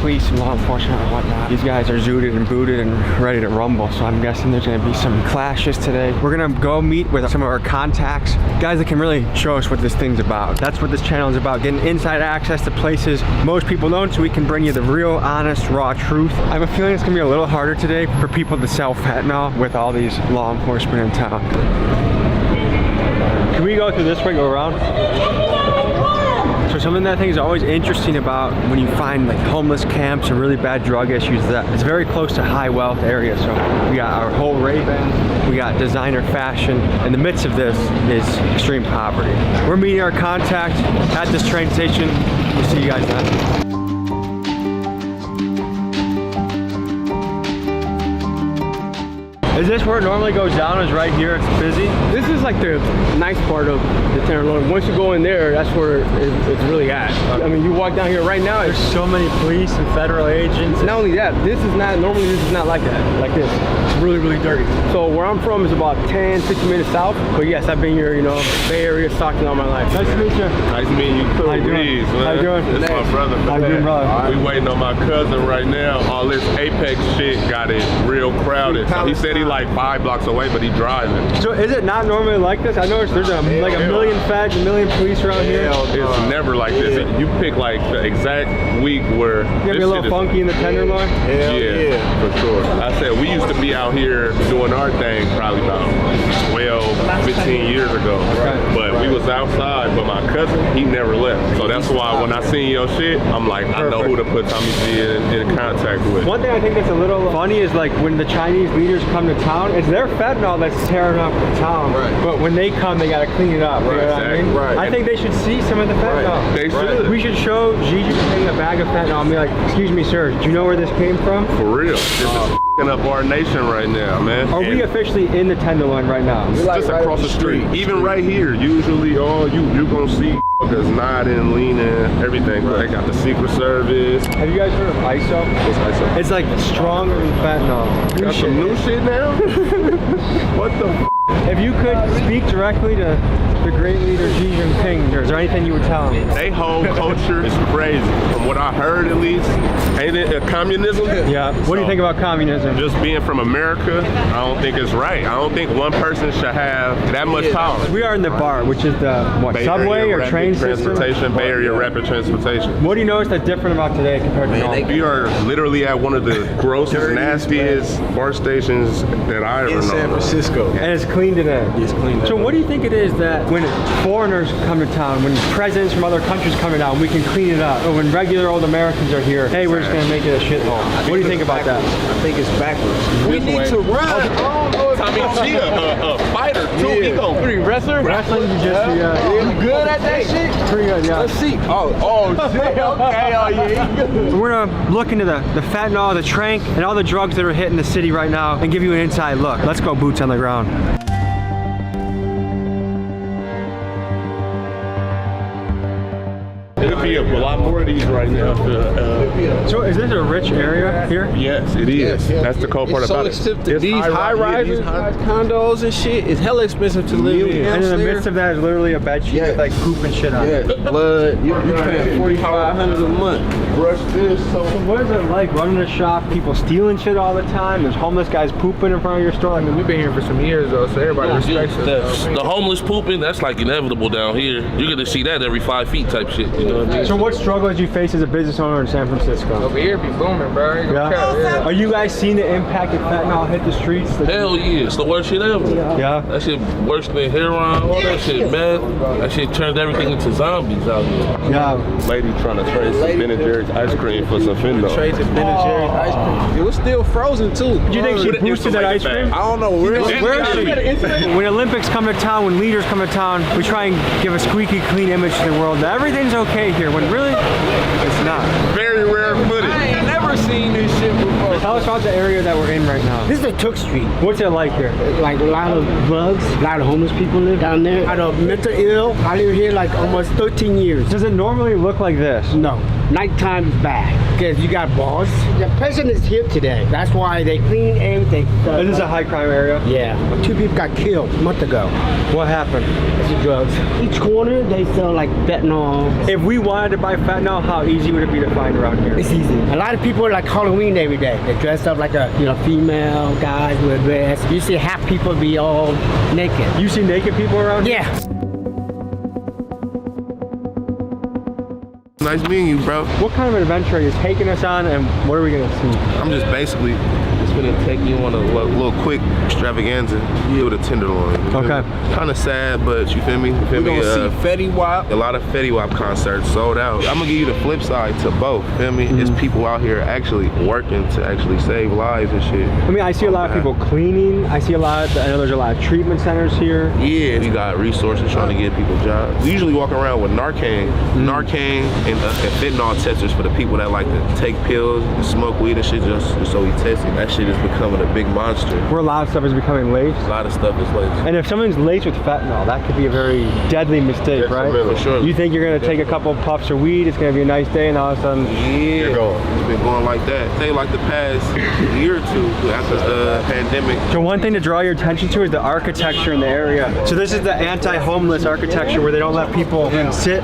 police and law enforcement and whatnot. These guys are zooted and booted and ready to rumble, so I'm guessing there's gonna be some clashes today. We're gonna go meet with some of our contacts, guys that can really show us what this thing's about. That's what this channel is about, getting inside access to places most people don't, so we can bring you the real, honest, raw truth. I have a feeling it's gonna be a little harder today for people to sell fentanyl with all these law enforcement in town. Can we go through this way, go around? So something that I think is always interesting about when you find like homeless camps and really bad drug issues, that it's very close to high wealth areas. So we got our whole Ray-Bans, we got designer fashion. In the midst of this is extreme poverty. We're meeting our contact at this train station. We'll see you guys then. Is this where it normally goes down, is right here, it's busy? This is like the nice part of the Tenderloin. Once you go in there, that's where it's really at. I mean, you walk down here right now, there's so many police and federal agents. Not only that, normally this is not like that, like this. It's really, really dirty. So where I'm from is about 10, 15 minutes south. But yes, I've been here, you know, Bay Area, Stockton all my life. Nice to meet you. Nice to meet you too. How you doing? How you doing? That's my brother. How you doing, brother? We waiting on my cousin right now. All this Apex shit got it real crowded. So he said he like 5 blocks away, but he driving. So is it not normally like this? I noticed there's like a million feds, a million police around here. It's never like this. You pick like the exact week where you be a little funky in the Tenderloin? Yeah, for sure. I said we used to be out here doing our thing probably about 12, 15 years ago. But we was outside, but my cousin, he never left. So that's why when I seen your shit, I'm like, I know who to put Tommy G in contact with. One thing I think that's a little funny is like when the Chinese leaders come to town, it's their fentanyl that's tearing up the town. But when they come, they gotta clean it up. You know what I mean? I think they should see some of the fentanyl. They should. We should show Xi Jinping a bag of fentanyl and be like, excuse me, sir, do you know where this came from? For real. This is f***ing up our nation right now, man. Are we officially in the Tenderloin right now? It's just across the street. Even right here, usually you're gonna see there's nodding, leaning, everything. They got the Secret Service. Have you guys heard of ISO? What's ISO? It's like stronger than fentanyl. Got some new shit now? What the f? If you could speak directly to the great leader Xi Jinping, is there anything you would tell him? They whole culture is crazy. From what I heard, at least, ain't it communism? Yeah. What do you think about communism? Just being from America, I don't think it's right. I don't think one person should have that much power. We are in the BART, which is the subway or train transportation, system? Bay Area Rapid Transportation. What do you notice that's different about today compared to normal? We are literally at one of the grossest, nastiest BART stations that I ever know. In San Francisco. And it's clean today. It's clean. So what do you think it is that when foreigners come to town, when presidents from other countries come to town, we can clean it up? Or when regular old Americans are here, hey, we're just gonna make it a shithole. What do you think about that? I think it's backwards. We need to run. Tommy G, a fighter too. He gon' wrestler? Wrestling, you just You good at that shit? pretty good, yeah. Let's see. Oh shit. Okay, oh yeah. We're gonna look into the fentanyl, the trank, and all the drugs that are hitting the city right now and give you an inside look. Let's go boots on the ground. It'll be a lot more of these right now. So is this a rich area here? Yes, it is. That's the cool part about it. These high rises, condos and shit, it's hella expensive to live in. And in the midst of that is literally a bed sheet with like poop and shit on it. Blood. You pay $4,500 a month. Brush this. So what is it like running a shop? People stealing shit all the time. There's homeless guys pooping in front of your store. I mean, we've been here for some years though, so everybody respects us. The homeless pooping, that's like inevitable down here. You're gonna see that every 5 feet type shit. You know what I mean? So what struggle did you face as a business owner in San Francisco? Over here be booming, bro. Yeah. Are you guys seeing the impact of fentanyl hit the streets? Hell yeah, it's the worst shit ever. Yeah. That shit worse than heroin, all that shit, man. That shit turned everything into zombies out here. Yeah. Lady trying to trade some Ben & Jerry's ice cream for some fentanyl. Trade some Ben & Jerry's ice cream. It was still frozen too. Do you think she boosted that ice cream? I don't know. Where is she? When Olympics come to town, when leaders come to town, we try and give a squeaky clean image to the world that everything's okay here, when really, it's not. Very rare footage. I ain't never seen this shit before. Tell us about the area that we're in right now. This is the Took Street. What's it like here? Like a lot of drugs, a lot of homeless people live down there. A lot of mental ill. I live here like almost 13 years. Does it normally look like this? No. Nighttime is bad because you got bars. The president is here today. That's why they clean everything. This is a high crime area? Yeah. 2 people got killed a month ago. What happened? It's the drugs. Each corner they sell like fentanyl. If we wanted to buy fentanyl, how easy would it be to find around here? It's easy. A lot of people are like Halloween every day. They dress up like a female guys with dress. You see half people be all naked. You see naked people around here? Yeah. Nice meeting you, bro. What kind of an adventure are you taking us on, and what are we gonna see? I'm just basically gonna take you on a little quick extravaganza here with a Tenderloin. Okay. Kind of sad, but you feel me? You feel me? We're gonna see Fetty Wap. A lot of Fetty Wap concerts sold out. I'm gonna give you the flip side to both. Feel me? It's people out here actually working to actually save lives and shit. I mean, I see a lot of people cleaning. I see a lot. I know there's a lot of treatment centers here. Yeah, we got resources trying to give people jobs. We usually walk around with Narcan, and fentanyl testers for the people that like to take pills and smoke weed and shit just so we test it. That shit is becoming a big monster. Where a lot of stuff is becoming laced. A lot of stuff is laced. And if something's laced with fentanyl, that could be a very deadly mistake, right? For sure. You think you're gonna take a couple puffs of weed, it's gonna be a nice day, and all of a sudden, yeah, it's been going like that. Say like the past year or two after the pandemic. So one thing to draw your attention to is the architecture in the area. So this is the anti-homeless architecture where they don't let people sit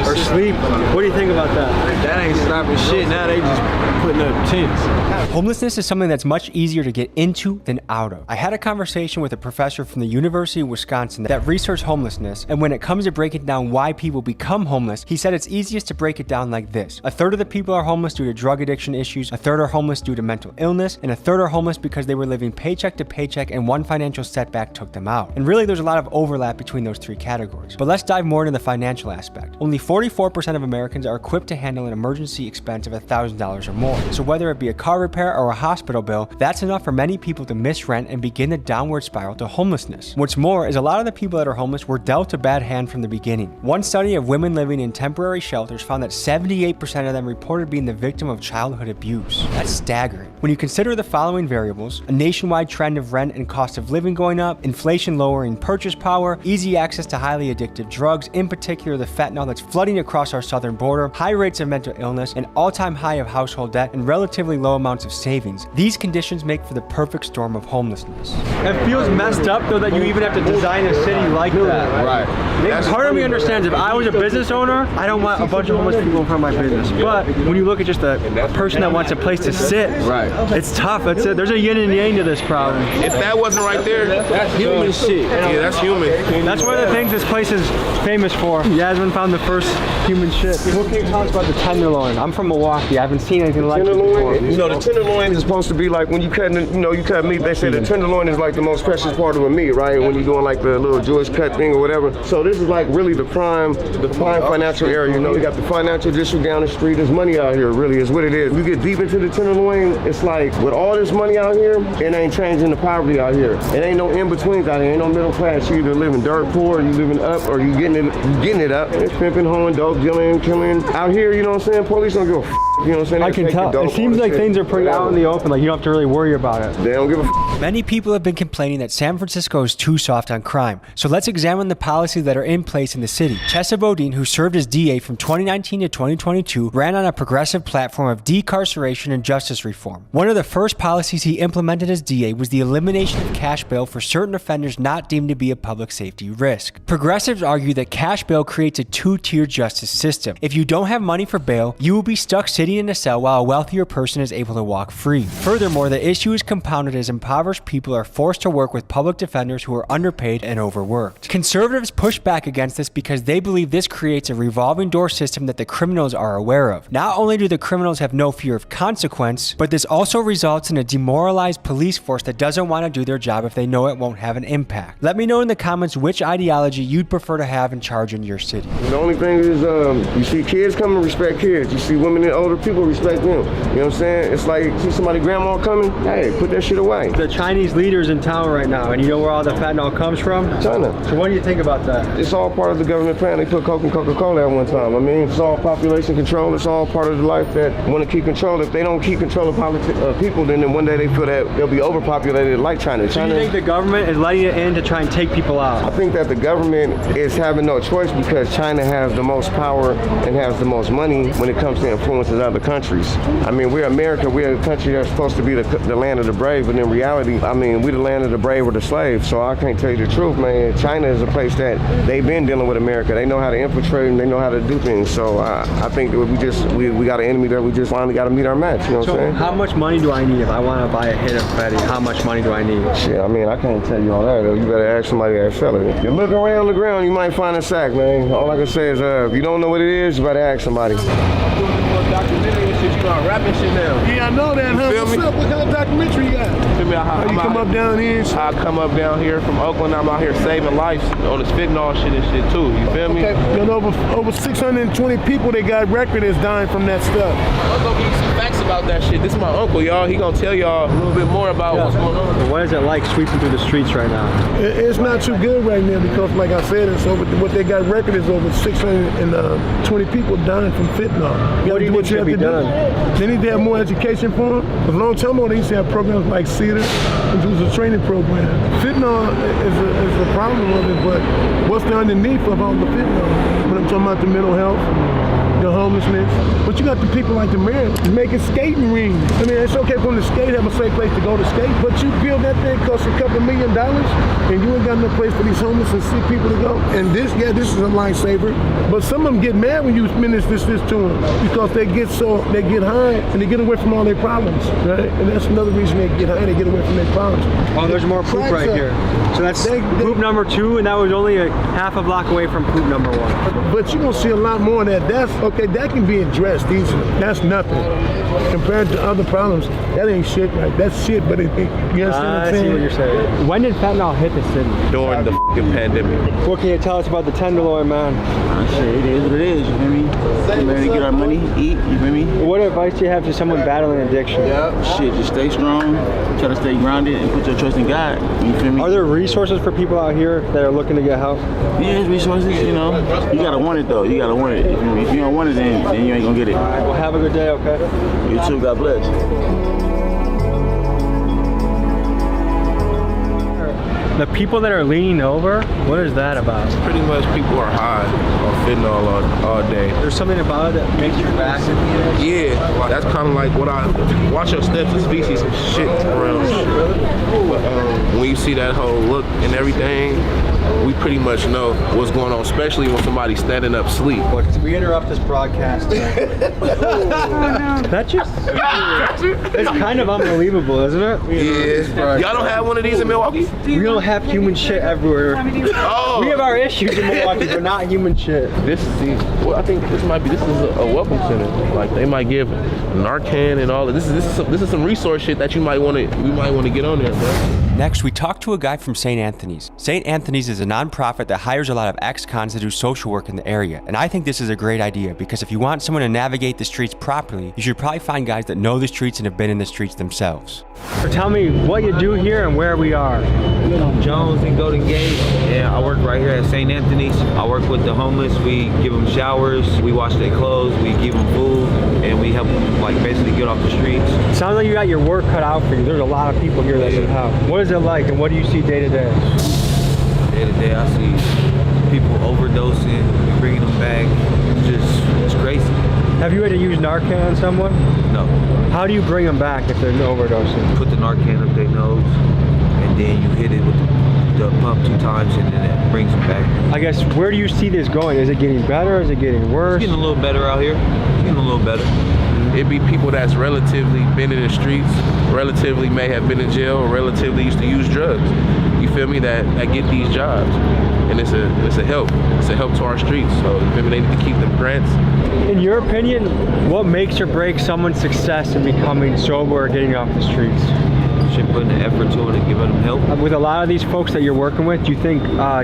or sleep. What do you think about that? That ain't stopping shit. Now they just putting up tents. Homelessness is something that's much easier to get into than out of. I had a conversation with a professor from the University of Wisconsin that researched homelessness, and when it comes to breaking down why people become homeless, he said it's easiest to break it down like this. A third of the people are homeless due to drug addiction issues, a third are homeless due to mental illness, and a third are homeless because they were living paycheck to paycheck and one financial setback took them out. And really there's a lot of overlap between those three categories. But let's dive more into the financial aspect. Only 44% of Americans are equipped to handle an emergency expense of $1,000 or more. So whether it be a car repair or a hospital bill, that's enough for many people to miss rent and begin the downward spiral to homelessness. What's more is a lot of the people that are homeless were dealt a bad hand from the beginning. One study of women living in temporary shelters found that 78% of them reported being the victim of childhood abuse. That's staggering. When you consider the following variables, a nationwide trend of rent and cost of living going up, inflation lowering purchase power, easy access to highly addictive drugs, in particular the fentanyl that's flooding across our southern border, high rates of mental illness, an all-time high of household debt, and relatively low amounts of savings, these conditions make for the perfect storm of homelessness. It feels messed up though that you even have to design a city like that. Right. Part of me understands if I was a business owner, I don't want a bunch of homeless people in front of my business. But when you look at just a person that wants a place to sit, it's tough. There's a yin and yang to this problem. If that wasn't right there, that's human shit. Yeah, that's human. That's one of the things this place is famous for. Yasmin found the first human shit. What can you tell us about the Tenderloin? I'm from Milwaukee. I haven't seen anything like this before. You know, the Tenderloin is supposed to be like when you cut meat, they say the Tenderloin is like the most precious part of a meat, right? When you're doing like the little Jewish cut thing or whatever. So this is like really the prime financial area. You know, we got the financial district down the street. There's money out here, really, is what it is. You get deep into the Tenderloin, it's like with all this money out here, it ain't changing the poverty out here. It ain't no in-betweens out here. Ain't no middle class. You either living dirt poor, or you living up, or you getting it up. It's pimping, hoeing, dope, dealing, killing. Out here, you know what I'm saying? Police don't give a f. You know what I'm saying? I can tell. It seems like things are pretty out in the open. Like you don't have to really worry about it. They don't give a f. Many people have been complaining that San Francisco is too soft on crime. So let's examine the policies that are in place in the city. Chesa Bodine, who served as DA from 2019 to 2022, ran on a progressive platform of decarceration and justice reform. One of the first policies he implemented as DA was the elimination of cash bail for certain offenders not deemed to be a public safety risk. Progressives argue that cash bail creates a two-tiered justice system. If you don't have money for bail, you will be stuck sitting in a cell while a wealthier person is able to walk free. Furthermore, the issue is compounded as impoverished people are forced to work with public defenders who are underpaid and overworked. Conservatives push back against this because they believe this creates a revolving door system that the criminals are aware of. Not only do the criminals have no fear of consequence, but this also results in a demoralized police force that doesn't want to do their job if they know it won't have an impact. Let me know in the comments which ideology you'd prefer to have in charge in your city. The only thing is, you see kids come and respect kids. You see women and older people respect them. You know what I'm saying? It's like, see somebody grandma coming, hey, put that shit away. The Chinese leaders in town right now, and you know where all the fentanyl comes from? China. So what do you think about that? It's all part of the government plan. They put Coke and Coca-Cola at one time. I mean, it's all population control. It's all part of the life that want to keep control. If they don't keep control of people, then one day they feel that they'll be overpopulated like China. So you think the government is letting it in to try and take people out? I think that the government is having no choice because China has the most power and has the most money when it comes to influencing other countries. I mean, we're America. We're a country that's supposed to be the land of the brave, but in reality, I mean, we're the land of the brave or the slaves. So I can't tell you the truth, man. China is a place that they've been dealing with America. They know how to infiltrate and they know how to do things. So I think that we got an enemy that we just finally got to meet our match. You know what I'm saying? How much money do I need if I want to buy a hit of Fetty? How much money do I need? Shit, I mean, I can't tell you all that. You better ask somebody that sell it. If you look around the ground, you might find a sack, man. All I can say is, if you don't know what it is, you better ask somebody. Documentary and shit, you know, rapping shit now. Yeah, I know that, huh? What's up? What kind of documentary you got? Feel me? How you come up down here? I come up down here from Oakland. I'm out here saving lives on this fentanyl shit and shit too. You feel me? Okay. You know, over 620 people they got record is dying from that stuff. I'm gonna give you some facts about that shit. This is my uncle, y'all. He gonna tell y'all a little bit more about what's going on. What is it like sweeping through the streets right now? It's not too good right now because, like I said, it's over. What they got record is over 620 people dying from fentanyl. What do you think should be done? They need to have more education for them. A long time ago, they used to have programs like CEDAR, which was a training program. Fentanyl is a problem of it, but what's the underneath of all the fentanyl? When I'm talking about the mental health, the homelessness, but you got the people like the mayor making skating rings. I mean, it's okay for them to skate, have a safe place to go to skate, but you build that thing costs a couple $1 million, and you ain't got no place for these homeless and sick people to go. And this is a lifesaver. But some of them get mad when you finish this to them because they get high and they get away from all their problems, right? And that's another reason they get high, they get away from their problems. Oh, there's more poop right here. So that's poop number 2, and that was only a half a block away from poop number 1. But you're gonna see a lot more of that. That's okay, that can be addressed easily. That's nothing. Compared to other problems, that ain't shit, right? That's shit, but you understand what I'm saying? I see what you're saying. When did fentanyl hit the city? During the fucking pandemic. What can you tell us about the Tenderloin, man? Shit, it is what it is, you feel me? We're ready to get our money, eat, you feel me? What advice do you have to someone battling addiction? Shit, just stay strong, try to stay grounded, and put your trust in God, you feel me? Are there resources for people out here that are looking to get help? Yeah, there's resources, you know. You gotta want it though, you gotta want it. If you don't want it, then you ain't gonna get it. All right, well, have a good day, okay? You too, God bless. The people that are leaning over, what is that about? Pretty much people are high on fentanyl all day. There's something about it that makes your back. Yeah, that's kind of like what I watch your steps and species and shit around. But, when you see that whole look and everything, we pretty much know what's going on, especially when somebody's standing up sleep. We interrupt this broadcast. That just, it's kind of unbelievable, isn't it? Yeah. Y'all don't have one of these in Milwaukee? We don't have human shit everywhere. Oh. We have our issues in Milwaukee, but not human shit. Well, I think this is a welcome center. Like they might give Narcan and all of this. This is some resource shit that we might want to get on there, bro. Next, we talked to a guy from St. Anthony's. St. Anthony's is a nonprofit that hires a lot of ex-cons to do social work in the area, and I think this is a great idea because if you want someone to navigate the streets properly, you should probably find guys that know the streets and have been in the streets themselves. So tell me what you do here and where we are. Jones and Golden Gate, and I work right here at St. Anthony's. I work with the homeless. We give them showers, we wash their clothes, we give them food, and we help them like basically get off the streets. Sounds like you got your work cut out for you. There's a lot of people here that need help. What is it like and what do you see day to day? Day to day I see people overdosing, we bringing them back. It's crazy. Have you had to use Narcan on someone? No. How do you bring them back if they're overdosing? Put the Narcan up their nose, and then you hit it with the pump 2 times, and then it brings them back. I guess, where do you see this going? Is it getting better? Is it getting worse? It's getting a little better out here. It's getting a little better. It'd be people that's relatively been in the streets, relatively may have been in jail, or relatively used to use drugs. You feel me? That get these jobs, and it's a help. It's a help to our streets. So you feel me? They need to keep them grants. In your opinion, what makes or breaks someone's success in becoming sober or getting off the streets? pushing, putting the effort to it, and giving them help. With a lot of these folks that you're working with, do you think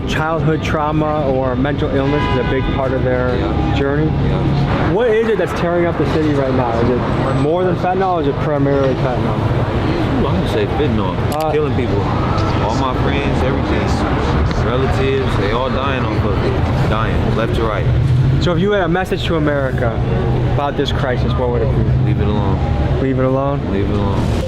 childhood trauma or mental illness is a big part of their journey? Yeah. What is it that's tearing up the city right now? Is it more than fentanyl, or is it primarily fentanyl? I'm gonna say fentanyl, killing people. All my friends, everything, relatives, they all dying off of it, dying left to right. So if you had a message to America about this crisis, what would it be? Leave it alone. Leave it alone? Leave it alone.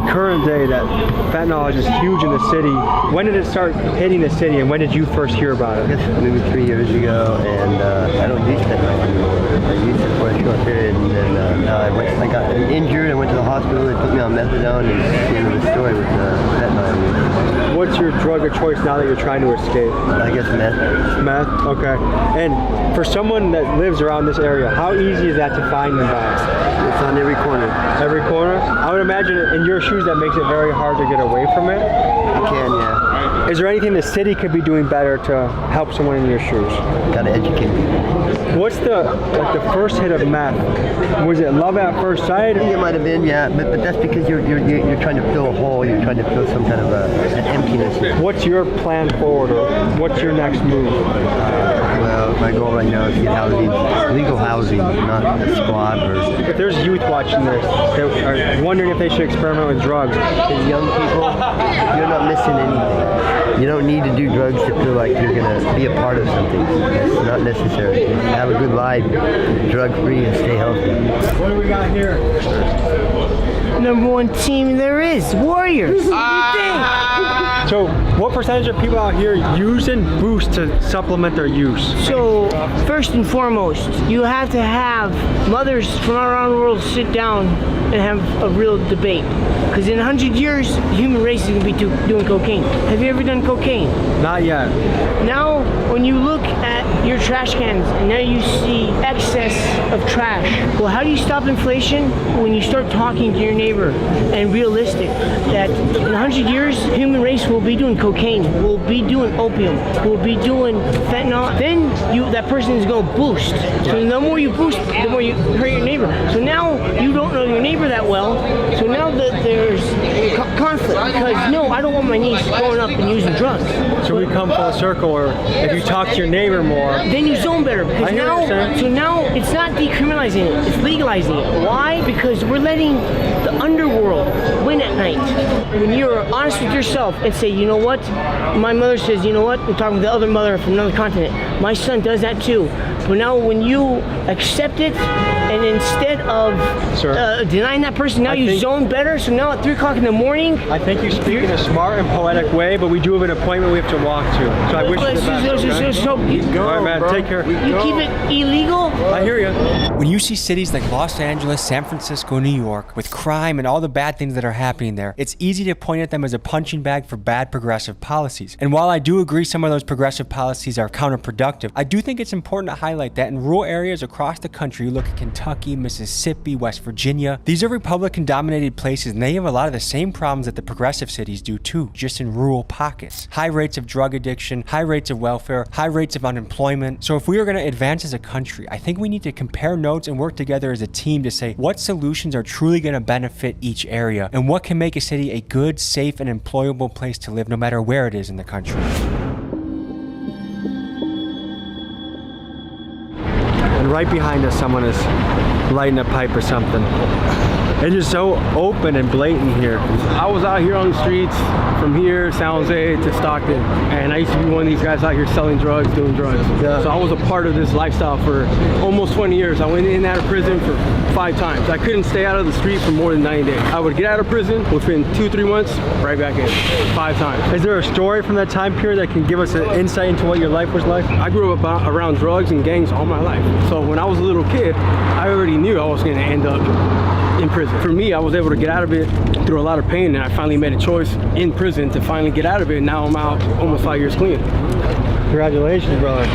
Current day, that fentanyl is just huge in the city. When did it start hitting the city, and when did you first hear about it? I guess maybe 3 years ago, and I don't use fentanyl anymore. I used it for a short period, and then now I got injured. I went to the hospital. They put me on methadone, and that's the end of the story with fentanyl. What's your drug of choice now that you're trying to escape? I guess meth. Meth? Okay. And for someone that lives around this area, how easy is that to find and buy? It's on every corner. Every corner? I would imagine in your shoes that makes it very hard to get away from it. You can, yeah. Is there anything the city could be doing better to help someone in your shoes? Gotta educate people. What's the first hit of meth? Was it love at first sight? I think it might have been, yeah, but that's because you're trying to fill a hole. You're trying to fill some kind of an emptiness. What's your plan forward, or what's your next move? Well, my goal right now is to get housing, legal housing, not a squad or. If there's youth watching this that are wondering if they should experiment with drugs, as young people, you're not missing anything. You don't need to do drugs to feel like you're gonna be a part of something. It's not necessary. Just have a good life, drug-free, and stay healthy. What do we got here? Number one team there is, Warriors. So, what percentage of people out here using Boost to supplement their use? So, first and foremost, you have to have mothers from around the world sit down and have a real debate. Because in 100 years, the human race is going to be doing cocaine. Have you ever done cocaine? Not yet. Now, when you look at your trash cans, and now you see excess of trash. Well, how do you stop inflation? When you start talking to your neighbor and realistic that in 100 years, the human race will be doing cocaine, will be doing opium, will be doing fentanyl. Then that person is going to boost. So the more you boost, the more you hurt your neighbor. So now you don't know your neighbor that well. So now that there's conflict because no, I don't want my niece growing up and using drugs. So we come full circle, or if you talk to your neighbor more, then you zone better. Because now it's not decriminalizing it, it's legalizing it. Why? Because we're letting the underworld win at night. When you're honest with yourself and say, you know what, my mother says, you know what, I'm talking to the other mother from another continent, my son does that too. But now when you accept it, and instead of denying that person, now you zone better. So now at 3 o'clock in the morning, I think you speak in a smart and poetic way, but we do have an appointment we have to walk to. So I wish you the best. All right, man, take care. You keep it illegal. I hear you. When you see cities like Los Angeles, San Francisco, New York, with crime and all the bad things that are happening there, it's easy to point at them as a punching bag for bad progressive policies. And while I do agree some of those progressive policies are counterproductive, I do think it's important to highlight that in rural areas across the country, you look at Kentucky, Mississippi, West Virginia, these are Republican-dominated places, and they have a lot of the same problems that the progressive cities do too, just in rural pockets. High rates of drug addiction, high rates of welfare, high rates of unemployment. So if we are going to advance as a country, I think we need to compare notes and work together as a team to say what solutions are truly going to benefit each area, and what can make a city a good, safe, and employable place to live no matter where it is in the country. And right behind us, someone is lighting a pipe or something. It's just so open and blatant here. I was out here on the streets from here, San Jose to Stockton, and I used to be one of these guys out here selling drugs, doing drugs. Yeah. So I was a part of this lifestyle for almost 20 years. I went in and out of prison for 5 times. I couldn't stay out of the street for more than 90 days. I would get out of prison within 2-3 months, right back in, 5 times. Is there a story from that time period that can give us an insight into what your life was like? I grew up around drugs and gangs all my life. So when I was a little kid, I already knew I was going to end up in prison. For me, I was able to get out of it through a lot of pain, and I finally made a choice in prison to finally get out of it, and now I'm out almost 5 years clean. Congratulations, brother.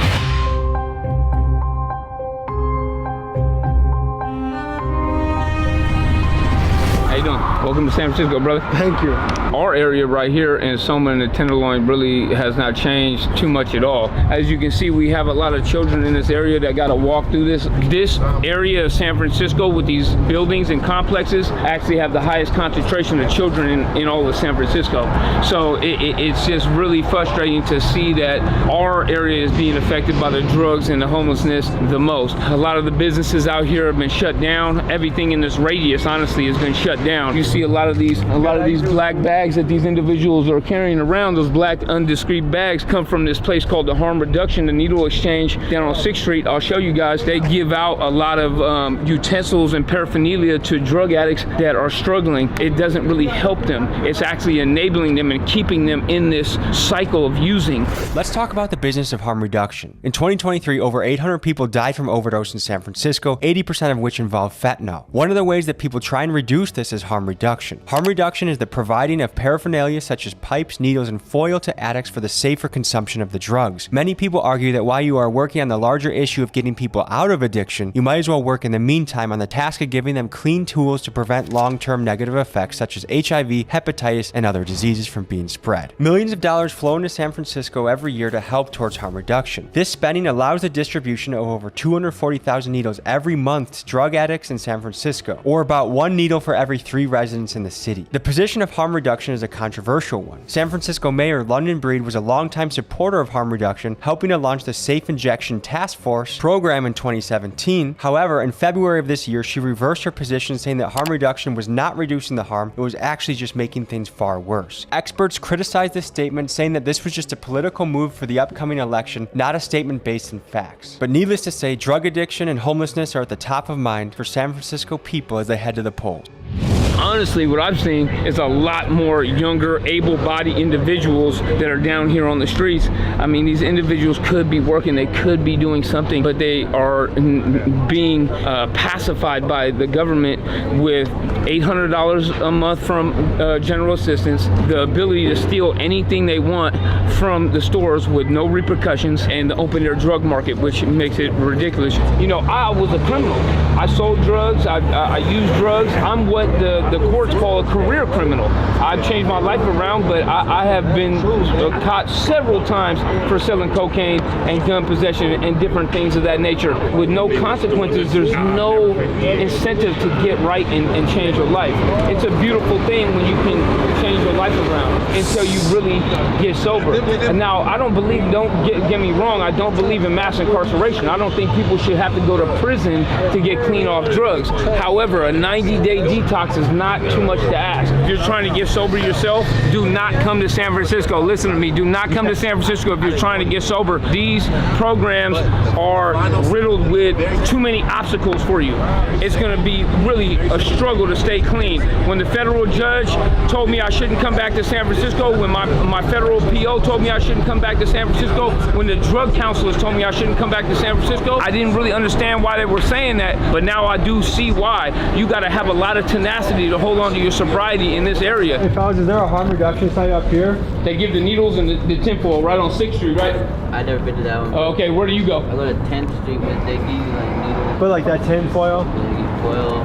How you doing? Welcome to San Francisco, brother. Thank you. Our area right here in Soma and the Tenderloin really has not changed too much at all. As you can see, we have a lot of children in this area that got to walk through this. This area of San Francisco with these buildings and complexes actually have the highest concentration of children in all of San Francisco. So it's just really frustrating to see that our area is being affected by the drugs and the homelessness the most. A lot of the businesses out here have been shut down. Everything in this radius, honestly, has been shut down. You see a lot of these black bags that these individuals are carrying around. Those black undiscreet bags come from this place called the Harm Reduction, the Needle Exchange down on 6th Street. I'll show you guys. They give out a lot of utensils and paraphernalia to drug addicts that are struggling. It doesn't really help them. It's actually enabling them and keeping them in this cycle of using. Let's talk about the business of harm reduction. In 2023, over 800 people died from overdose in San Francisco, 80% of which involve fentanyl. One of the ways that people try and reduce this is harm reduction. Harm reduction is the providing of paraphernalia such as pipes, needles, and foil to addicts for the safer consumption of the drugs. Many people argue that while you are working on the larger issue of getting people out of addiction, you might as well work in the meantime on the task of giving them clean tools to prevent long-term negative effects such as HIV, hepatitis, and other diseases from being spread. Millions of dollars flow into San Francisco every year to help towards harm reduction. This spending allows the distribution of over 240,000 needles every month to drug addicts in San Francisco, or about 1 needle for every 3 residents in the city. The position of harm reduction is a controversial one. San Francisco Mayor London Breed was a longtime supporter of harm reduction, helping to launch the Safe Injection Task Force program in 2017. However, in February of this year, she reversed her position, saying that harm reduction was not reducing the harm, it was actually just making things far worse. Experts criticized this statement, saying that this was just a political move for the upcoming election, not a statement based in facts. But needless to say, drug addiction and homelessness are at the top of mind for San Francisco people as they head to the polls. Honestly, what I've seen is a lot more younger, able-bodied individuals that are down here on the streets. I mean, these individuals could be working, they could be doing something, but they are being pacified by the government with $800 a month from general assistance, the ability to steal anything they want from the stores with no repercussions, and to open their drug market, which makes it ridiculous. You know, I was a criminal. I sold drugs, I used drugs. I'm what the courts call a career criminal. I've changed my life around, but I have been caught several times for selling cocaine and gun possession and different things of that nature. With no consequences, there's no incentive to get right and change your life. It's a beautiful thing when you can change your life around until you really get sober. And now, I don't believe, don't get me wrong, I don't believe in mass incarceration. I don't think people should have to go to prison to get clean off drugs. However, a 90-day detox is not too much to ask. If you're trying to get sober yourself, do not come to San Francisco. Listen to me, do not come to San Francisco if you're trying to get sober. These programs are riddled with too many obstacles for you. It's going to be really a struggle to stay clean. When the federal judge told me I shouldn't come back to San Francisco, when my federal PO told me I shouldn't come back to San Francisco, when the drug counselors told me I shouldn't come back to San Francisco, I didn't really understand why they were saying that, but now I do see why. You got to have a lot of tenacity to hold on to your sobriety in this area. Hey fellas, is there a harm reduction site up here? They give the needles and the tinfoil right on 6th Street, right? I've never been to that one. Oh, okay, where do you go? I go to 10th Street, but they give you like needles. But like that tin foil? They give you foil,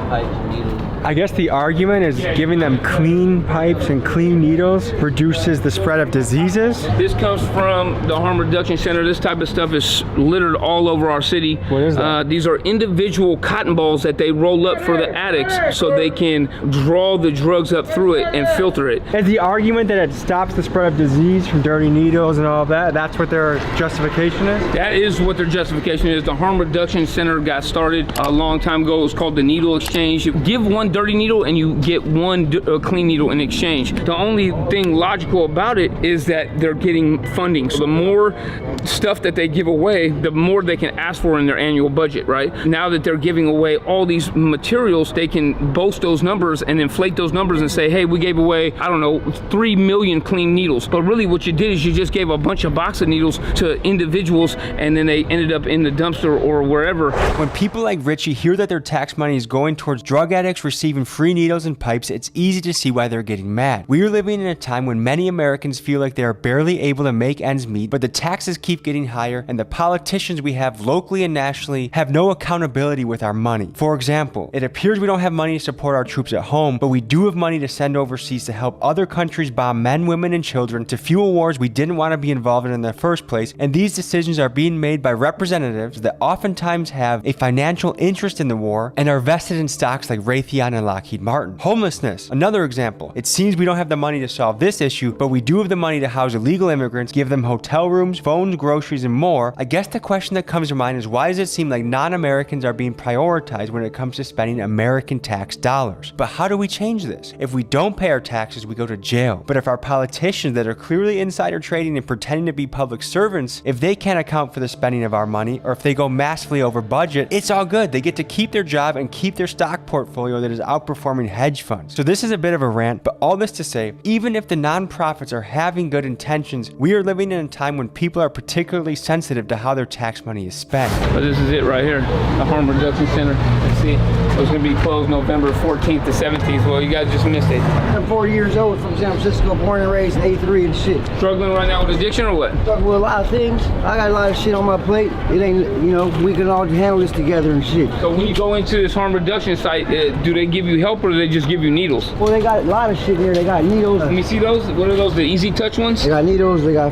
pipes, and needles. I guess the argument is giving them clean pipes and clean needles reduces the spread of diseases. This comes from the Harm Reduction Center. This type of stuff is littered all over our city. What is that? These are individual cotton balls that they roll up for the addicts so they can draw the drugs up through it and filter it. Is the argument that it stops the spread of disease from dirty needles and all that? That's what their justification is? That is what their justification is. The Harm Reduction Center got started a long time ago. It was called the Needle Exchange. You give one dirty needle and you get one clean needle in exchange. The only thing logical about it is that they're getting funding. So the more stuff that they give away, the more they can ask for in their annual budget, right? Now that they're giving away all these materials, they can boast those numbers and inflate those numbers and say, hey, we gave away, I don't know, 3 million clean needles. But really what you did is you just gave a bunch of box of needles to individuals and then they ended up in the dumpster or wherever. When people like Richie hear that their tax money is going towards drug addicts, receiving free needles and pipes, it's easy to see why they're getting mad. We are living in a time when many Americans feel like they are barely able to make ends meet, but the taxes keep getting higher and the politicians we have locally and nationally have no accountability with our money. For example, it appears we don't have money to support our troops at home, but we do have money to send overseas to help other countries bomb men, women, and children to fuel wars we didn't want to be involved in the first place, and these decisions are being made by representatives that oftentimes have a financial interest in the war and are vested in stocks like Raytheon and Lockheed Martin. Homelessness, another example. It seems we don't have the money to solve this issue, but we do have the money to house illegal immigrants, give them hotel rooms, phones, groceries, and more. I guess the question that comes to mind is, why does it seem like non-Americans are being prioritized when it comes to spending American tax dollars? But how do we change this? If we don't pay our taxes, we go to jail. But if our politicians that are clearly insider trading and pretending to be public servants, if they can't account for the spending of our money, or if they go massively over budget, it's all good. They get to keep their job and keep their stock portfolio that is outperforming hedge funds. So this is a bit of a rant, but all this to say, even if the nonprofits are having good intentions, we are living in a time when people are particularly sensitive to how their tax money is spent. But this is it right here, the Harm Reduction Center. Let's see, it was going to be closed November 14th to 17th. Well, you guys just missed it. I'm 40 years old, from San Francisco, born and raised in A3 and shit. Struggling right now with addiction or what? Struggling with a lot of things. I got a lot of shit on my plate. It ain't, you know, we can all handle this together and shit. So when you go into this harm reduction site, do they give you help or do they just give you needles? Well, they got a lot of shit here. They got needles. Let me see those. What are those, the easy touch ones? They got needles, they got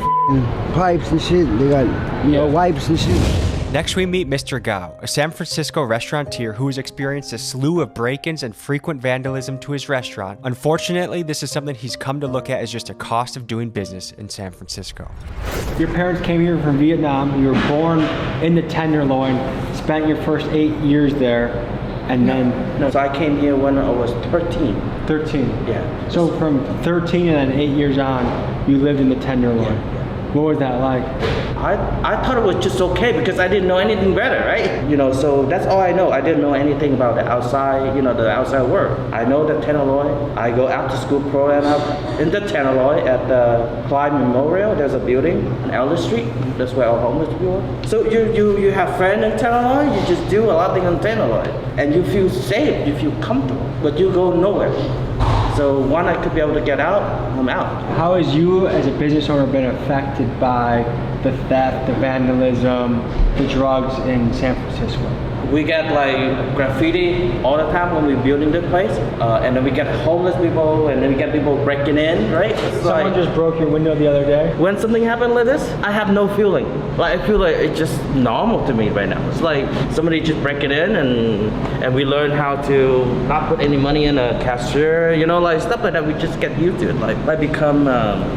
pipes and shit. They got, you know, wipes and shit. Next, we meet Mr. Gao, a San Francisco restaurateur who has experienced a slew of break-ins and frequent vandalism to his restaurant. Unfortunately, this is something he's come to look at as just a cost of doing business in San Francisco. Your parents came here from Vietnam. You were born in the Tenderloin, spent your first 8 years there, and then... No, so I came here when I was 13. 13? Yeah. So from 13 and then 8 years on, you lived in the Tenderloin. Yeah. What was that like? I thought it was just okay because I didn't know anything better, right? You know, so that's all I know. I didn't know anything about the outside, you know, the outside world. I know the Tenderloin. I go after school program up in the Tenderloin at the Clyde Memorial. There's a building on Elder Street. That's where our homeless people are. So you have friends in Tenderloin. You just do a lot of things in Tenderloin, and you feel safe. You feel comfortable, but you go nowhere. So when I could be able to get out, I'm out. How has you as a business owner been affected by the theft, the vandalism, the drugs in San Francisco? We get like graffiti all the time when we're building this place, and then we get homeless people, and then we get people breaking in, right? Someone just broke your window the other day? When something happened like this, I have no feeling. Like I feel like it's just normal to me right now. It's like somebody just breaking in, and we learn how to not put any money in a cashier, you know, like stuff like that. We just get used to it. Like become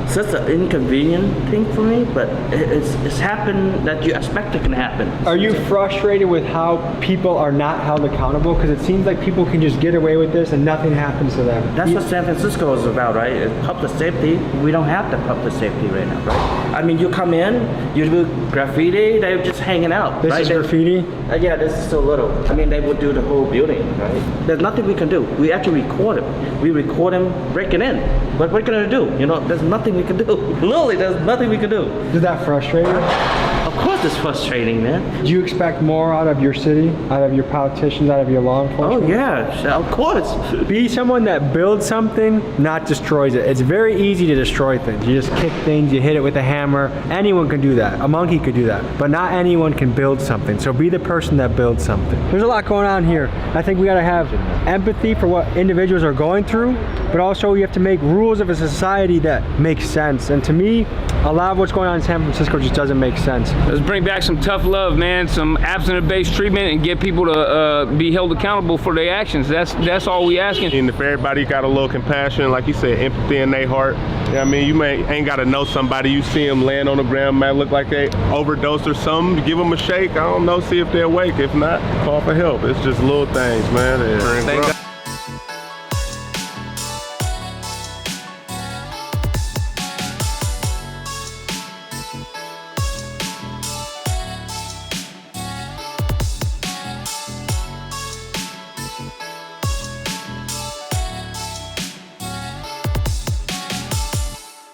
such an inconvenient thing for me, but it's happened that you expect it can happen. Are you frustrated with how people are not held accountable? Because it seems like people can just get away with this and nothing happens to them. That's what San Francisco is about, right? It's public safety. We don't have the public safety right now, right? I mean, you come in, you do graffiti, they're just hanging out. This right? is graffiti? Yeah, this is so little. I mean, they would do the whole building, right? There's nothing we can do. We actually record them. We record them breaking in. But what can I do? You know, there's nothing we can do. Literally, there's nothing we can do. Does that frustrate you? Of course it's frustrating, man. Do you expect more out of your city, out of your politicians, out of your law enforcement? Oh yeah, of course. Be someone that builds something, not destroys it. It's very easy to destroy things. You just kick things, you hit it with a hammer. Anyone can do that. A monkey could do that. But not anyone can build something. So be the person that builds something. There's a lot going on here. I think we gotta have empathy for what individuals are going through, but also you have to make rules of a society that makes sense. And to me, a lot of what's going on in San Francisco just doesn't make sense. Let's bring back some tough love, man, some abstinence-based treatment, and get people to be held accountable for their actions. That's all we asking. And if everybody got a little compassion, like you said, empathy in their heart, you know what I mean, you ain't got to know somebody. You see them laying on the ground, might look like they overdosed or something. Give them a shake. I don't know, see if they're awake. If not, call for help. It's just little things, man. Thank